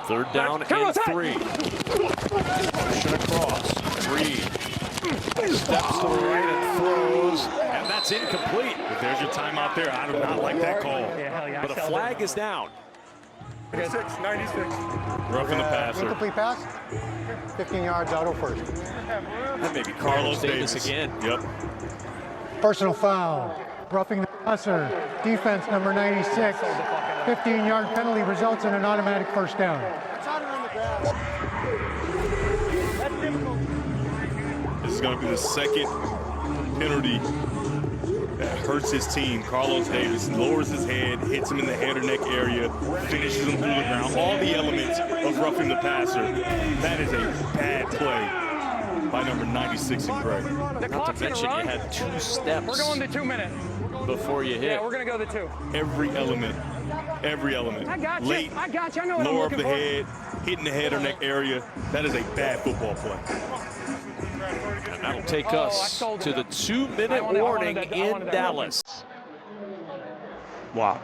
Third down and 3. Pushing across. Reed steps to the right and throws, and that's incomplete. But there's your timeout there. I do not like that call. But a flag is down. 96. Roughing the passer. Incomplete pass. 15 yards out of first. That may be Carlos Davis again. Yep. Personal foul. Roughing the passer. Defense number 96. 15-yard penalty results in an automatic first down. This is going to be the second penalty that hurts his team. Carlos Davis lowers his head, hits him in the head or neck area, finishes him through the ground. All the elements of roughing the passer. That is a bad play by number 96 in gray. The Not clock's to mention gonna you run. had 2 steps. We're going to 2 minutes. before you hit. Yeah, we're going to go the 2. Every element. Every element. I got you. Late, I got you. I know what I'm lower of looking the for. head, hitting the head or neck area. That is a bad football play. And that'll take us to the 2-minute warning in Dallas. Wow,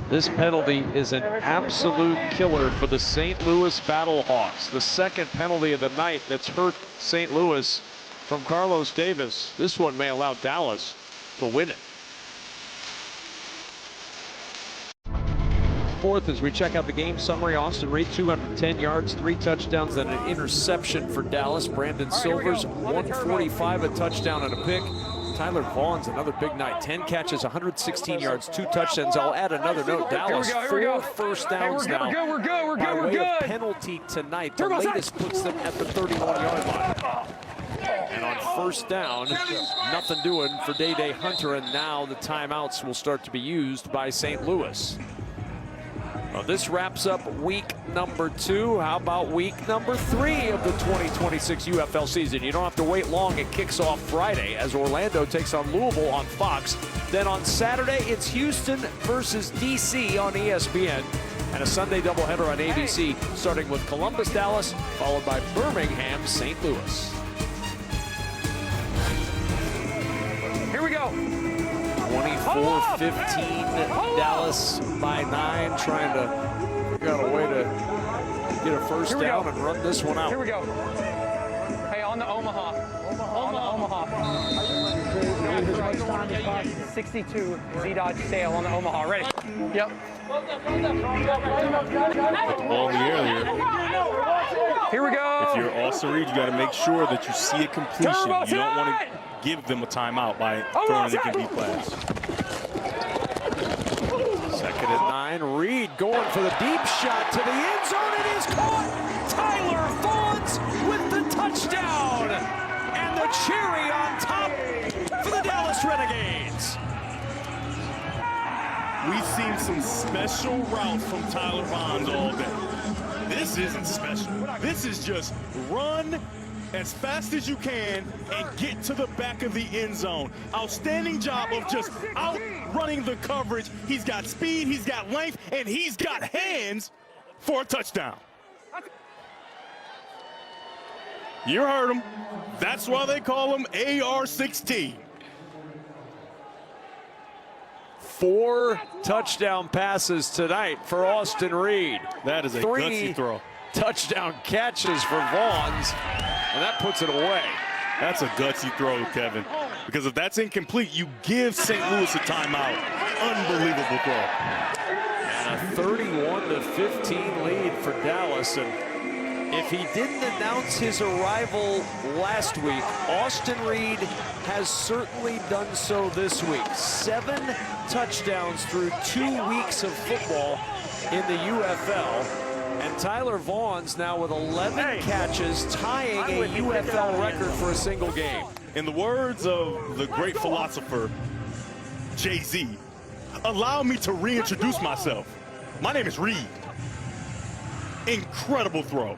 this penalty is an absolute killer for the St. Louis Battlehawks. The second penalty of the night that's hurt St. Louis from Carlos Davis. This one may allow Dallas to win it. Fourth, as we check out the game summary, Austin Reed, 210 yards, 3 touchdowns, and an interception for Dallas. Brandon Silvers, 145, a touchdown and a pick. Tyler Vaughn's another big night, 10 catches, 116 yards, 2 touchdowns. I'll add another note. Dallas, 4 first downs now. We're good. By way of penalty tonight. The latest puts them at the 31-yard line. And on first down, nothing doing for Day Hunter, and now the timeouts will start to be used by St. Louis. Well, this wraps up week number 2. How about week number 3 of the 2026 UFL season? You don't have to wait long. It kicks off Friday as Orlando takes on Louisville on Fox. Then on Saturday, it's Houston versus DC on ESPN. And a Sunday doubleheader on ABC, starting with Columbus, Dallas, followed by Birmingham, St. Louis. Here we go. 24-15, Dallas by 9, trying to figure out a way to get a first down and run this one out. Here we go. Hey, on the Omaha. On the Omaha. 62 Z-Dodge sale on the Omaha. Ready? Yep. Put the ball in the air here. Here we go. If you're Austin Reed, you got to make sure that you see a completion. You don't want to give them a timeout by throwing an incomplete pass. Second and 9, Reed going for the deep shot to the end zone. It is caught. Tyler Vaughn's with the touchdown. And the cherry on top for the Dallas Renegades. We've seen some special routes from Tyler Vaughn's all day. This isn't special. This is just run as fast as you can and get to the back of the end zone. Outstanding job of just outrunning the coverage. He's got speed, he's got length, and he's got hands for a touchdown. You heard him. That's why they call him AR-16. 4 touchdown passes tonight for Austin Reed. That is a 3 gutsy throw. Touchdown catches for Vaughn's, and that puts it away. That's a gutsy throw, Kevin. Because if that's incomplete, you give St. Louis a timeout. Unbelievable throw. And a 31-15 lead for Dallas. And if he didn't announce his arrival last week, Austin Reed has certainly done so this week. 7 touchdowns through 2 weeks of football in the UFL. And Tyler Vaughn's now with 11 catches, tying a UFL record for a single game. In the words of the great philosopher, Jay-Z, allow me to reintroduce myself. My name is Reed. Incredible throw.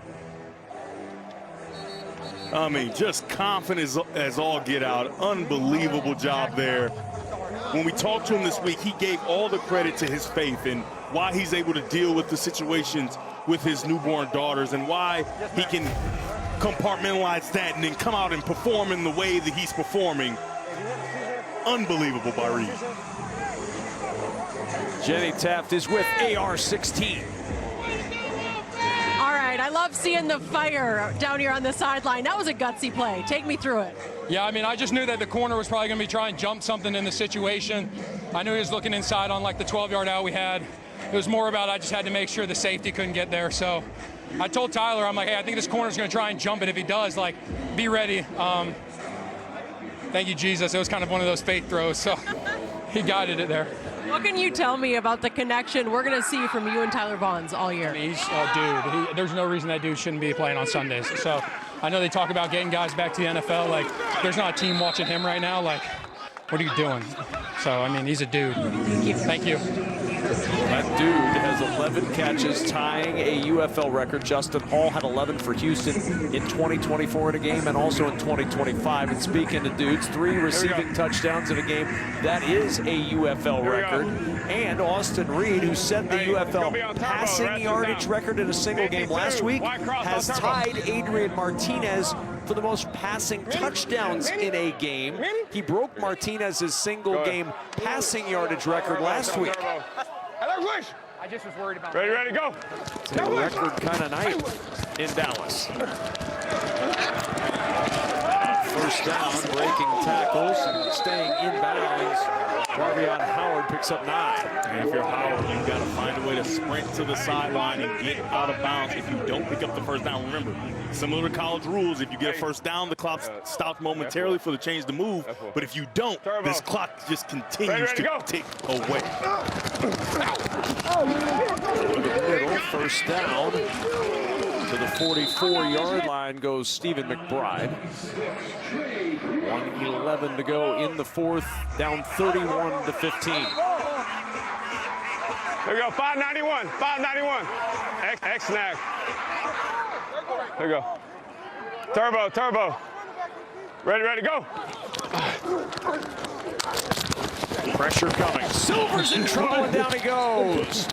I mean, just confident as all get out. Unbelievable job there. When we talked to him this week, he gave all the credit to his faith and why he's able to deal with the situations with his newborn daughters and why he can compartmentalize that and then come out and perform in the way that he's performing. Unbelievable by Reed. Jenny Taft is with AR-16. All right, I love seeing the fire down here on the sideline. That was a gutsy play. Take me through it. Yeah, I mean, I just knew that the corner was probably going to be trying to jump something in the situation. I knew he was looking inside on like the 12-yard out we had. It was more about I just had to make sure the safety couldn't get there. So I told Tyler, I'm like, hey, I think this corner's going to try and jump it. If he does, like, be ready. Thank you, Jesus. It was kind of one of those faith throws, so he guided it there. What can you tell me about the connection we're going to see from you and Tyler Vaughn's all year? There's no reason that dude shouldn't be playing on Sundays. So I know they talk about getting guys back to the NFL. Like, there's not a team watching him right now. Like, what are you doing? So, I mean, he's a dude. Thank you. Thank you. That dude has 11 catches, tying a UFL record. Justin Hall had 11 for Houston in 2024 in a game and also in 2025. And speaking to dudes, 3 receiving touchdowns in a game. That is a UFL record. And Austin Reed, who set the UFL passing yardage record in a single game last week, has tied Adrian Martinez for the most passing touchdowns in a game. He broke Martinez's single game passing yardage record last week. I just was worried about Ready, go. It's a record kind of night in Dallas. First down, breaking tackles and staying inbounds. Jarvion Howard picks up 9. And if you're Howard, you've got to find a way to sprint to the sideline and get out of bounds if you don't pick up the first down. Remember, similar to college rules, if you get a first down, the clock stops momentarily for the change to move. But if you don't, this clock just continues to tick away. Over the middle, first down. To the 44-yard line goes Stephen McBride. 1:11 to go in the fourth, down 31-15. There we go, 591, 591. X snag. There we go. Turbo. Ready, go. Pressure coming. Silver's in trouble and down he goes.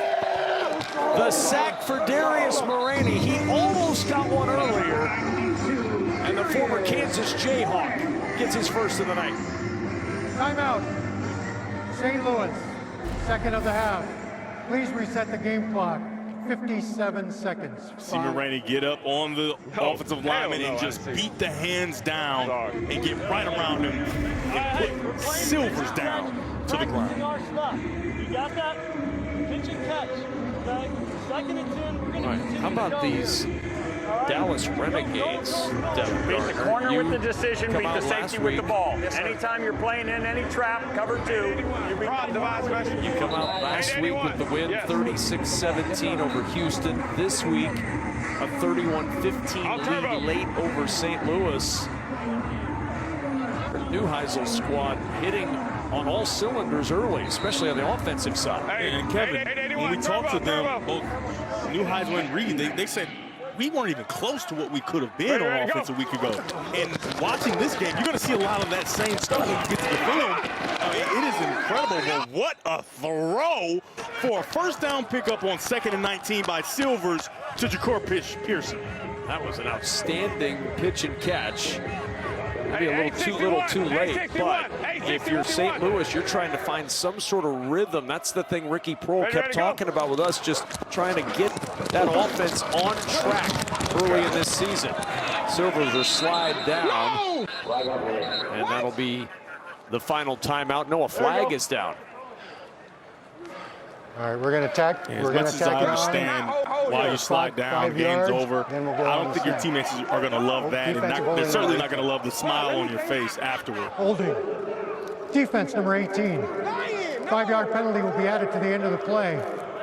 The sack for Darius Moraney. He almost got one earlier. And the former Kansas Jayhawk gets his first of the night. Timeout. St. Louis, second of the half. Please reset the game clock. 57 seconds. See Moraney get up on the offensive lineman and just beat the hands down and get right around him and put Silvers down to the ground. You got that? Pitch and catch. Okay? Second and 10. We're going to How about these Dallas Renegades? beat the corner with the decision, beat the safety with the ball. Anytime you're playing in any trap, cover 2, you beat the You come out last week with the win, 36-17 over Houston. This week, a 31-15 lead late over St. Louis. Neuheisel's squad hitting on all cylinders early, especially on the offensive side. And Kevin, when we talked to them, both Neuheisel and Reed, they said, we weren't even close to what we could have been on offense a week ago. And watching this game, you're going to see a lot of that same stuff when you get to the film. It is incredible. But what a throw for a first down pickup on 2nd and 19 by Silvers to Ja'Cour Pearson. That was an outstanding pitch and catch. Maybe a little too late, but if you're St. Louis, you're trying to find some sort of rhythm. That's the thing Ricky Prohl kept talking about with us, just trying to get that offense on track early in this season. Silvers will slide down, and that'll be the final timeout. No, a flag is down. All right, we're going to attack. As much as I understand why you slide down, game's over, I don't think your teammates are going to love that. And they're certainly not going to love the smile on your face afterward. Holding. Defense number 18. 5-yard penalty will be added to the end of the play.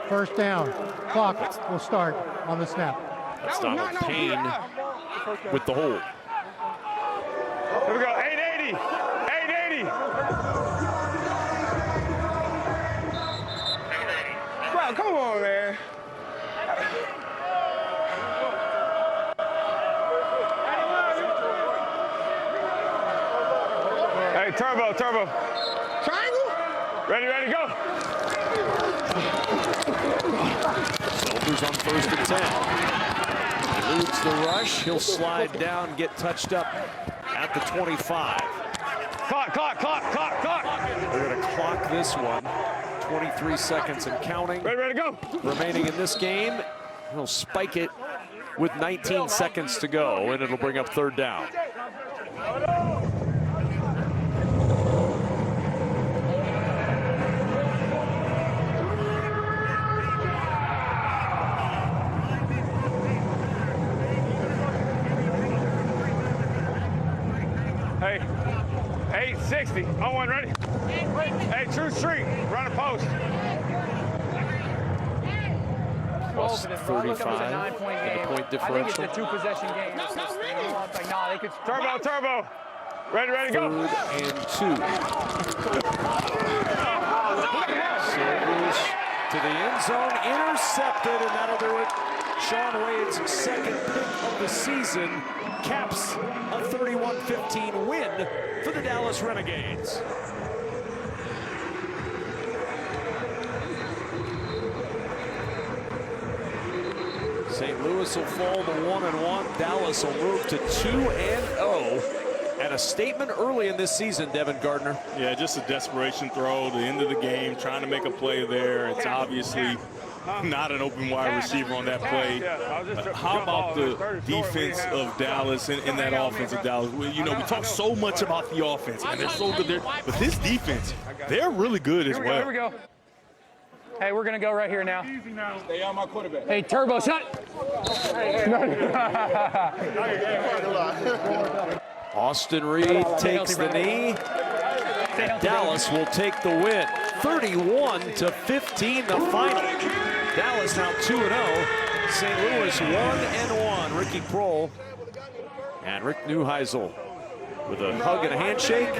First down. Clock will start on the snap. That's Donald Payne with the hold. Here we go, 880, 880. Wow, come on, man. Hey, turbo. Triangle? Ready, go. Silvers on 1st and 10. Eludes the rush. He'll slide down, get touched up at the 25. Clock. They're going to clock this one. 23 seconds and counting. Ready, go. Remaining in this game. He'll spike it with 19 seconds to go, and it'll bring up 3rd down. Hey, 860. On one, ready? Hey, true street. Run a post. Plus 35 9-point in the point I think differential. it's a 2-possession game. They could Turbo. Ready, go. 3rd and 2. Silvers to the end zone, intercepted, and that'll do it. Sean Wade's second pick of the season caps a 31-15 win for the Dallas Renegades. St. Louis will fall to 1-1. Dallas will move to 2-0. And a statement early in this season, Devin Gardner. Yeah, just a desperation throw, the end of the game, trying to make a play there. It's obviously not an open wide receiver on that play. How about the defense of Dallas and that offense of Dallas? You know, we talk so much about the offense, and they're so good there. But this defense, they're really good as well. Here we go. Hey, we're going to go right here now. Stay on my quarterback. Hey, Turbo, shut. Austin Reed takes the knee. And Dallas will take the win. 31-15 the final. Dallas now 2-0. St. Louis 1-1. Ricky Prohl and Rick Neuheisel with a hug and a handshake.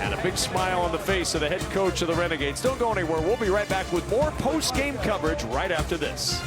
And a big smile on the face of the head coach of the Renegades. Don't go anywhere. We'll be right back with more post-game coverage right after this.